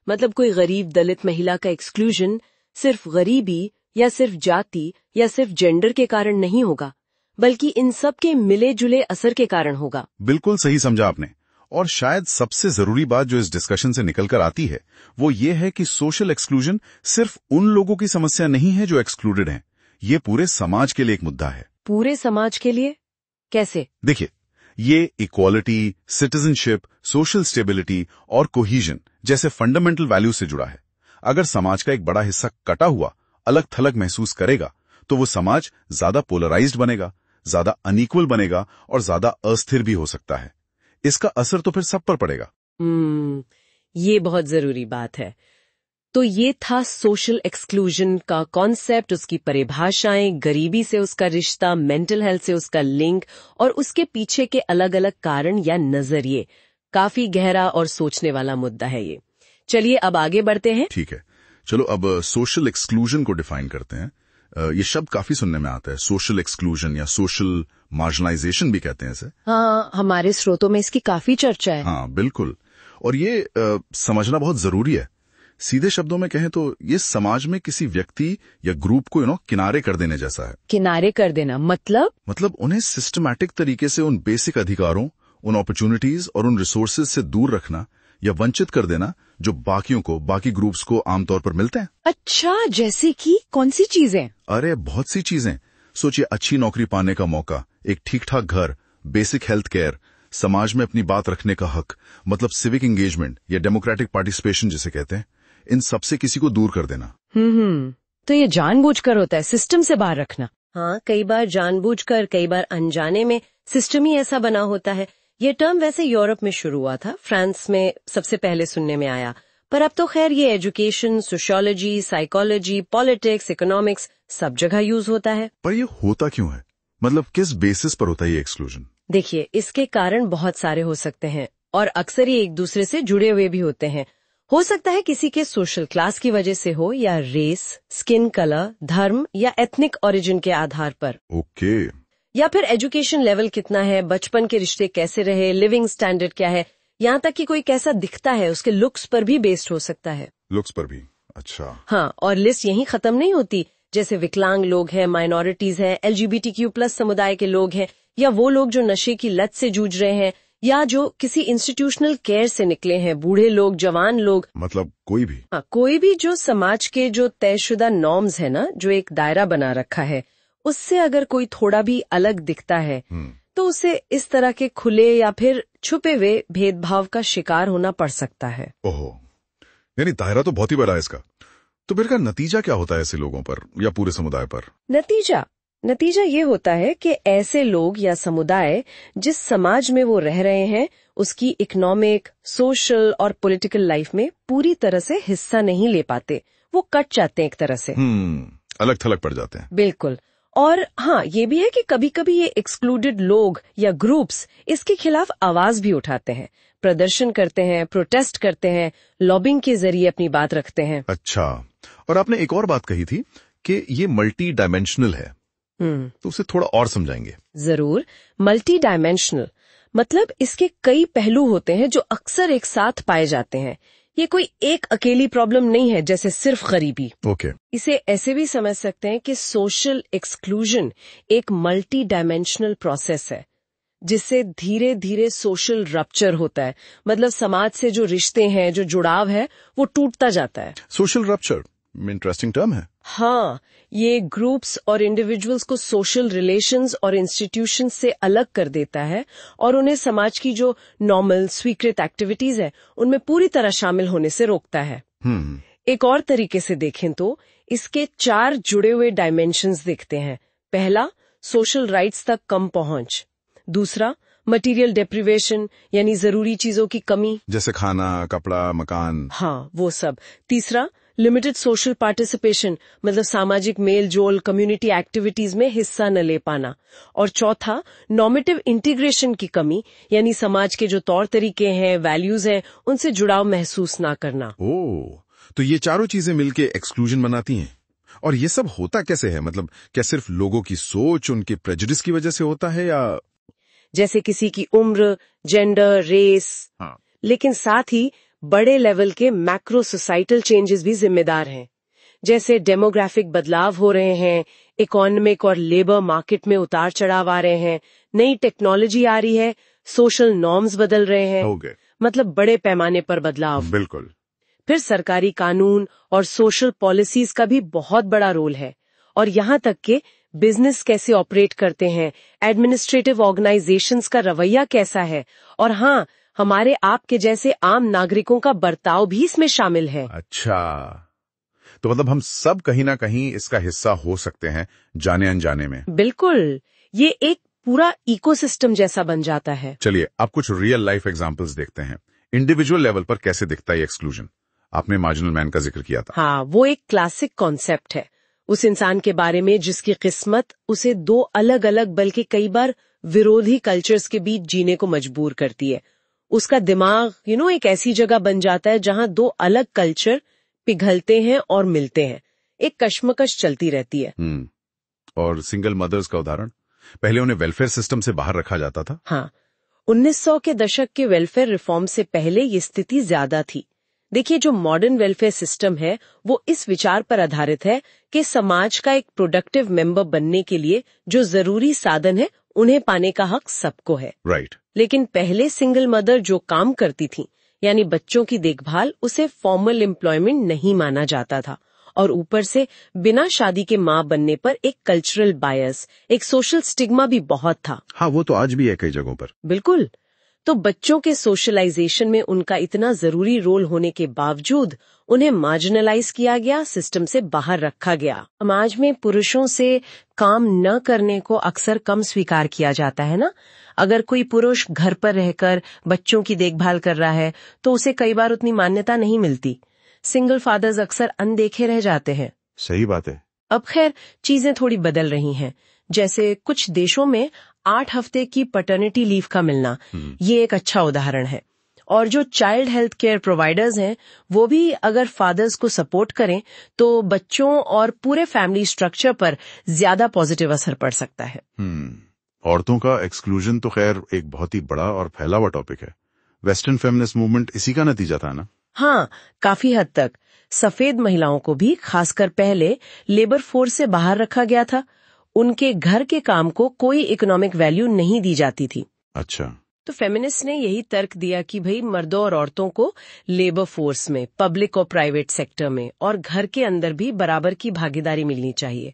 मतलब कोई गरीब दलित महिला का एक्सक्लूजन सिर्फ गरीबी या सिर्फ जाति या सिर्फ जेंडर के कारण नहीं होगा, बल्कि इन सब के मिले जुले असर के कारण होगा। बिल्कुल सही समझा आपने। और शायद सबसे जरूरी बात जो इस डिस्कशन से निकल कर आती है, वो ये है कि सोशल एक्सक्लूजन सिर्फ उन लोगों की समस्या नहीं है जो एक्सक्लूडेड हैं। ये पूरे समाज के लिए एक मुद्दा है। पूरे समाज के लिए? कैसे? देखिए, ये इक्वालिटी, सिटीजनशिप, सोशल स्टेबिलिटी और कोहीजन जैसे फंडामेंटल वैल्यू से जुड़ा है। अगर समाज का एक बड़ा हिस्सा कटा हुआ, अलग थलग महसूस करेगा, तो वो समाज ज्यादा पोलराइज्ड बनेगा, ज्यादा अनइक्वल बनेगा और ज्यादा अस्थिर भी हो सकता है। इसका असर तो फिर सब पर पड़ेगा। ये बहुत जरूरी बात है। तो ये था सोशल एक्सक्लूजन का कॉन्सेप्ट, उसकी परिभाषाएं, गरीबी से उसका रिश्ता, मेंटल हेल्थ से उसका लिंक और उसके पीछे के अलग अलग कारण या नजरिए। काफी गहरा और सोचने वाला मुद्दा है ये। चलिए अब आगे बढ़ते हैं। ठीक है, चलो अब सोशल एक्सक्लूजन को डिफाइन करते हैं। ये शब्द काफी सुनने में आता है, सोशल एक्सक्लूजन या सोशल मार्जिनलाइजेशन भी कहते हैं इसे। हाँ, हमारे स्रोतों में इसकी काफी चर्चा है। हाँ बिल्कुल, और ये समझना बहुत जरूरी है। सीधे शब्दों में कहें तो ये समाज में किसी व्यक्ति या ग्रुप को किनारे कर देने जैसा है। किनारे कर देना मतलब उन्हें सिस्टमैटिक तरीके से उन बेसिक अधिकारों, उन अपॉर्चुनिटीज और उन रिसोर्सेज से दूर रखना या वंचित कर देना जो बाकियों को, बाकी ग्रुप्स को आमतौर पर मिलते हैं। अच्छा, जैसे कि कौन सी चीजें? अरे बहुत सी चीजें। सोचिए, अच्छी नौकरी पाने का मौका, एक ठीक ठाक घर, बेसिक हेल्थ केयर, समाज में अपनी बात रखने का हक, मतलब सिविक एंगेजमेंट या डेमोक्रेटिक पार्टिसिपेशन जिसे कहते हैं, इन सबसे किसी को दूर कर देना। तो ये जानबूझकर होता है, सिस्टम से बाहर रखना। हाँ, कई बार जानबूझकर, कई बार अनजाने में सिस्टम ही ऐसा बना होता है। ये टर्म वैसे यूरोप में शुरू हुआ था, फ्रांस में सबसे पहले सुनने में आया, पर अब तो खैर ये education, sociology, psychology, politics, economics सब जगह यूज होता है। पर ये होता क्यों है? मतलब किस बेसिस पर होता है ये एक्सक्लूजन? देखिए, इसके कारण बहुत सारे हो सकते हैं और अक्सर ये एक दूसरे से जुड़े हुए भी होते हैं। हो सकता है किसी के सोशल क्लास की वजह से हो, या रेस, स्किन कलर, धर्म या एथनिक ओरिजिन के आधार पर। ओके। या फिर एजुकेशन लेवल कितना है, बचपन के रिश्ते कैसे रहे, लिविंग स्टैंडर्ड क्या है, यहाँ तक कि कोई कैसा दिखता है उसके लुक्स पर भी बेस्ड हो सकता है। लुक्स पर भी? अच्छा। हाँ, और लिस्ट यहीं खत्म नहीं होती। जैसे विकलांग लोग हैं, माइनॉरिटीज हैं, LGBTQ+ समुदाय के लोग हैं, या वो लोग जो नशे की लत से जूझ रहे हैं, या जो किसी इंस्टीट्यूशनल केयर से निकले हैं, बूढ़े लोग, जवान लोग, मतलब कोई भी। हाँ, कोई भी जो समाज के जो तयशुदा नॉर्म्स है ना, जो एक दायरा बना रखा है, उससे अगर कोई थोड़ा भी अलग दिखता है, तो उसे इस तरह के खुले या फिर छुपे हुए भेदभाव का शिकार होना पड़ सकता है। ओहो, यानी दायरा तो बहुत ही बड़ा है इसका। तो फिर का नतीजा क्या होता है ऐसे लोगों पर या पूरे समुदाय पर? नतीजा ये होता है कि ऐसे लोग या समुदाय जिस समाज में वो रह रहे हैं उसकी इकोनॉमिक, सोशल और पॉलिटिकल लाइफ में पूरी तरह से हिस्सा नहीं ले पाते। वो कट जाते हैं एक तरह से, अलग थलग पड़ जाते हैं। बिल्कुल। और हाँ, ये भी है कि कभी कभी ये एक्सक्लूडेड लोग या ग्रुप्स इसके खिलाफ आवाज भी उठाते हैं, प्रदर्शन करते हैं, प्रोटेस्ट करते हैं, लॉबिंग के जरिए अपनी बात रखते हैं। अच्छा, और आपने एक और बात कही थी कि ये मल्टी डायमेंशनल है, तो उसे थोड़ा और समझाएंगे? जरूर। मल्टी डायमेंशनल मतलब इसके कई पहलू होते हैं जो अक्सर एक साथ पाए जाते हैं। ये कोई एक अकेली प्रॉब्लम नहीं है जैसे सिर्फ गरीबी। ओके। इसे ऐसे भी समझ सकते हैं कि सोशल एक्सक्लूजन एक मल्टी डायमेंशनल प्रोसेस है जिससे धीरे धीरे सोशल रप्चर होता है। मतलब समाज से जो रिश्ते हैं, जो जुड़ाव है, वो टूटता जाता है। सोशल रप्चर इंटरेस्टिंग टर्म है। हाँ, ये ग्रुप्स और इंडिविजुअल्स को सोशल रिलेशंस और इंस्टीट्यूशंस से अलग कर देता है और उन्हें समाज की जो नॉर्मल स्वीकृत एक्टिविटीज है उनमें पूरी तरह शामिल होने से रोकता है। एक और तरीके से देखें तो इसके 4 जुड़े हुए डायमेंशंस दिखते हैं। पहला, सोशल राइट्स तक कम पहुंच। दूसरा, मटेरियल डेप्रिवेशन यानी जरूरी चीजों की कमी, जैसे खाना, कपड़ा, मकान। हाँ, वो सब। तीसरा, लिमिटेड सोशल पार्टिसिपेशन मतलब सामाजिक मेल जोल, कम्युनिटी एक्टिविटीज में हिस्सा न ले पाना। और चौथा, नॉर्मेटिव इंटीग्रेशन की कमी यानी समाज के जो तौर तरीके हैं, वैल्यूज हैं, उनसे जुड़ाव महसूस ना करना। ओह, तो ये चारों चीजें मिलके एक्सक्लूजन बनाती हैं। और ये सब होता कैसे है? मतलब क्या सिर्फ लोगों की सोच, उनके प्रेजुडिस की वजह से होता है या? जैसे किसी की उम्र, जेंडर, रेस। हाँ। लेकिन साथ ही बड़े लेवल के मैक्रो सोसाइटल चेंजेस भी जिम्मेदार हैं। जैसे डेमोग्राफिक बदलाव हो रहे हैं, इकोनॉमिक और लेबर मार्केट में उतार चढ़ाव आ रहे हैं, नई टेक्नोलॉजी आ रही है, सोशल नॉर्म्स बदल रहे हैं। Okay. मतलब बड़े पैमाने पर बदलाव। बिल्कुल। फिर सरकारी कानून और सोशल पॉलिसीज का भी बहुत बड़ा रोल है। और यहाँ तक कि बिजनेस कैसे ऑपरेट करते हैं, एडमिनिस्ट्रेटिव ऑर्गेनाइजेशंस का रवैया कैसा है, और हाँ, हमारे आपके जैसे आम नागरिकों का बर्ताव भी इसमें शामिल है। अच्छा, तो मतलब हम सब कहीं ना कहीं इसका हिस्सा हो सकते हैं, जाने अनजाने में। बिल्कुल, ये एक पूरा इकोसिस्टम जैसा बन जाता है। चलिए, अब कुछ रियल लाइफ एग्जांपल्स देखते हैं। इंडिविजुअल लेवल पर कैसे दिखता है एक्सक्लूजन? आपने मार्जिनल मैन का जिक्र किया था। हाँ, वो एक क्लासिक कॉन्सेप्ट है। उस इंसान के बारे में जिसकी किस्मत उसे 2 अलग अलग बल्कि कई बार विरोधी कल्चर्स के बीच जीने को मजबूर करती है। उसका दिमाग एक ऐसी जगह बन जाता है जहां 2 अलग कल्चर पिघलते हैं और मिलते हैं। एक कश्मकश चलती रहती है। और सिंगल मदर्स का उदाहरण? पहले उन्हें वेलफेयर सिस्टम से बाहर रखा जाता था। हाँ, 1900 के दशक के वेलफेयर रिफॉर्म से पहले ये स्थिति ज्यादा थी। देखिए, जो मॉडर्न वेलफेयर सिस्टम है वो इस विचार पर आधारित है कि समाज का एक प्रोडक्टिव मेंबर बनने के लिए जो जरूरी साधन है उन्हें पाने का हक सबको है। राइट। लेकिन पहले सिंगल मदर जो काम करती थी यानी बच्चों की देखभाल, उसे फॉर्मल एम्प्लॉयमेंट नहीं माना जाता था। और ऊपर से बिना शादी के माँ बनने पर एक कल्चरल बायस, एक सोशल स्टिग्मा भी बहुत था। हाँ, वो तो आज भी है कई जगहों पर। बिल्कुल। तो बच्चों के सोशलाइजेशन में उनका इतना जरूरी रोल होने के बावजूद उन्हें मार्जिनलाइज किया गया, सिस्टम से बाहर रखा गया। समाज में पुरुषों से काम न करने को अक्सर कम स्वीकार किया जाता है ना। अगर कोई पुरुष घर पर रहकर बच्चों की देखभाल कर रहा है तो उसे कई बार उतनी मान्यता नहीं मिलती। सिंगल फादर्स अक्सर अनदेखे रह जाते हैं। सही बात है। अब खैर चीजें थोड़ी बदल रही हैं। जैसे कुछ देशों में 8 हफ्ते की पैटर्निटी लीव का मिलना, ये एक अच्छा उदाहरण है। और जो चाइल्ड हेल्थ केयर प्रोवाइडर्स हैं वो भी अगर फादर्स को सपोर्ट करें तो बच्चों और पूरे फैमिली स्ट्रक्चर पर ज्यादा पॉजिटिव असर पड़ सकता है। औरतों का एक्सक्लूजन तो खैर एक बहुत ही बड़ा और फैला हुआ टॉपिक है। वेस्टर्न फेमिनिस्ट मूवमेंट इसी का नतीजा था ना? हाँ, काफी हद तक। सफेद महिलाओं को भी खासकर पहले लेबर फोर्स से बाहर रखा गया था। उनके घर के काम को कोई इकोनॉमिक वैल्यू नहीं दी जाती थी। अच्छा। तो फेमिनिस्ट ने यही तर्क दिया कि भाई मर्दों और औरतों को लेबर फोर्स में, पब्लिक और प्राइवेट सेक्टर में और घर के अंदर भी बराबर की भागीदारी मिलनी चाहिए।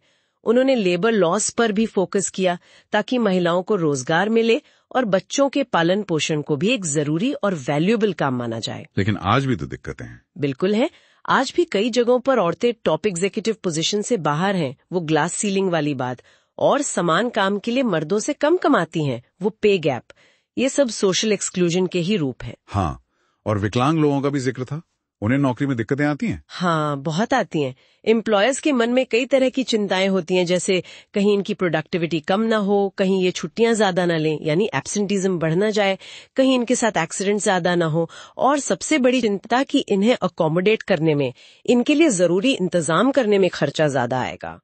उन्होंने लेबर लॉस पर भी फोकस किया ताकि महिलाओं को रोजगार मिले और बच्चों के पालन पोषण को भी एक जरूरी और वैल्यूएबल काम माना जाए। लेकिन आज भी तो दिक्कतें हैं। बिल्कुल है, आज भी कई जगहों पर औरतें टॉप एग्जीक्यूटिव पोजीशन से बाहर हैं, वो ग्लास सीलिंग वाली बात, और समान काम के लिए मर्दों से कम कमाती हैं, वो पे गैप। ये सब सोशल एक्सक्लूजन के ही रूप है। हाँ, और विकलांग लोगों का भी जिक्र था, उन्हें नौकरी में दिक्कतें आती हैं? हाँ, बहुत आती हैं। एम्प्लॉयर्स के मन में कई तरह की चिंताएं होती हैं, जैसे कहीं इनकी प्रोडक्टिविटी कम ना हो, कहीं ये छुट्टियां ज्यादा ना लें यानी एब्सेंटिज्म बढ़ ना जाए, कहीं इनके साथ एक्सीडेंट ज्यादा ना हो, और सबसे बड़ी चिंता कि इन्हें अकोमोडेट करने में, इनके लिए जरूरी इंतजाम करने में खर्चा ज्यादा आएगा।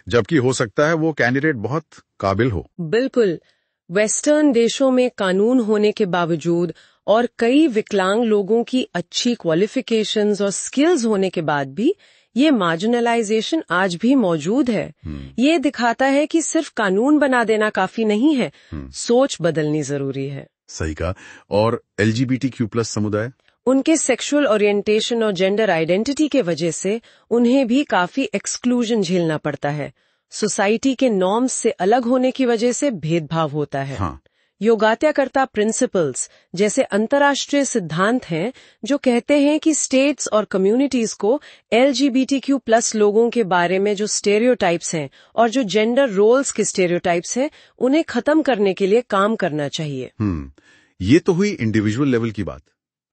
जबकि हो सकता है वो कैंडिडेट बहुत काबिल हो। बिल्कुल। वेस्टर्न देशों में कानून होने के बावजूद और कई विकलांग लोगों की अच्छी क्वालिफिकेशंस और स्किल्स होने के बाद भी ये मार्जिनलाइजेशन आज भी मौजूद है। ये दिखाता है कि सिर्फ कानून बना देना काफी नहीं है, सोच बदलनी जरूरी है। सही कहा। और LGBTQ+ समुदाय, उनके सेक्सुअल ओरिएंटेशन और जेंडर आइडेंटिटी के वजह से उन्हें भी काफी एक्सक्लूजन झेलना पड़ता है। सोसाइटी के नॉर्म्स से अलग होने की वजह से भेदभाव होता है। हाँ। योगात्याकर्ता प्रिंसिपल्स जैसे अंतर्राष्ट्रीय सिद्धांत हैं जो कहते हैं कि स्टेट्स और कम्युनिटीज को LGBTQ+ लोगों के बारे में जो स्टेरियोटाइप्स हैं और जो जेंडर रोल्स के स्टेरियोटाइप्स हैं, उन्हें खत्म करने के लिए काम करना चाहिए। ये तो हुई इंडिविजुअल लेवल की बात।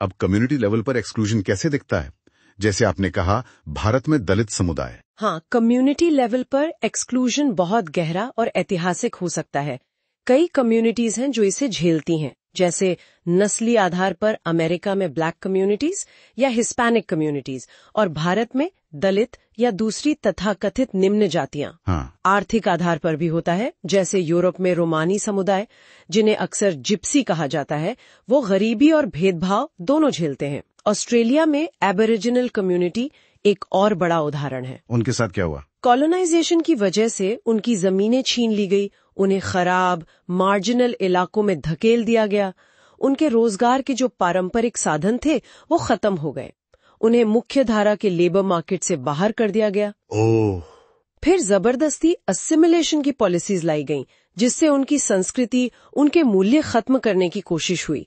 अब कम्युनिटी लेवल पर एक्सक्लूजन कैसे दिखता है? जैसे आपने कहा, भारत में दलित समुदाय। हाँ, कम्युनिटी लेवल पर एक्सक्लूजन बहुत गहरा और ऐतिहासिक हो सकता है। कई कम्युनिटीज हैं जो इसे झेलती हैं, जैसे नस्ली आधार पर अमेरिका में ब्लैक कम्युनिटीज या हिस्पैनिक कम्युनिटीज, और भारत में दलित या दूसरी तथाकथित निम्न जातियां। हाँ। आर्थिक आधार पर भी होता है, जैसे यूरोप में रोमानी समुदाय, जिन्हें अक्सर जिप्सी कहा जाता है, वो गरीबी और भेदभाव दोनों झेलते हैं। ऑस्ट्रेलिया में एबोरिजिनल कम्युनिटी एक और बड़ा उदाहरण है। उनके साथ क्या हुआ? कॉलोनाइजेशन की वजह से उनकी जमीनें छीन ली गई, उन्हें खराब मार्जिनल इलाकों में धकेल दिया गया, उनके रोजगार के जो पारंपरिक साधन थे वो खत्म हो गए, उन्हें मुख्य धारा के लेबर मार्केट से बाहर कर दिया गया। फिर जबरदस्ती असिमिलेशन की पॉलिसीज लाई गईं, जिससे उनकी संस्कृति, उनके मूल्य खत्म करने की कोशिश हुई,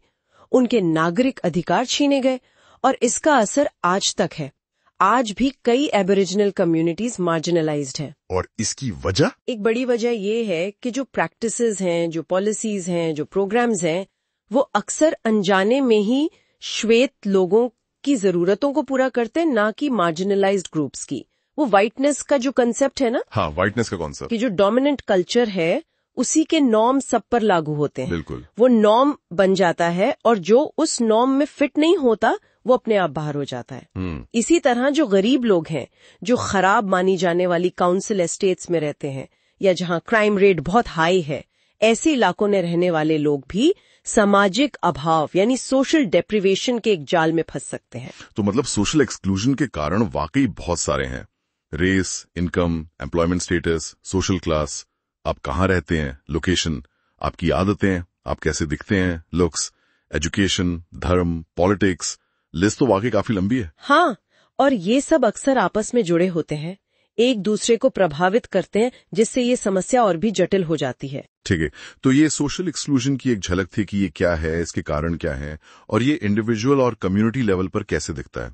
उनके नागरिक अधिकार छीने गए, और इसका असर आज तक है। आज भी कई एबोरिजिनल कम्युनिटीज मार्जिनलाइज्ड हैं। और इसकी वजह? एक बड़ी वजह ये है कि जो प्रैक्टिसेस हैं, जो पॉलिसीज हैं, जो प्रोग्राम्स हैं, वो अक्सर अनजाने में ही श्वेत लोगों की जरूरतों को पूरा करते हैं, ना कि मार्जिनलाइज्ड ग्रुप्स की। वो व्हाइटनेस का जो कंसेप्ट है ना, हाँ, व्हाइटनेस का कॉन्सेप्ट, कि जो डोमिनेंट कल्चर है उसी के नॉर्म सब पर लागू होते हैं। बिल्कुल। वो नॉर्म बन जाता है और जो उस नॉर्म में फिट नहीं होता वो अपने आप बाहर हो जाता है। इसी तरह जो गरीब लोग हैं, जो खराब मानी जाने वाली काउंसिल एस्टेट्स में रहते हैं या जहां क्राइम रेट बहुत हाई है, ऐसे इलाकों में रहने वाले लोग भी सामाजिक अभाव यानी सोशल डेप्रिवेशन के एक जाल में फंस सकते हैं। तो मतलब सोशल एक्सक्लूजन के कारण वाकई बहुत सारे हैं। Race, income, employment status, social class, आप कहाँ रहते हैं, लोकेशन, आपकी आदतें, आप कैसे दिखते हैं, लुक्स, एजुकेशन, धर्म, पॉलिटिक्स, लिस्ट तो वाकई काफी लंबी है। हाँ, और ये सब अक्सर आपस में जुड़े होते हैं, एक दूसरे को प्रभावित करते हैं, जिससे ये समस्या और भी जटिल हो जाती है। ठीक है, तो ये सोशल एक्सक्लूजन की एक झलक थी कि ये क्या है, इसके कारण क्या है, और ये इंडिविजुअल और कम्युनिटी लेवल पर कैसे दिखता है।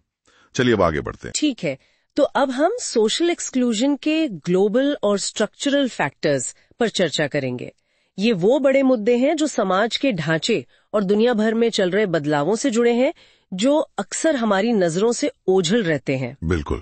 चलिए अब आगे बढ़ते हैं। ठीक है, तो अब हम सोशल एक्सक्लूजन के ग्लोबल और स्ट्रक्चरल फैक्टर्स पर चर्चा करेंगे। ये वो बड़े मुद्दे हैं जो समाज के ढांचे और दुनिया भर में चल रहे बदलावों से जुड़े हैं, जो अक्सर हमारी नजरों से ओझल रहते हैं। बिल्कुल,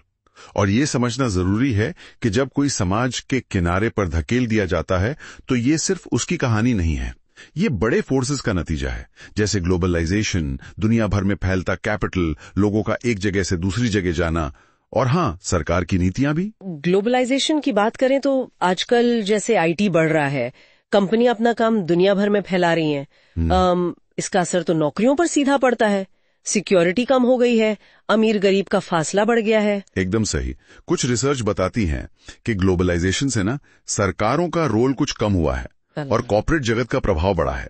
और ये समझना जरूरी है कि जब कोई समाज के किनारे पर धकेल दिया जाता है तो ये सिर्फ उसकी कहानी नहीं है, ये बड़े फोर्सेस का नतीजा है, जैसे ग्लोबलाइजेशन, दुनिया भर में फैलता कैपिटल, लोगों का एक जगह से दूसरी जगह जाना, और हाँ, सरकार की नीतियां भी। ग्लोबलाइजेशन की बात करें तो आजकल जैसे IT बढ़ रहा है, कंपनियां अपना काम दुनिया भर में फैला रही हैं, इसका असर तो नौकरियों पर सीधा पड़ता है, सिक्योरिटी कम हो गई है, अमीर गरीब का फासला बढ़ गया है। एकदम सही। कुछ रिसर्च बताती है कि ग्लोबलाइजेशन से ना सरकारों का रोल कुछ कम हुआ है और कॉर्पोरेट जगत का प्रभाव बढ़ा है।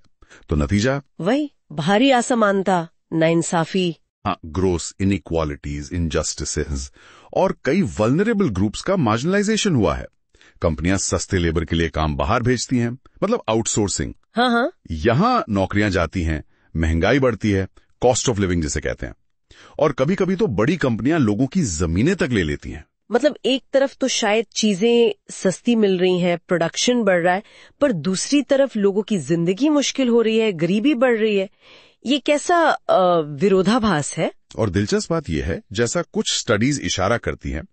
तो नतीजा वही भारी असमानता, नाइंसाफी, ग्रोस इनइक्वालिटीज, इनजस्टिसेस, और कई वल्नरेबल ग्रुप्स का मार्जिनलाइजेशन हुआ है। कंपनियां सस्ते लेबर के लिए काम बाहर भेजती हैं, मतलब आउटसोर्सिंग। हाँ। यहां नौकरियां जाती हैं, महंगाई बढ़ती है, कॉस्ट ऑफ लिविंग जिसे कहते हैं, और कभी कभी तो बड़ी कंपनियां लोगों की जमीनें तक ले लेती हैं। मतलब एक तरफ तो शायद चीजें सस्ती मिल रही हैं, प्रोडक्शन बढ़ रहा है, पर दूसरी तरफ लोगों की जिंदगी मुश्किल हो रही है, गरीबी बढ़ रही है। ये कैसा विरोधाभास है? और दिलचस्प बात यह है, जैसा कुछ स्टडीज इशारा करती हैं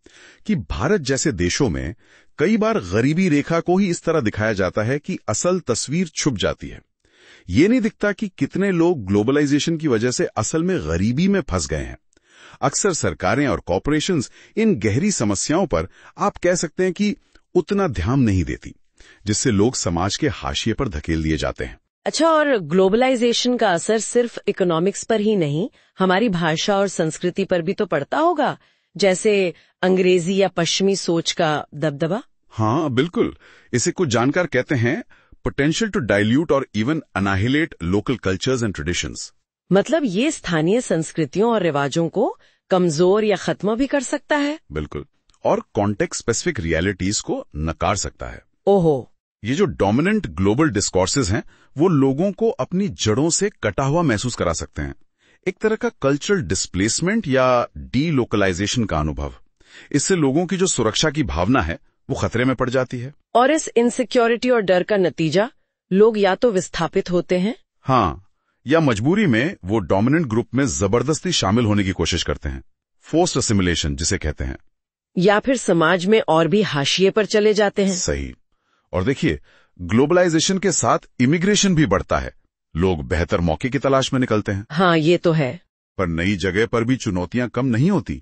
कि भारत जैसे देशों में कई बार गरीबी रेखा को ही इस तरह दिखाया जाता है कि असल तस्वीर छुप जाती है। ये नहीं दिखता कि कितने लोग ग्लोबलाइजेशन की वजह से असल में गरीबी में फंस गए हैं। अक्सर सरकारें और कॉरपोरेशंस इन गहरी समस्याओं पर आप कह सकते हैं कि उतना ध्यान नहीं देती, जिससे लोग समाज के हाशिए पर धकेल दिए जाते हैं। अच्छा, और ग्लोबलाइजेशन का असर सिर्फ इकोनॉमिक्स पर ही नहीं, हमारी भाषा और संस्कृति पर भी तो पड़ता होगा, जैसे अंग्रेजी या पश्चिमी सोच का दबदबा। हाँ बिल्कुल, इसे कुछ जानकार कहते हैं पोटेंशियल टू डाइल्यूट और even annihilate local cultures and traditions. मतलब ये स्थानीय संस्कृतियों और रिवाजों को कमजोर या खत्म भी कर सकता है। बिल्कुल, और कॉन्टेक्स्ट स्पेसिफिक रियलिटीज को नकार सकता है। ओहो, ये जो डोमिनेंट ग्लोबल डिस्कोर्सेज हैं, वो लोगों को अपनी जड़ों से कटा हुआ महसूस करा सकते हैं। एक तरह का कल्चरल डिस्प्लेसमेंट या डीलोकलाइजेशन का अनुभव। इससे लोगों की जो सुरक्षा की भावना है वो खतरे में पड़ जाती है। और इस इनसिक्योरिटी और डर का नतीजा, लोग या तो विस्थापित होते हैं, हाँ, या मजबूरी में वो डोमिनेंट ग्रुप में जबरदस्ती शामिल होने की कोशिश करते हैं, फोर्स्ड असिमिलेशन जिसे कहते हैं, या फिर समाज में और भी हाशिए पर चले जाते हैं। सही। और देखिए, ग्लोबलाइजेशन के साथ इमिग्रेशन भी बढ़ता है, लोग बेहतर मौके की तलाश में निकलते हैं। हाँ, ये तो है। पर नई जगह पर भी चुनौतियां कम नहीं होती।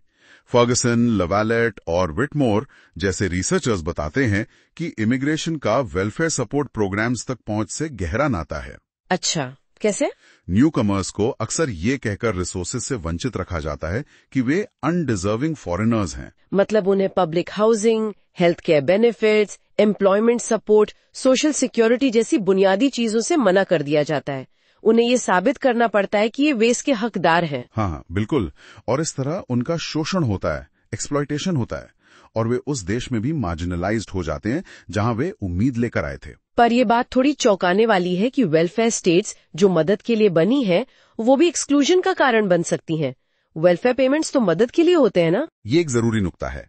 फर्गसन, लवालेट और विटमोर जैसे रिसर्चर्स बताते हैं कि इमिग्रेशन का वेलफेयर सपोर्ट प्रोग्राम्स तक पहुंच से गहरा नाता है। अच्छा, कैसे? न्यू कमर्स को अक्सर ये कहकर रिसोर्सेज से वंचित रखा जाता है कि वे अनडिजर्विंग फॉरेनर्स हैं। मतलब उन्हें public housing, health care benefits, employment support, social security जैसी बुनियादी चीजों से मना कर दिया जाता है। उन्हें ये साबित करना पड़ता है कि ये वे इसके हकदार हैं। हाँ बिल्कुल, और इस तरह उनका शोषण होता है, एक्सप्लॉयटेशन होता है, और वे उस देश में भी मार्जिनलाइज्ड हो जाते हैं जहां वे उम्मीद लेकर आए थे। पर यह बात थोड़ी चौंकाने वाली है कि वेलफेयर स्टेट्स जो मदद के लिए बनी है, वो भी एक्सक्लूजन का कारण बन सकती हैं। वेलफेयर पेमेंट्स तो मदद के लिए होते हैं ना? ये एक जरूरी नुक्ता है।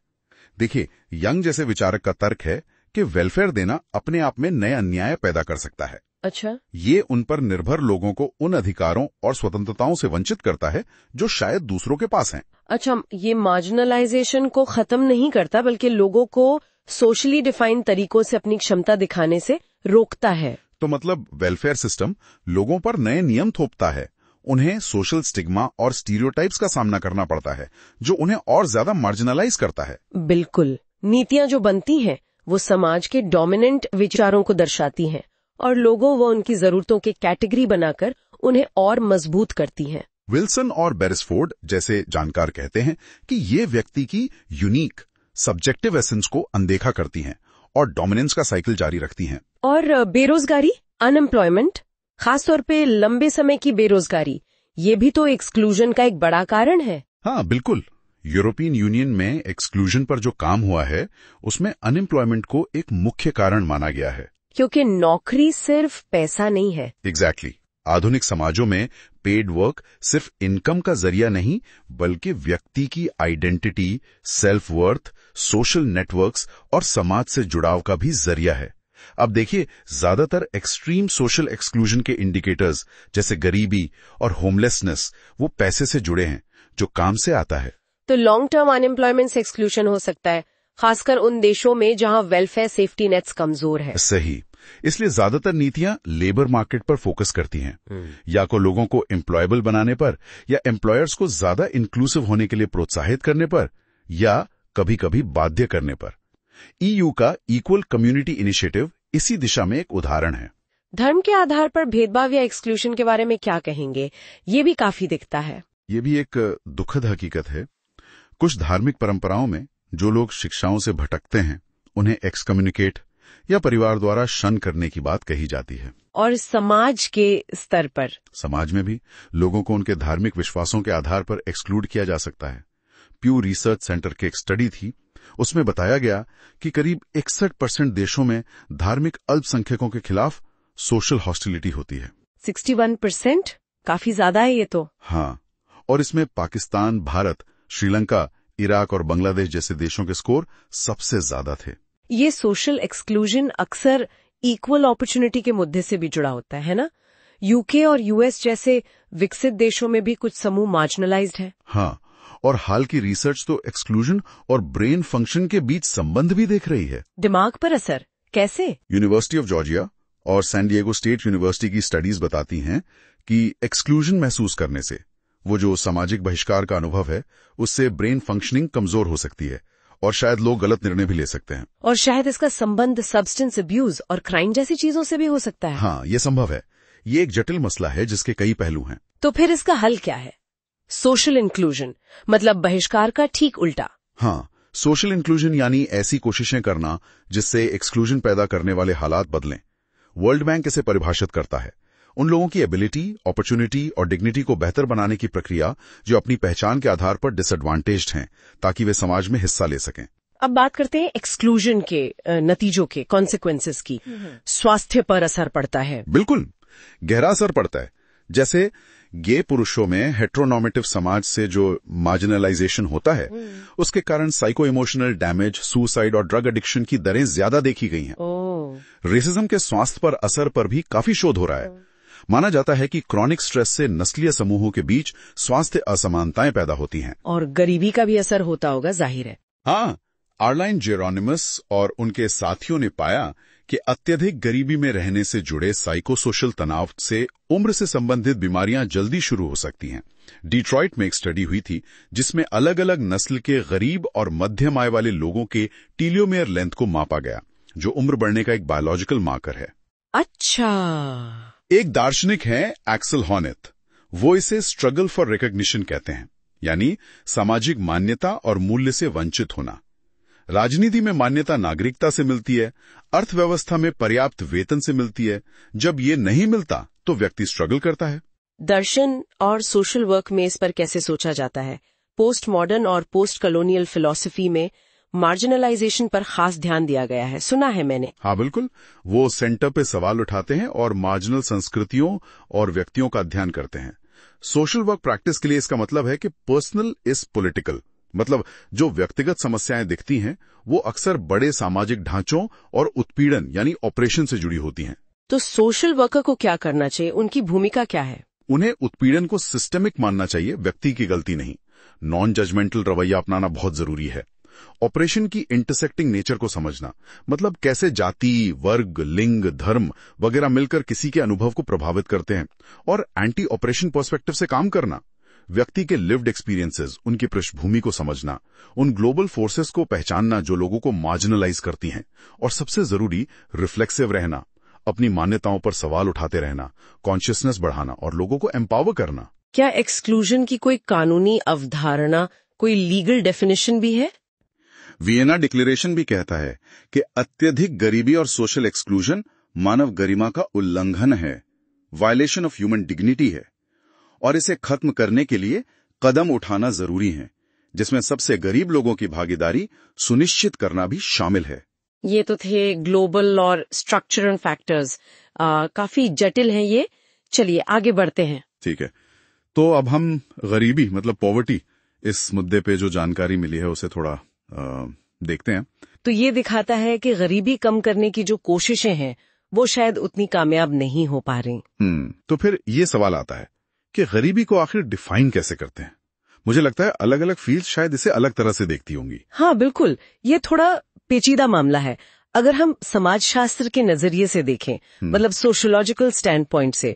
देखिए, यंग जैसे विचारक का तर्क है कि वेलफेयर देना अपने आप में नए अन्याय पैदा कर सकता है। अच्छा, ये उन पर निर्भर लोगों को उन अधिकारों और स्वतंत्रताओं से वंचित करता है जो शायद दूसरों के पास हैं। अच्छा, ये मार्जिनलाइजेशन को खत्म नहीं करता, बल्कि लोगों को सोशली डिफाइंड तरीकों से अपनी क्षमता दिखाने से रोकता है। तो मतलब वेलफेयर सिस्टम लोगों पर नए नियम थोपता है, उन्हें सोशल स्टिग्मा और स्टीरियोटाइप्स का सामना करना पड़ता है, जो उन्हें और ज्यादा मार्जिनलाइज करता है। बिल्कुल, नीतियां जो बनती हैं वो समाज के डोमिनेंट विचारों को दर्शाती हैं और लोगों व उनकी जरूरतों के कैटेगरी बनाकर उन्हें और मजबूत करती हैं। विल्सन और बेरेसफोर्ड जैसे जानकार कहते हैं कि ये व्यक्ति की यूनिक सब्जेक्टिव एसेंस को अनदेखा करती हैं और डोमिनेंस का साइकिल जारी रखती हैं। और बेरोजगारी, अनएम्प्लॉयमेंट, खासतौर पे लंबे समय की बेरोजगारी, ये भी तो एक्सक्लूजन का एक बड़ा कारण है। हाँ बिल्कुल, यूरोपियन यूनियन में एक्सक्लूजन पर जो काम हुआ है उसमें अनएम्प्लॉयमेंट को एक मुख्य कारण माना गया है। क्योंकि नौकरी सिर्फ पैसा नहीं है। एग्जैक्टली। आधुनिक समाजों में पेड वर्क सिर्फ इनकम का जरिया नहीं, बल्कि व्यक्ति की identity, self worth, social networks और समाज से जुड़ाव का भी जरिया है। अब देखिए, ज्यादातर एक्सट्रीम सोशल एक्सक्लूजन के इंडिकेटर्स जैसे गरीबी और होमलेसनेस वो पैसे से जुड़े हैं, जो काम से आता है। तो लॉन्ग टर्म अनएम्प्लॉयमेंट से एक्सक्लूजन हो सकता है, खासकर उन देशों में जहां वेलफेयर सेफ्टी नेट्स कमजोर है। सही। इसलिए ज्यादातर नीतियां लेबर मार्केट पर फोकस करती हैं, या को लोगों को एम्प्लॉयबल बनाने पर, या एम्प्लॉयर्स को ज्यादा इंक्लूसिव होने के लिए प्रोत्साहित करने पर, या कभी कभी बाध्य करने पर। ईयू का इक्वल कम्युनिटी इनिशिएटिव इसी दिशा में एक उदाहरण है। धर्म के आधार पर भेदभाव या एक्सक्लूजन के बारे में क्या कहेंगे? ये भी काफी दिखता है। ये भी एक दुखद हकीकत है। कुछ धार्मिक परंपराओं में जो लोग शिक्षाओं से भटकते हैं उन्हें एक्सकम्युनिकेट या परिवार द्वारा शन करने की बात कही जाती है। और समाज के स्तर पर, समाज में भी लोगों को उनके धार्मिक विश्वासों के आधार पर एक्सक्लूड किया जा सकता है। प्यू रिसर्च सेंटर की एक स्टडी थी उसमें बताया गया कि करीब 61% देशों में धार्मिक अल्पसंख्यकों के खिलाफ सोशल हॉस्टिलिटी होती है। 61%? काफी ज्यादा है ये तो। हाँ, और इसमें पाकिस्तान, भारत, श्रीलंका, इराक और बांग्लादेश जैसे देशों के स्कोर सबसे ज्यादा थे। ये सोशल एक्सक्लूजन अक्सर इक्वल अपॉर्चुनिटी के मुद्दे से भी जुड़ा होता है ना? यूके और यूएस जैसे विकसित देशों में भी कुछ समूह मार्जिनलाइज्ड है। हाँ, और हाल की रिसर्च तो एक्सक्लूजन और ब्रेन फंक्शन के बीच संबंध भी देख रही है। दिमाग पर असर कैसे? यूनिवर्सिटी ऑफ जॉर्जिया और सैन डिएगो स्टेट यूनिवर्सिटी की स्टडीज बताती हैं कि एक्सक्लूजन महसूस करने से, वो जो सामाजिक बहिष्कार का अनुभव है, उससे ब्रेन फंक्शनिंग कमजोर हो सकती है और शायद लोग गलत निर्णय भी ले सकते हैं। और शायद इसका संबंध सब्सटेंस अब्यूज और क्राइम जैसी चीजों से भी हो सकता है। हाँ, ये संभव है। ये एक जटिल मसला है जिसके कई पहलू हैं। तो फिर इसका हल क्या है? सोशल इंक्लूजन मतलब बहिष्कार का ठीक उल्टा। हाँ, सोशल इंक्लूजन यानी ऐसी कोशिशें करना जिससे एक्सक्लूजन पैदा करने वाले हालात बदलें। वर्ल्ड बैंक इसे परिभाषित करता है, उन लोगों की एबिलिटी, अपॉर्चुनिटी और डिग्निटी को बेहतर बनाने की प्रक्रिया जो अपनी पहचान के आधार पर डिसएडवांटेज्ड हैं, ताकि वे समाज में हिस्सा ले सकें। अब बात करते हैं एक्सक्लूजन के नतीजों के, कॉन्सिक्वेंसेस की। स्वास्थ्य पर असर पड़ता है। बिल्कुल, गहरा असर पड़ता है। जैसे गे पुरुषों में हेट्रोनॉर्मेटिव समाज से जो मार्जिनलाइजेशन होता है, उसके कारण साइको इमोशनल डैमेज, सुसाइड और ड्रग एडिक्शन की दरें ज्यादा देखी गई हैं। रेसिज्म के स्वास्थ्य पर असर पर भी काफी शोध हो रहा है। माना जाता है कि क्रॉनिक स्ट्रेस से नस्लीय समूहों के बीच स्वास्थ्य असमानताएं पैदा होती हैं। और गरीबी का भी असर होता होगा, जाहिर है। हाँ, आर्लाइन जेरोनिमस और उनके साथियों ने पाया कि अत्यधिक गरीबी में रहने से जुड़े साइकोसोशल तनाव से उम्र से संबंधित बीमारियां जल्दी शुरू हो सकती हैं। डिट्रॉइट में एक स्टडी हुई थी जिसमें अलग अलग नस्ल के गरीब और मध्यम आय वाले लोगों के टीलोमेयर लेंथ को मापा गया, जो उम्र बढ़ने का एक बायोलॉजिकल मार्कर है। अच्छा। एक दार्शनिक है एक्सल हॉनेथ, वो इसे स्ट्रगल फॉर रिकॉग्निशन कहते हैं, यानी सामाजिक मान्यता और मूल्य से वंचित होना। राजनीति में मान्यता नागरिकता से मिलती है, अर्थव्यवस्था में पर्याप्त वेतन से मिलती है। जब ये नहीं मिलता तो व्यक्ति स्ट्रगल करता है। दर्शन और सोशल वर्क में इस पर कैसे सोचा जाता है? पोस्ट मॉडर्न और पोस्ट कॉलोनियल फिलॉसफी में मार्जिनलाइजेशन पर खास ध्यान दिया गया है, सुना है मैंने। हाँ बिल्कुल, वो सेंटर पे सवाल उठाते हैं और मार्जिनल संस्कृतियों और व्यक्तियों का अध्ययन करते हैं। सोशल वर्क प्रैक्टिस के लिए इसका मतलब है कि पर्सनल इज पॉलिटिकल, मतलब जो व्यक्तिगत समस्याएं दिखती हैं वो अक्सर बड़े सामाजिक ढांचों और उत्पीड़न यानी ऑपरेशन से जुड़ी होती हैं। तो सोशल वर्कर को क्या करना चाहिए? उनकी भूमिका क्या है? उन्हें उत्पीड़न को सिस्टमिक मानना चाहिए, व्यक्ति की गलती नहीं। नॉन जजमेंटल रवैया अपनाना बहुत जरूरी है। ऑपरेशन की इंटरसेक्टिंग नेचर को समझना, मतलब कैसे जाति, वर्ग, लिंग, धर्म वगैरह मिलकर किसी के अनुभव को प्रभावित करते हैं, और एंटी ऑपरेशन पर्सपेक्टिव से काम करना। व्यक्ति के लिव्ड एक्सपीरियंसेस, उनकी पृष्ठभूमि को समझना, उन ग्लोबल फोर्सेस को पहचानना जो लोगों को मार्जिनलाइज करती हैं, और सबसे जरूरी रिफ्लेक्सिव रहना, अपनी मान्यताओं पर सवाल उठाते रहना, कॉन्शियसनेस बढ़ाना और लोगों को एम्पावर करना। क्या एक्सक्लूजन की कोई कानूनी अवधारणा, कोई लीगल डेफिनेशन भी है? वियना डिक्लेरेशन भी कहता है कि अत्यधिक गरीबी और सोशल एक्सक्लूजन मानव गरिमा का उल्लंघन है, वायलेशन ऑफ ह्यूमन डिग्निटी है, और इसे खत्म करने के लिए कदम उठाना जरूरी है, जिसमें सबसे गरीब लोगों की भागीदारी सुनिश्चित करना भी शामिल है। ये तो थे ग्लोबल और स्ट्रक्चरल फैक्टर्स, काफी जटिल हैं ये। चलिए आगे बढ़ते हैं। ठीक है, तो अब हम गरीबी मतलब पॉवर्टी, इस मुद्दे पे जो जानकारी मिली है उसे थोड़ा देखते हैं। तो ये दिखाता है कि गरीबी कम करने की जो कोशिशें हैं वो शायद उतनी कामयाब नहीं हो पा रही। तो फिर ये सवाल आता है कि गरीबी को आखिर डिफाइन कैसे करते हैं? मुझे लगता है अलग अलग फील्ड शायद इसे अलग तरह से देखती होंगी। हाँ बिल्कुल, ये थोड़ा पेचीदा मामला है। अगर हम समाजशास्त्र के नजरिए से देखें, मतलब सोशियोलॉजिकल स्टैंड पॉइंट से,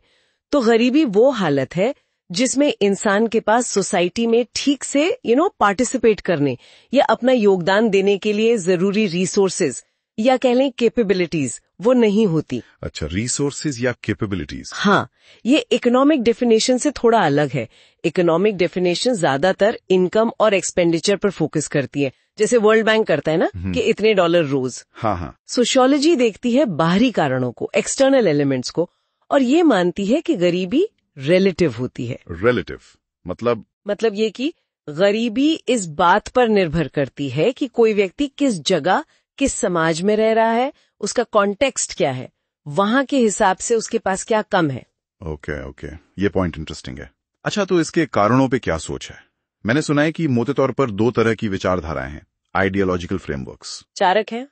तो गरीबी वो हालत है जिसमें इंसान के पास सोसाइटी में ठीक से पार्टिसिपेट करने या अपना योगदान देने के लिए जरूरी रिसोर्सेज या कह लें कैपेबिलिटीज वो नहीं होती। अच्छा, रिसोर्सेज या कैपेबिलिटीज। हाँ, ये इकोनॉमिक डेफिनेशन से थोड़ा अलग है। इकोनॉमिक डेफिनेशन ज्यादातर इनकम और एक्सपेंडिचर पर फोकस करती है, जैसे वर्ल्ड बैंक करता है ना कि इतने डॉलर रोज। हाँ। सोशियोलॉजी देखती है बाहरी कारणों को, एक्सटर्नल एलिमेंट्स को, और ये मानती है कि गरीबी रिलेटिव होती है। रिलेटिव मतलब ये कि गरीबी इस बात पर निर्भर करती है कि कोई व्यक्ति किस जगह, किस समाज में रह रहा है, उसका कॉन्टेक्स्ट क्या है, वहां के हिसाब से उसके पास क्या कम है। ओके, ये पॉइंट इंटरेस्टिंग है। अच्छा, तो इसके कारणों पे क्या सोच है? मैंने सुना है कि मोटे तौर पर 2 तरह की विचारधाराएं हैं, आइडियोलॉजिकल फ्रेमवर्क्स। चारक है।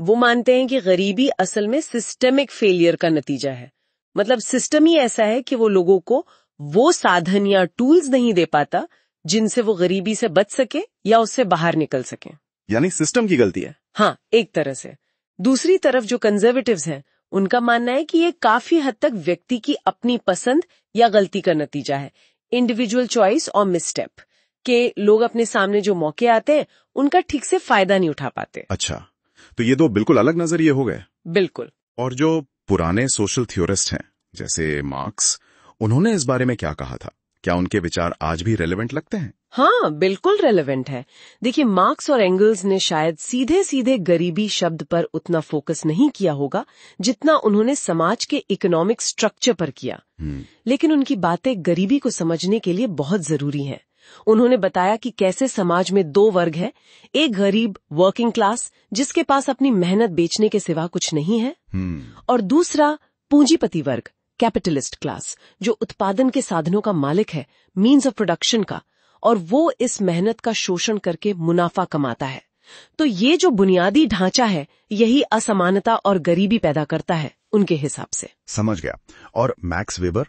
वो मानते हैं कि गरीबी असल में सिस्टमिक फेलियर का नतीजा है। मतलब सिस्टम ही ऐसा है कि वो लोगों को वो साधन या टूल्स नहीं दे पाता जिनसे वो गरीबी से बच सके या उससे बाहर निकल सके। यानी सिस्टम की गलती है। हाँ, एक तरह से। दूसरी तरफ जो कंजर्वेटिव्स हैं, उनका मानना है कि ये काफी हद तक व्यक्ति की अपनी पसंद या गलती का नतीजा है, इंडिविजुअल चॉइस और मिसस्टेप, के लोग अपने सामने जो मौके आते हैं उनका ठीक से फायदा नहीं उठा पाते। अच्छा, तो ये 2 बिल्कुल अलग नजरिए हो गए। बिल्कुल। और जो पुराने सोशल थ्योरिस्ट हैं जैसे मार्क्स, उन्होंने इस बारे में क्या कहा था? क्या उनके विचार आज भी रेलेवेंट लगते हैं? हाँ, बिल्कुल रेलेवेंट है। देखिए, मार्क्स और एंगल्स ने शायद सीधे सीधे गरीबी शब्द पर उतना फोकस नहीं किया होगा जितना उन्होंने समाज के इकोनॉमिक स्ट्रक्चर पर किया। लेकिन उनकी बातें गरीबी को समझने के लिए बहुत जरूरी हैं। उन्होंने बताया कि कैसे समाज में 2 वर्ग है, एक गरीब वर्किंग क्लास जिसके पास अपनी मेहनत बेचने के सिवा कुछ नहीं है, और दूसरा पूंजीपति वर्ग, कैपिटलिस्ट क्लास, जो उत्पादन के साधनों का मालिक है, मीन्स ऑफ प्रोडक्शन का, और वो इस मेहनत का शोषण करके मुनाफा कमाता है। तो ये जो बुनियादी ढांचा है, यही असमानता और गरीबी पैदा करता है उनके हिसाब से। समझ गया। और मैक्स वेबर,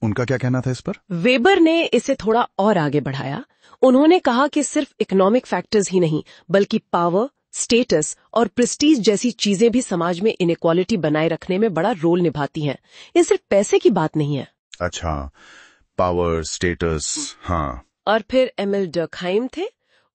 उनका क्या कहना था इस पर? वेबर ने इसे थोड़ा और आगे बढ़ाया। उन्होंने कहा कि सिर्फ इकोनॉमिक फैक्टर्स ही नहीं, बल्कि पावर, स्टेटस और प्रेस्टीज जैसी चीजें भी समाज में इनइक्वालिटी बनाए रखने में बड़ा रोल निभाती हैं। ये सिर्फ पैसे की बात नहीं है। अच्छा, पावर, स्टेटस, हाँ। और फिर एमिल डर्कहाइम थे।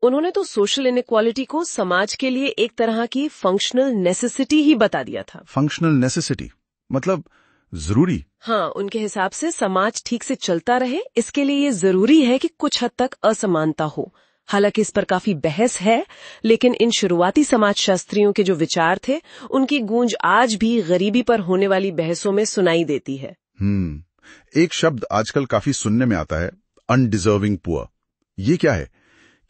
उन्होंने तो सोशल इनइक्वालिटी को समाज के लिए एक तरह की फंक्शनल नेसेसिटी ही बता दिया था। फंक्शनल नेसेसिटी मतलब जरूरी? हाँ, उनके हिसाब से समाज ठीक से चलता रहे, इसके लिए ये जरूरी है कि कुछ हद तक असमानता हो। हालांकि इस पर काफी बहस है, लेकिन इन शुरुआती समाजशास्त्रियों के जो विचार थे, उनकी गूंज आज भी गरीबी पर होने वाली बहसों में सुनाई देती है। एक शब्द आजकल काफी सुनने में आता है, अनडिजर्विंग पुअर। ये क्या है?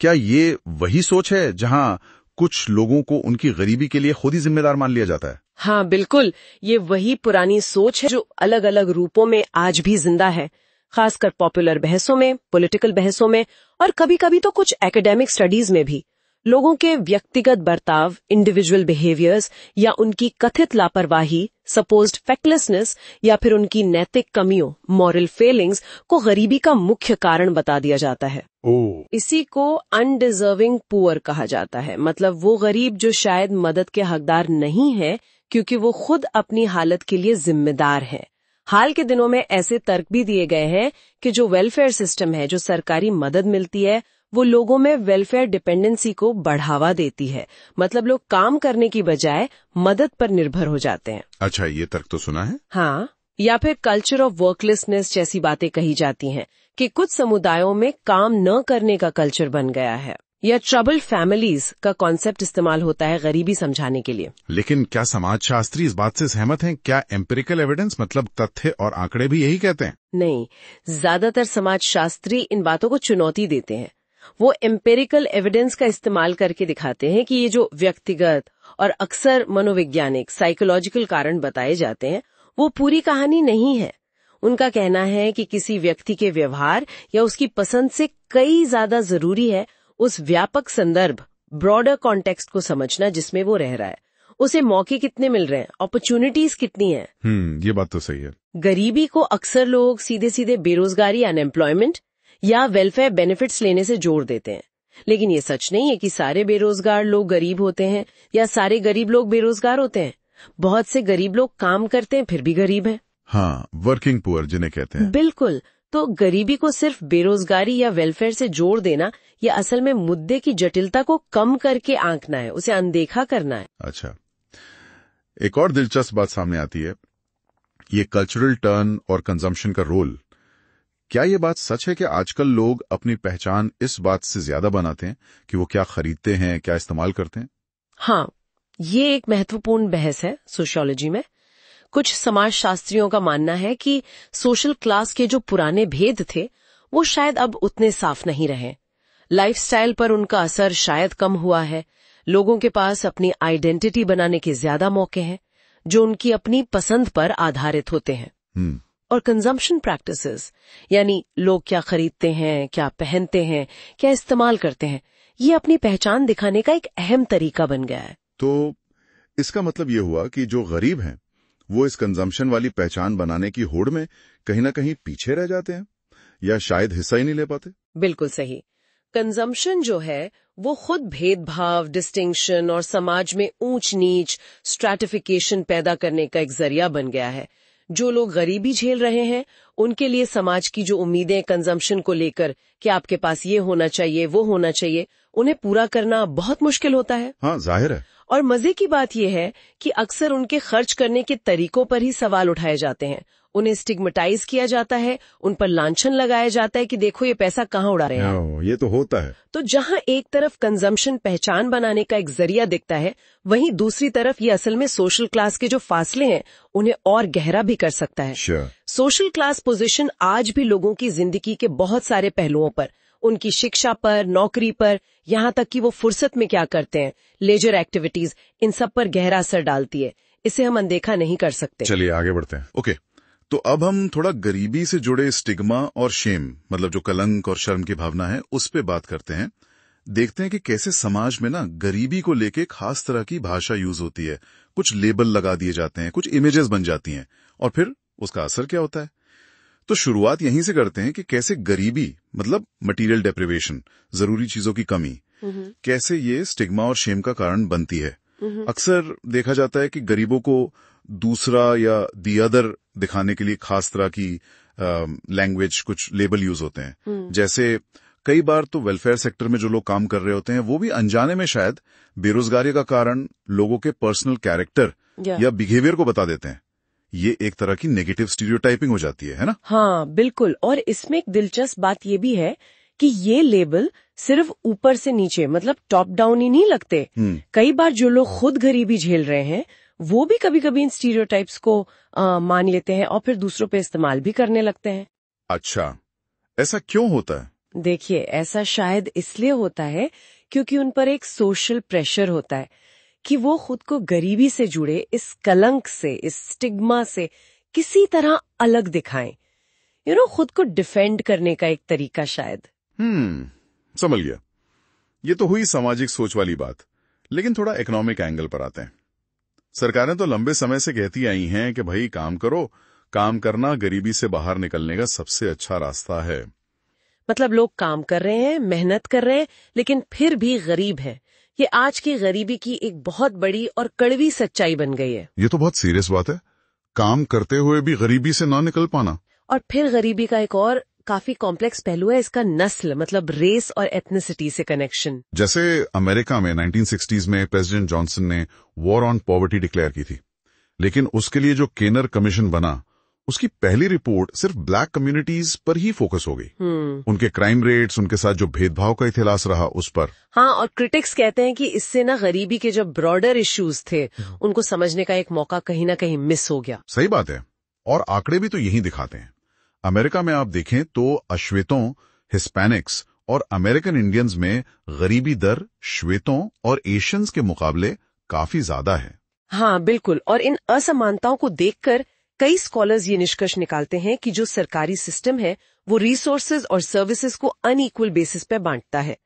क्या ये वही सोच है जहां कुछ लोगों को उनकी गरीबी के लिए खुद ही जिम्मेदार मान लिया जाता है? हाँ, बिल्कुल। ये वही पुरानी सोच है जो अलग अलग रूपों में आज भी जिंदा है, खासकर पॉपुलर बहसों में, पॉलिटिकल बहसों में, और कभी-कभी तो कुछ एकेडमिक स्टडीज में भी। लोगों के व्यक्तिगत बर्ताव, इंडिविजुअल बिहेवियर्स, या उनकी कथित लापरवाही, सपोज्ड फैक्टलेसनेस, या फिर उनकी नैतिक कमियों, मॉरल फेलिंग्स को गरीबी का मुख्य कारण बता दिया जाता है। इसी को अनडिजर्विंग पुअर कहा जाता है। मतलब वो गरीब जो शायद मदद के हकदार नहीं है क्योंकि वो खुद अपनी हालत के लिए जिम्मेदार है। हाल के दिनों में ऐसे तर्क भी दिए गए हैं कि जो वेलफेयर सिस्टम है, जो सरकारी मदद मिलती है, वो लोगों में वेलफेयर डिपेंडेंसी को बढ़ावा देती है। मतलब लोग काम करने की बजाय मदद पर निर्भर हो जाते हैं। अच्छा, ये तर्क तो सुना है। हाँ, या फिर कल्चर ऑफ वर्कलेसनेस जैसी बातें कही जाती हैं कि कुछ समुदायों में काम न करने का कल्चर बन गया है, या ट्रबल फैमिलीज का कॉन्सेप्ट इस्तेमाल होता है गरीबी समझाने के लिए। लेकिन क्या समाजशास्त्री इस बात से सहमत हैं? क्या एम्पिरिकल एविडेंस मतलब तथ्य और आंकड़े भी यही कहते हैं? नहीं, ज्यादातर समाजशास्त्री इन बातों को चुनौती देते हैं। वो एम्पिरिकल एविडेंस का इस्तेमाल करके दिखाते हैं कि ये जो व्यक्तिगत और अक्सर मनोवैज्ञानिक, साइकोलॉजिकल कारण बताए जाते हैं, वो पूरी कहानी नहीं है। उनका कहना है कि किसी व्यक्ति के व्यवहार या उसकी पसंद से कई ज्यादा जरूरी है उस व्यापक संदर्भ, ब्रॉडर कॉन्टेक्स्ट को समझना जिसमें वो रह रहा है। उसे मौके कितने मिल रहे हैं, अपॉर्चुनिटीज कितनी है। ये बात तो सही है। गरीबी को अक्सर लोग सीधे सीधे बेरोजगारी, अनएम्प्लॉयमेंट या वेलफेयर बेनिफिट्स लेने से जोड़ देते हैं। लेकिन ये सच नहीं है कि सारे बेरोजगार लोग गरीब होते हैं या सारे गरीब लोग बेरोजगार होते हैं। बहुत से गरीब लोग काम करते हैं फिर भी गरीब हैं। हाँ, वर्किंग पुअर जिन्हें कहते हैं। बिल्कुल। तो गरीबी को सिर्फ बेरोजगारी या वेलफेयर से जोड़ देना, ये असल में मुद्दे की जटिलता को कम करके आंकना है, उसे अनदेखा करना है। अच्छा, एक और दिलचस्प बात सामने आती है, ये कल्चरल टर्न और कंजम्पशन का रोल। क्या ये बात सच है कि आजकल लोग अपनी पहचान इस बात से ज्यादा बनाते हैं कि वो क्या खरीदते हैं, क्या इस्तेमाल करते हैं? हाँ, ये एक महत्वपूर्ण बहस है सोशियोलॉजी में। कुछ समाजशास्त्रियों का मानना है कि सोशल क्लास के जो पुराने भेद थे, वो शायद अब उतने साफ नहीं रहे। लाइफस्टाइल पर उनका असर शायद कम हुआ है, लोगों के पास अपनी आइडेंटिटी बनाने के ज्यादा मौके हैं जो उनकी अपनी पसंद पर आधारित होते हैं। और कंजम्पशन प्रैक्टिसेस, यानी लोग क्या खरीदते हैं, क्या पहनते हैं, क्या इस्तेमाल करते हैं, ये अपनी पहचान दिखाने का एक अहम तरीका बन गया है। तो इसका मतलब ये हुआ कि जो गरीब हैं वो इस कंजम्पशन वाली पहचान बनाने की होड़ में कहीं ना कहीं पीछे रह जाते हैं या शायद हिस्सा ही नहीं ले पाते। बिल्कुल सही। कंजम्पशन जो है वो खुद भेदभाव, डिस्टिंक्शन और समाज में ऊंच नीच, स्ट्रैटिफिकेशन पैदा करने का एक जरिया बन गया है। जो लोग गरीबी झेल रहे हैं उनके लिए समाज की जो उम्मीदें कंजम्पशन को लेकर कि आपके पास ये होना चाहिए, वो होना चाहिए, उन्हें पूरा करना बहुत मुश्किल होता है। हाँ, जाहिर है। और मजे की बात यह है कि अक्सर उनके खर्च करने के तरीकों पर ही सवाल उठाए जाते हैं। उन्हें स्टिग्मेटाइज किया जाता है, उन पर लांछन लगाया जाता है कि देखो ये पैसा कहाँ उड़ा रहे हैं। ये तो होता है। तो जहाँ एक तरफ कंजम्पशन पहचान बनाने का एक जरिया दिखता है, वहीं दूसरी तरफ ये असल में सोशल क्लास के जो फासले हैं उन्हें और गहरा भी कर सकता है। सोशल क्लास पोजीशन आज भी लोगों की जिंदगी के बहुत सारे पहलुओं पर, उनकी शिक्षा पर, नौकरी पर, यहाँ तक कि वो फुर्सत में क्या करते हैं, लेजर एक्टिविटीज, इन सब पर गहरा असर डालती है। इसे हम अनदेखा नहीं कर सकते। चलिए आगे बढ़ते हैं। ओके, तो अब हम थोड़ा गरीबी से जुड़े स्टिग्मा और शेम, मतलब जो कलंक और शर्म की भावना है, उस पे बात करते हैं। देखते हैं कि कैसे समाज में ना गरीबी को लेके खास तरह की भाषा यूज होती है, कुछ लेबल लगा दिए जाते हैं, कुछ इमेजेस बन जाती हैं, और फिर उसका असर क्या होता है। तो शुरुआत यहीं से करते हैं कि कैसे गरीबी, मतलब मटेरियल डेप्रिवेशन, जरूरी चीजों की कमी, कैसे ये स्टिग्मा और शेम का कारण बनती है। अक्सर देखा जाता है कि गरीबों को दूसरा या दी अदर दिखाने के लिए खास तरह की लैंग्वेज, कुछ लेबल यूज होते हैं। जैसे कई बार तो वेलफेयर सेक्टर में जो लोग काम कर रहे होते हैं वो भी अनजाने में शायद बेरोजगारी का कारण लोगों के पर्सनल कैरेक्टर या बिहेवियर को बता देते हैं। ये एक तरह की नेगेटिव स्टीरियोटाइपिंग हो जाती है ना? हाँ बिल्कुल। और इसमें एक दिलचस्प बात ये भी है कि ये लेबल सिर्फ ऊपर से नीचे, मतलब टॉप डाउन ही नहीं लगते। कई बार जो लोग खुद गरीबी झेल रहे हैं वो भी कभी कभी इन स्टीरियोटाइप्स को मान लेते हैं और फिर दूसरों पे इस्तेमाल भी करने लगते हैं। अच्छा, ऐसा क्यों होता है? देखिए, ऐसा शायद इसलिए होता है क्योंकि उन पर एक सोशल प्रेशर होता है कि वो खुद को गरीबी से जुड़े इस कलंक से, इस स्टिग्मा से किसी तरह अलग दिखाएं। खुद को डिफेंड करने का एक तरीका शायद। समझ गया। ये तो हुई सामाजिक सोच वाली बात, लेकिन थोड़ा इकोनॉमिक एंगल पर आते हैं। सरकारें तो लंबे समय से कहती आई हैं कि भाई काम करो, काम करना गरीबी से बाहर निकलने का सबसे अच्छा रास्ता है। मतलब लोग काम कर रहे हैं, मेहनत कर रहे हैं, लेकिन फिर भी गरीब हैं। ये आज की गरीबी की एक बहुत बड़ी और कड़वी सच्चाई बन गई है। ये तो बहुत सीरियस बात है, काम करते हुए भी गरीबी से ना निकल पाना। और फिर गरीबी का एक और काफी कॉम्प्लेक्स पहलू है इसका, नस्ल, मतलब रेस और एथनिसिटी से कनेक्शन। जैसे अमेरिका में 1960s में प्रेसिडेंट जॉनसन ने वॉर ऑन पॉवर्टी डिक्लेयर की थी, लेकिन उसके लिए जो केनर कमीशन बना, उसकी पहली रिपोर्ट सिर्फ ब्लैक कम्युनिटीज पर ही फोकस हो गई। उनके क्राइम रेट्स, उनके साथ जो भेदभाव का इतिहास रहा उस पर। हाँ, और क्रिटिक्स कहते हैं कि इससे ना गरीबी के जो ब्रॉडर इश्यूज थे उनको समझने का एक मौका कहीं ना कहीं मिस हो गया। सही बात है, और आंकड़े भी तो यही दिखाते हैं। अमेरिका में आप देखें तो अश्वेतों, हिस्पैनिक्स और अमेरिकन इंडियंस में गरीबी दर श्वेतों और एशियंस के मुकाबले काफी ज्यादा है। हाँ बिल्कुल। और इन असमानताओं को देखकर कई स्कॉलर्स ये निष्कर्ष निकालते हैं कि जो सरकारी सिस्टम है वो रिसोर्सेज और सर्विसेज को अनइक्वल बेसिस पे बांटता है।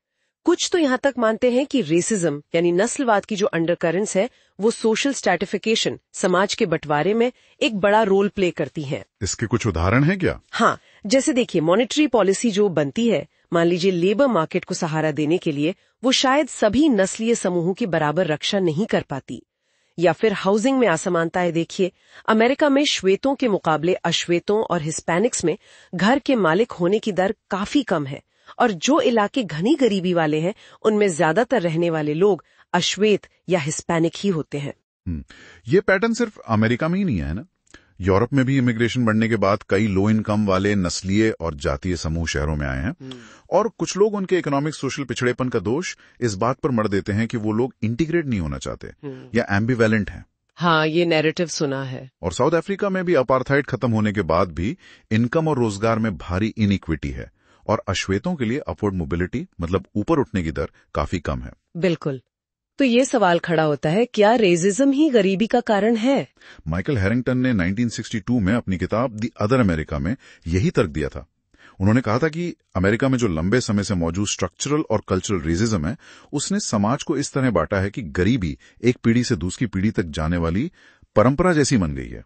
कुछ तो यहाँ तक मानते हैं कि रेसिज्म यानी नस्लवाद की जो अंडरकरेंट्स है वो सोशल स्ट्रैटिफिकेशन, समाज के बंटवारे में एक बड़ा रोल प्ले करती हैं। इसके कुछ उदाहरण हैं क्या? हाँ, जैसे देखिए, मॉनेटरी पॉलिसी जो बनती है, मान लीजिए लेबर मार्केट को सहारा देने के लिए, वो शायद सभी नस्लीय समूहों की बराबर रक्षा नहीं कर पाती। या फिर हाउसिंग में असमानताएं देखिए, अमेरिका में श्वेतों के मुकाबले अश्वेतों और हिस्पैनिक्स में घर के मालिक होने की दर काफी कम है, और जो इलाके घनी गरीबी वाले हैं उनमें ज्यादातर रहने वाले लोग अश्वेत या हिस्पैनिक ही होते हैं। ये पैटर्न सिर्फ अमेरिका में ही नहीं है ना, यूरोप में भी इमिग्रेशन बढ़ने के बाद कई लो इनकम वाले नस्लीय और जातीय समूह शहरों में आए हैं, और कुछ लोग उनके इकोनॉमिक सोशल पिछड़ेपन का दोष इस बात पर मढ़ देते हैं कि वो लोग इंटीग्रेट नहीं होना चाहते या एम्बिवेलेंट हैं। हाँ, ये नैरेटिव सुना है। और साउथ अफ्रीका में भी अपार्थाइड खत्म होने के बाद भी इनकम और रोजगार में भारी इनइक्विटी है, और अश्वेतों के लिए अपवर्ड मोबिलिटी मतलब ऊपर उठने की दर काफी कम है। बिल्कुल। तो ये सवाल खड़ा होता है, क्या रेसिज्म ही गरीबी का कारण है? माइकल हैरिंगटन ने 1962 में अपनी किताब द अदर अमेरिका में यही तर्क दिया था। उन्होंने कहा था कि अमेरिका में जो लंबे समय से मौजूद स्ट्रक्चरल और कल्चरल रेसिज्म है, उसने समाज को इस तरह बांटा है कि गरीबी एक पीढ़ी से दूसरी पीढ़ी तक जाने वाली परंपरा जैसी बन गई है।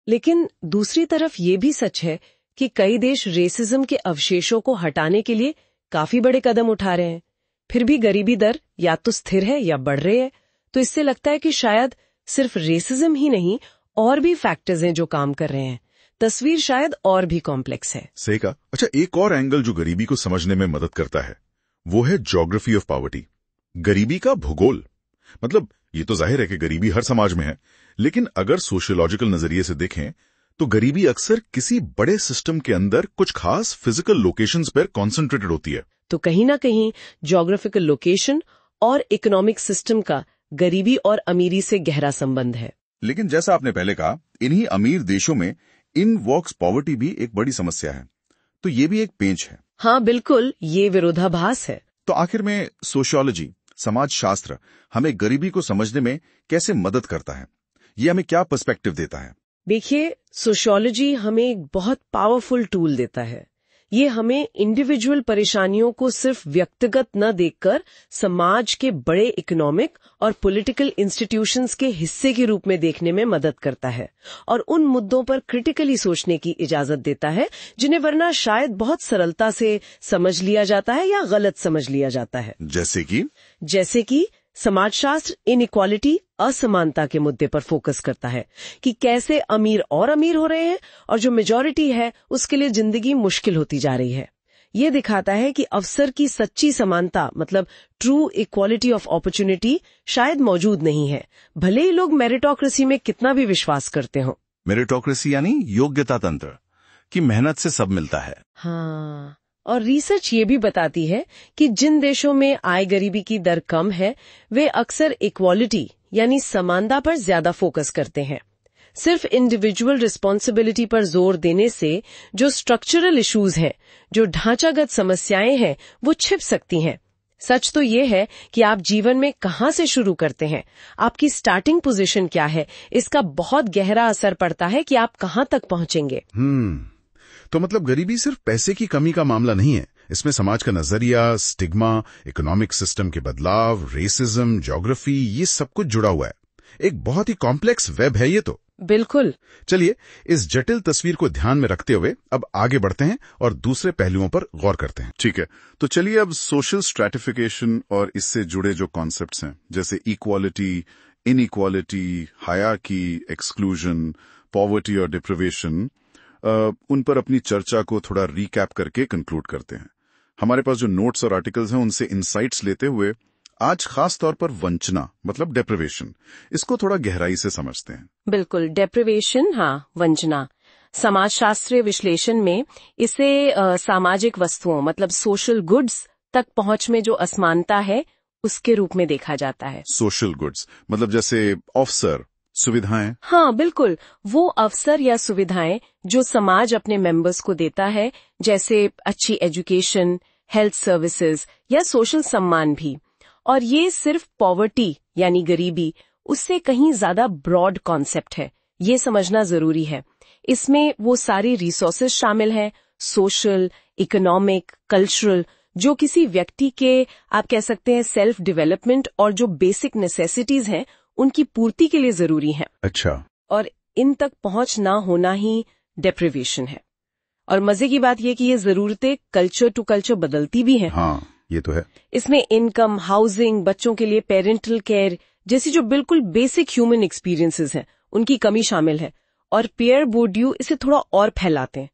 लेकिन दूसरी तरफ ये भी सच है कि कई देश रेसिज्म के अवशेषों को हटाने के लिए काफी बड़े कदम उठा रहे हैं, फिर भी गरीबी दर या तो स्थिर है या बढ़ रही है। तो इससे लगता है कि शायद सिर्फ रेसिज्म ही नहीं, और भी फैक्टर्स हैं जो काम कर रहे हैं। तस्वीर शायद और भी कॉम्प्लेक्स है। सही कहा। अच्छा, एक और एंगल जो गरीबी को समझने में मदद करता है वो है ज्योग्राफी ऑफ पॉवर्टी, गरीबी का भूगोल। मतलब ये तो जाहिर है कि गरीबी हर समाज में है, लेकिन अगर सोशियोलॉजिकल नजरिए से देखें तो गरीबी अक्सर किसी बड़े सिस्टम के अंदर कुछ खास फिजिकल लोकेशंस पर कॉन्सेंट्रेटेड होती है। तो कहीं ना कहीं ज्योग्राफिकल लोकेशन और इकोनॉमिक सिस्टम का गरीबी और अमीरी से गहरा संबंध है। लेकिन जैसा आपने पहले कहा, इन्हीं अमीर देशों में इन वॉक्स पॉवर्टी भी एक बड़ी समस्या है, तो ये भी एक पेंच है। हाँ बिल्कुल, ये विरोधाभास है। तो आखिर में सोशियोलॉजी, समाज शास्त्र हमें गरीबी को समझने में कैसे मदद करता है? ये हमें क्या पर्सपेक्टिव देता है? देखिए, सोशियोलॉजी हमें एक बहुत पावरफुल टूल देता है। ये हमें इंडिविजुअल परेशानियों को सिर्फ व्यक्तिगत न देखकर समाज के बड़े इकोनॉमिक और पॉलिटिकल इंस्टीट्यूशंस के हिस्से के रूप में देखने में मदद करता है, और उन मुद्दों पर क्रिटिकली सोचने की इजाजत देता है जिन्हें वरना शायद बहुत सरलता से समझ लिया जाता है या गलत समझ लिया जाता है। जैसे कि समाजशास्त्र इनइक्वालिटी, असमानता के मुद्दे पर फोकस करता है कि कैसे अमीर और अमीर हो रहे हैं और जो मेजॉरिटी है उसके लिए जिंदगी मुश्किल होती जा रही है। ये दिखाता है कि अवसर की सच्ची समानता मतलब ट्रू इक्वालिटी ऑफ अपॉर्चुनिटी शायद मौजूद नहीं है, भले ही लोग मेरिटोक्रेसी में कितना भी विश्वास करते हो। मेरिटोक्रेसी यानी योग्यता तंत्र कि मेहनत से सब मिलता है। हाँ, और रिसर्च ये भी बताती है कि जिन देशों में आय गरीबी की दर कम है वे अक्सर इक्वालिटी यानी समानता पर ज्यादा फोकस करते हैं। सिर्फ इंडिविजुअल रिस्पॉन्सिबिलिटी पर जोर देने से जो स्ट्रक्चरल इश्यूज हैं, जो ढांचागत समस्याएं हैं, वो छिप सकती हैं। सच तो ये है कि आप जीवन में कहाँ से शुरू करते हैं, आपकी स्टार्टिंग पोजीशन क्या है, इसका बहुत गहरा असर पड़ता है कि आप कहाँ तक पहुंचेंगे। तो मतलब गरीबी सिर्फ पैसे की कमी का मामला नहीं है, इसमें समाज का नजरिया, स्टिग्मा, इकोनॉमिक सिस्टम के बदलाव, रेसिज्म, ज्योग्राफी, ये सब कुछ जुड़ा हुआ है। एक बहुत ही कॉम्प्लेक्स वेब है ये तो। बिल्कुल। चलिए, इस जटिल तस्वीर को ध्यान में रखते हुए अब आगे बढ़ते हैं और दूसरे पहलुओं पर गौर करते हैं। ठीक है, तो चलिए अब सोशल स्ट्रैटिफिकेशन और इससे जुड़े जो कॉन्सेप्ट्स हैं जैसे equality, inequality, hierarchy, exclusion, poverty और डिप्रिवेशन, उन पर अपनी चर्चा को थोड़ा रिकैप करके कंक्लूड करते हैं। हमारे पास जो नोट्स और आर्टिकल्स हैं उनसे इंसाइट्स लेते हुए आज खास तौर पर वंचना मतलब डेप्रिवेशन, इसको थोड़ा गहराई से समझते हैं। बिल्कुल, डेप्रिवेशन, हाँ, वंचना। समाजशास्त्रीय विश्लेषण में इसे सामाजिक वस्तुओं मतलब सोशल गुड्स तक पहुंच में जो असमानता है उसके रूप में देखा जाता है। सोशल गुड्स मतलब जैसे अवसर, सुविधाएं। हाँ बिल्कुल, वो अवसर या सुविधाएं जो समाज अपने मेंबर्स को देता है, जैसे अच्छी एजुकेशन, हेल्थ सर्विसेज या सोशल सम्मान भी। और ये सिर्फ पॉवर्टी यानी गरीबी, उससे कहीं ज्यादा ब्रॉड कॉन्सेप्ट है, ये समझना जरूरी है। इसमें वो सारी रिसोर्सेज शामिल हैं, सोशल, इकोनॉमिक, कल्चरल, जो किसी व्यक्ति के आप कह सकते हैं सेल्फ डेवलपमेंट और जो बेसिक नेसेसिटीज हैं उनकी पूर्ति के लिए जरूरी है। अच्छा। और इन तक पहुंच ना होना ही डेप्रिवेशन है। और मजे की बात यह कि ये जरूरतें कल्चर टू कल्चर बदलती भी हैं। हाँ, ये तो है। इसमें इनकम, हाउसिंग, बच्चों के लिए पेरेंटल केयर जैसी जो बिल्कुल बेसिक ह्यूमन एक्सपीरियंसेस हैं उनकी कमी शामिल है। और पियर बोर्डियू इसे थोड़ा और फैलाते हैं।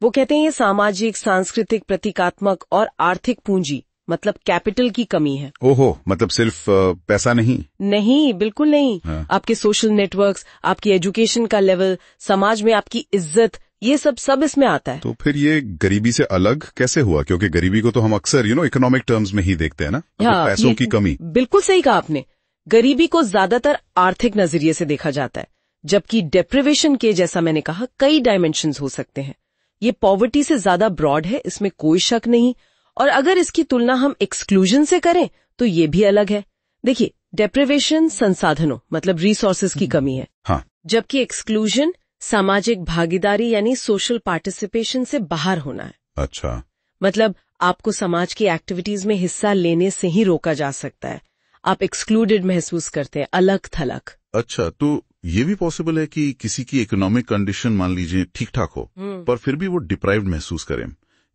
वो कहते हैं ये सामाजिक, सांस्कृतिक, प्रतीकात्मक और आर्थिक पूंजी मतलब कैपिटल की कमी है। ओहो, मतलब सिर्फ पैसा नहीं? नहीं, बिल्कुल नहीं। हाँ। आपके सोशल नेटवर्क्स, आपकी एजुकेशन का लेवल, समाज में आपकी इज्जत, ये सब इसमें आता है। तो फिर ये गरीबी से अलग कैसे हुआ? क्योंकि गरीबी को तो हम अक्सर इकोनॉमिक टर्म्स में ही देखते हैं ना, हाँ, पैसों की कमी। बिल्कुल सही कहा आपने। गरीबी को ज्यादातर आर्थिक नजरिए से देखा जाता है, जबकि डेप्रिवेशन के, जैसा मैंने कहा, कई डायमेंशंस हो सकते हैं। ये पॉवर्टी से ज्यादा ब्रॉड है, इसमें कोई शक नहीं। और अगर इसकी तुलना हम एक्सक्लूजन से करें तो ये भी अलग है। देखिए, डेप्रिवेशन संसाधनों मतलब रिसोर्सेज की कमी है, हाँ। जबकि एक्सक्लूजन सामाजिक भागीदारी यानी सोशल पार्टिसिपेशन से बाहर होना है। अच्छा, मतलब आपको समाज की एक्टिविटीज में हिस्सा लेने से ही रोका जा सकता है। आप एक्सक्लूडेड महसूस करते हैं, अलग थलग। अच्छा, तो ये भी पॉसिबल है कि किसी की इकोनॉमिक कंडीशन मान लीजिए ठीक ठाक हो, पर फिर भी वो डिप्राइव्ड महसूस करें।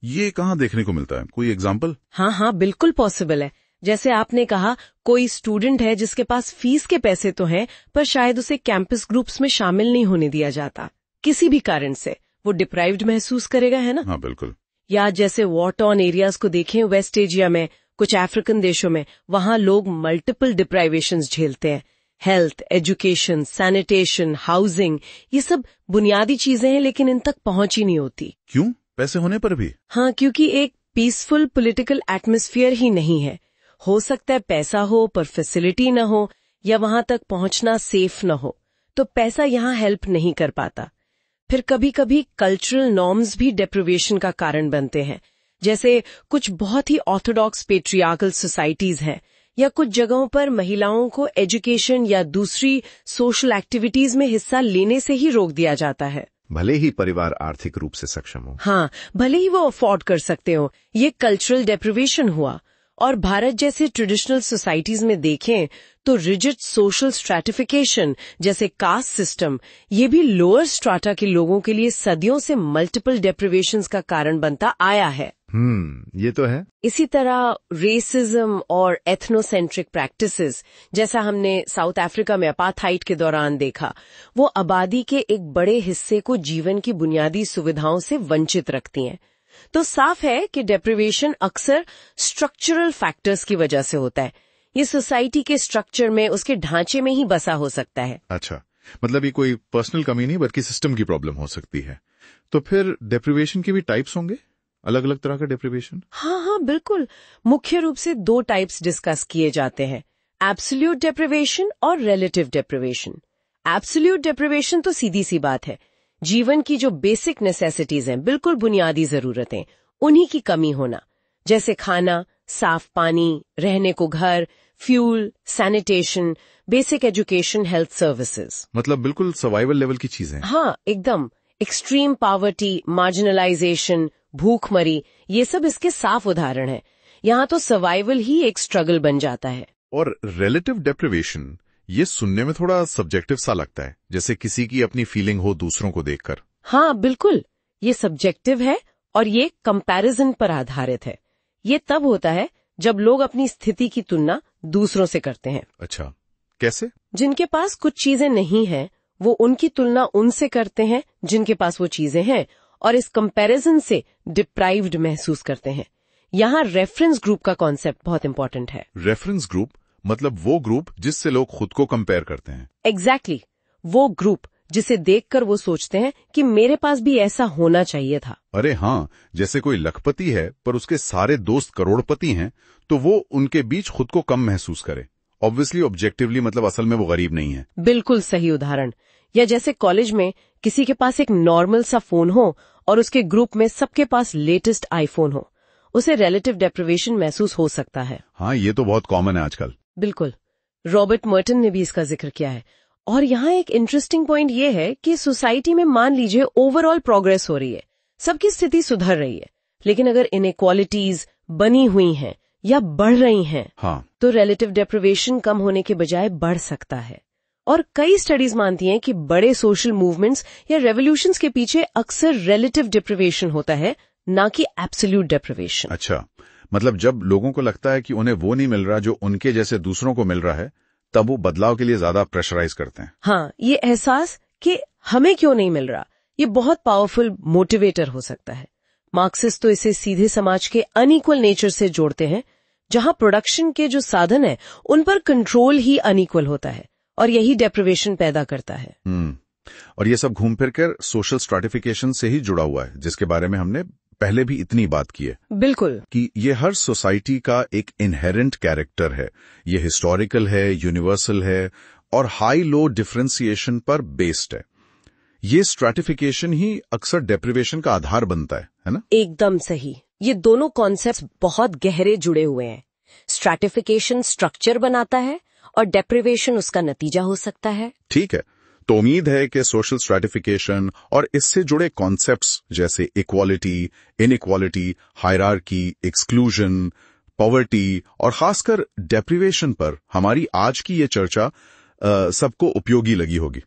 ये कहाँ देखने को मिलता है? कोई एग्जाम्पल? हाँ, बिल्कुल पॉसिबल है। जैसे आपने कहा, कोई स्टूडेंट है जिसके पास फीस के पैसे तो हैं, पर शायद उसे कैंपस ग्रुप्स में शामिल नहीं होने दिया जाता, किसी भी कारण से। वो डिप्राइव्ड महसूस करेगा, है ना? हाँ, बिल्कुल। या जैसे वॉर टॉर्न एरियाज को देखें, वेस्ट एशिया में, कुछ अफ्रीकन देशों में, वहां लोग मल्टीपल डिप्राइवेशंस झेलते हैं। हेल्थ, एजुकेशन, सैनिटेशन, हाउसिंग, ये सब बुनियादी चीजें हैं, लेकिन इन तक पहुंच ही नहीं होती। क्यों? पैसे होने पर भी? हाँ, क्योंकि एक पीसफुल पॉलिटिकल एटमॉस्फेयर ही नहीं है। हो सकता है पैसा हो पर फैसिलिटी न हो, या वहां तक पहुंचना सेफ न हो, तो पैसा यहाँ हेल्प नहीं कर पाता। फिर कभी कभी कल्चरल नॉर्म्स भी डेप्रिवेशन का कारण बनते हैं। जैसे कुछ बहुत ही ऑर्थोडॉक्स पेट्रियार्कल सोसाइटीज हैं, या कुछ जगहों पर महिलाओं को एजुकेशन या दूसरी सोशल एक्टिविटीज में हिस्सा लेने से ही रोक दिया जाता है, भले ही परिवार आर्थिक रूप से सक्षम हो। हाँ, भले ही वो अफोर्ड कर सकते हो। ये कल्चरल डेप्रिवेशन हुआ। और भारत जैसे ट्रेडिशनल सोसाइटीज में देखें तो रिजिड सोशल स्ट्रैटिफिकेशन जैसे कास्ट सिस्टम, ये भी लोअर स्ट्राटा के लोगों के लिए सदियों से मल्टीपल डेप्रिवेशंस का कारण बनता आया है। ये तो है। इसी तरह रेसिज्म और एथनोसेंट्रिक प्रैक्टिसेस, जैसा हमने साउथ अफ्रीका में अपार्थाइड के दौरान देखा, वो आबादी के एक बड़े हिस्से को जीवन की बुनियादी सुविधाओं से वंचित रखती हैं। तो साफ है कि डेप्रिवेशन अक्सर स्ट्रक्चरल फैक्टर्स की वजह से होता है। ये सोसाइटी के स्ट्रक्चर में, उसके ढांचे में ही बसा हो सकता है। अच्छा, मतलब ये कोई पर्सनल कमी नहीं बल्कि सिस्टम की प्रॉब्लम हो सकती है। तो फिर डेप्रिवेशन के भी टाइप्स होंगे, अलग अलग तरह का डेप्रिवेशन? हाँ, बिल्कुल। मुख्य रूप से 2 टाइप्स डिस्कस किए जाते हैं, एब्सोल्यूट डेप्रिवेशन और रिलेटिव डेप्रिवेशन। एब्सोल्यूट डेप्रिवेशन तो सीधी सी बात है, जीवन की जो बेसिक नेसेसिटीज हैं, बिल्कुल बुनियादी जरूरतें, उन्हीं की कमी होना, जैसे खाना, साफ पानी, रहने को घर, fuel, sanitation, basic education, health services. मतलब बिल्कुल सर्वाइवल लेवल की चीजें। हाँ, एकदम। एक्सट्रीम पॉवर्टी, मार्जिनलाइजेशन, भूखमरी, ये सब इसके साफ उदाहरण हैं। यहाँ तो सर्वाइवल ही एक स्ट्रगल बन जाता है। और रिलेटिव डेप्रिवेशन, ये सुनने में थोड़ा सब्जेक्टिव सा लगता है, जैसे किसी की अपनी फीलिंग हो दूसरों को देखकर। हाँ, बिल्कुल। ये सब्जेक्टिव है और ये कंपैरिजन पर आधारित है। ये तब होता है जब लोग अपनी स्थिति की तुलना दूसरों से करते हैं। अच्छा, कैसे? जिनके पास कुछ चीजें नहीं हैं, वो उनकी तुलना उनसे करते हैं जिनके पास वो चीजें हैं, और इस कंपैरिजन से डिप्राइव्ड महसूस करते हैं। यहाँ रेफरेंस ग्रुप का कॉन्सेप्ट बहुत इंपॉर्टेंट है। रेफरेंस ग्रुप मतलब वो ग्रुप जिससे लोग खुद को कंपेयर करते हैं। एग्जैक्टली, वो ग्रुप जिसे देखकर वो सोचते हैं कि मेरे पास भी ऐसा होना चाहिए था। अरे हाँ, जैसे कोई लखपति है पर उसके सारे दोस्त करोड़पति हैं, तो वो उनके बीच खुद को कम महसूस करे। ऑब्वियसली ऑब्जेक्टिवली, मतलब असल में वो गरीब नहीं है। बिल्कुल सही उदाहरण। या जैसे कॉलेज में किसी के पास एक नॉर्मल सा फोन हो और उसके ग्रुप में सबके पास लेटेस्ट आईफोन हो, उसे रिलेटिव डेप्रिवेशन महसूस हो सकता है। हाँ, ये तो बहुत कॉमन है आजकल। बिल्कुल। रॉबर्ट मर्टन ने भी इसका जिक्र किया है। और यहाँ एक इंटरेस्टिंग पॉइंट ये है कि सोसाइटी में मान लीजिए ओवरऑल प्रोग्रेस हो रही है, सबकी स्थिति सुधर रही है, लेकिन अगर इनइक्वालिटीज बनी हुई हैं या बढ़ रही हैं, हाँ, तो रिलेटिव डेप्रिवेशन कम होने के बजाय बढ़ सकता है। और कई स्टडीज मानती हैं कि बड़े सोशल मूवमेंट्स या रेवोल्यूशंस के पीछे अक्सर रिलेटिव डेप्रिवेशन होता है, ना कि एब्सोल्यूट डेप्रिवेशन। अच्छा, मतलब जब लोगों को लगता है कि उन्हें वो नहीं मिल रहा जो उनके जैसे दूसरों को मिल रहा है, तब वो बदलाव के लिए ज्यादा प्रेशराइज करते हैं। हाँ, ये एहसास कि हमें क्यों नहीं मिल रहा, ये बहुत पावरफुल मोटिवेटर हो सकता है। मार्क्सिस्ट तो इसे सीधे समाज के अनइक्वल नेचर से जोड़ते हैं, जहां प्रोडक्शन के जो साधन है उन पर कंट्रोल ही अनइक्वल होता है, और यही डेप्रिवेशन पैदा करता है। और ये सब घूम फिर कर सोशल स्ट्रैटिफिकेशन से ही जुड़ा हुआ है, जिसके बारे में हमने पहले भी इतनी बात की है। बिल्कुल, कि ये हर सोसाइटी का एक इनहेरेंट कैरेक्टर है। ये हिस्टोरिकल है, यूनिवर्सल है और हाई लो डिफरेंशिएशन पर बेस्ड है। ये स्ट्रैटिफिकेशन ही अक्सर डेप्रिवेशन का आधार बनता है ना? एकदम सही। ये दोनों कॉन्सेप्ट्स बहुत गहरे जुड़े हुए हैं। स्ट्रैटिफिकेशन स्ट्रक्चर बनाता है और डेप्रिवेशन उसका नतीजा हो सकता है। ठीक है, तो उम्मीद है कि सोशल स्ट्रैटिफिकेशन और इससे जुड़े कॉन्सेप्ट्स जैसे equality, inequality, hierarchy, exclusion, poverty और खासकर डेप्रिवेशन पर हमारी आज की ये चर्चा सबको उपयोगी लगी होगी।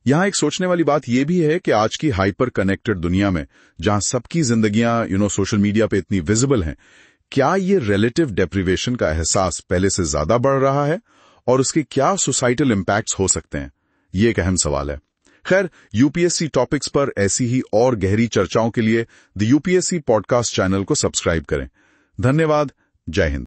यहाँ एक सोचने वाली बात यह भी है कि आज की हाइपर कनेक्टेड दुनिया में जहां सबकी जिंदगियां सोशल मीडिया पे इतनी विजिबल हैं, क्या ये रिलेटिव डेप्रिवेशन का एहसास पहले से ज्यादा बढ़ रहा है और उसके क्या सोसाइटल इम्पैक्ट्स हो सकते हैं? ये एक अहम सवाल है। खैर, यूपीएससी टॉपिक्स पर ऐसी ही और गहरी चर्चाओं के लिए द यूपीएससी पॉडकास्ट चैनल को सब्सक्राइब करें। धन्यवाद। जय हिंद।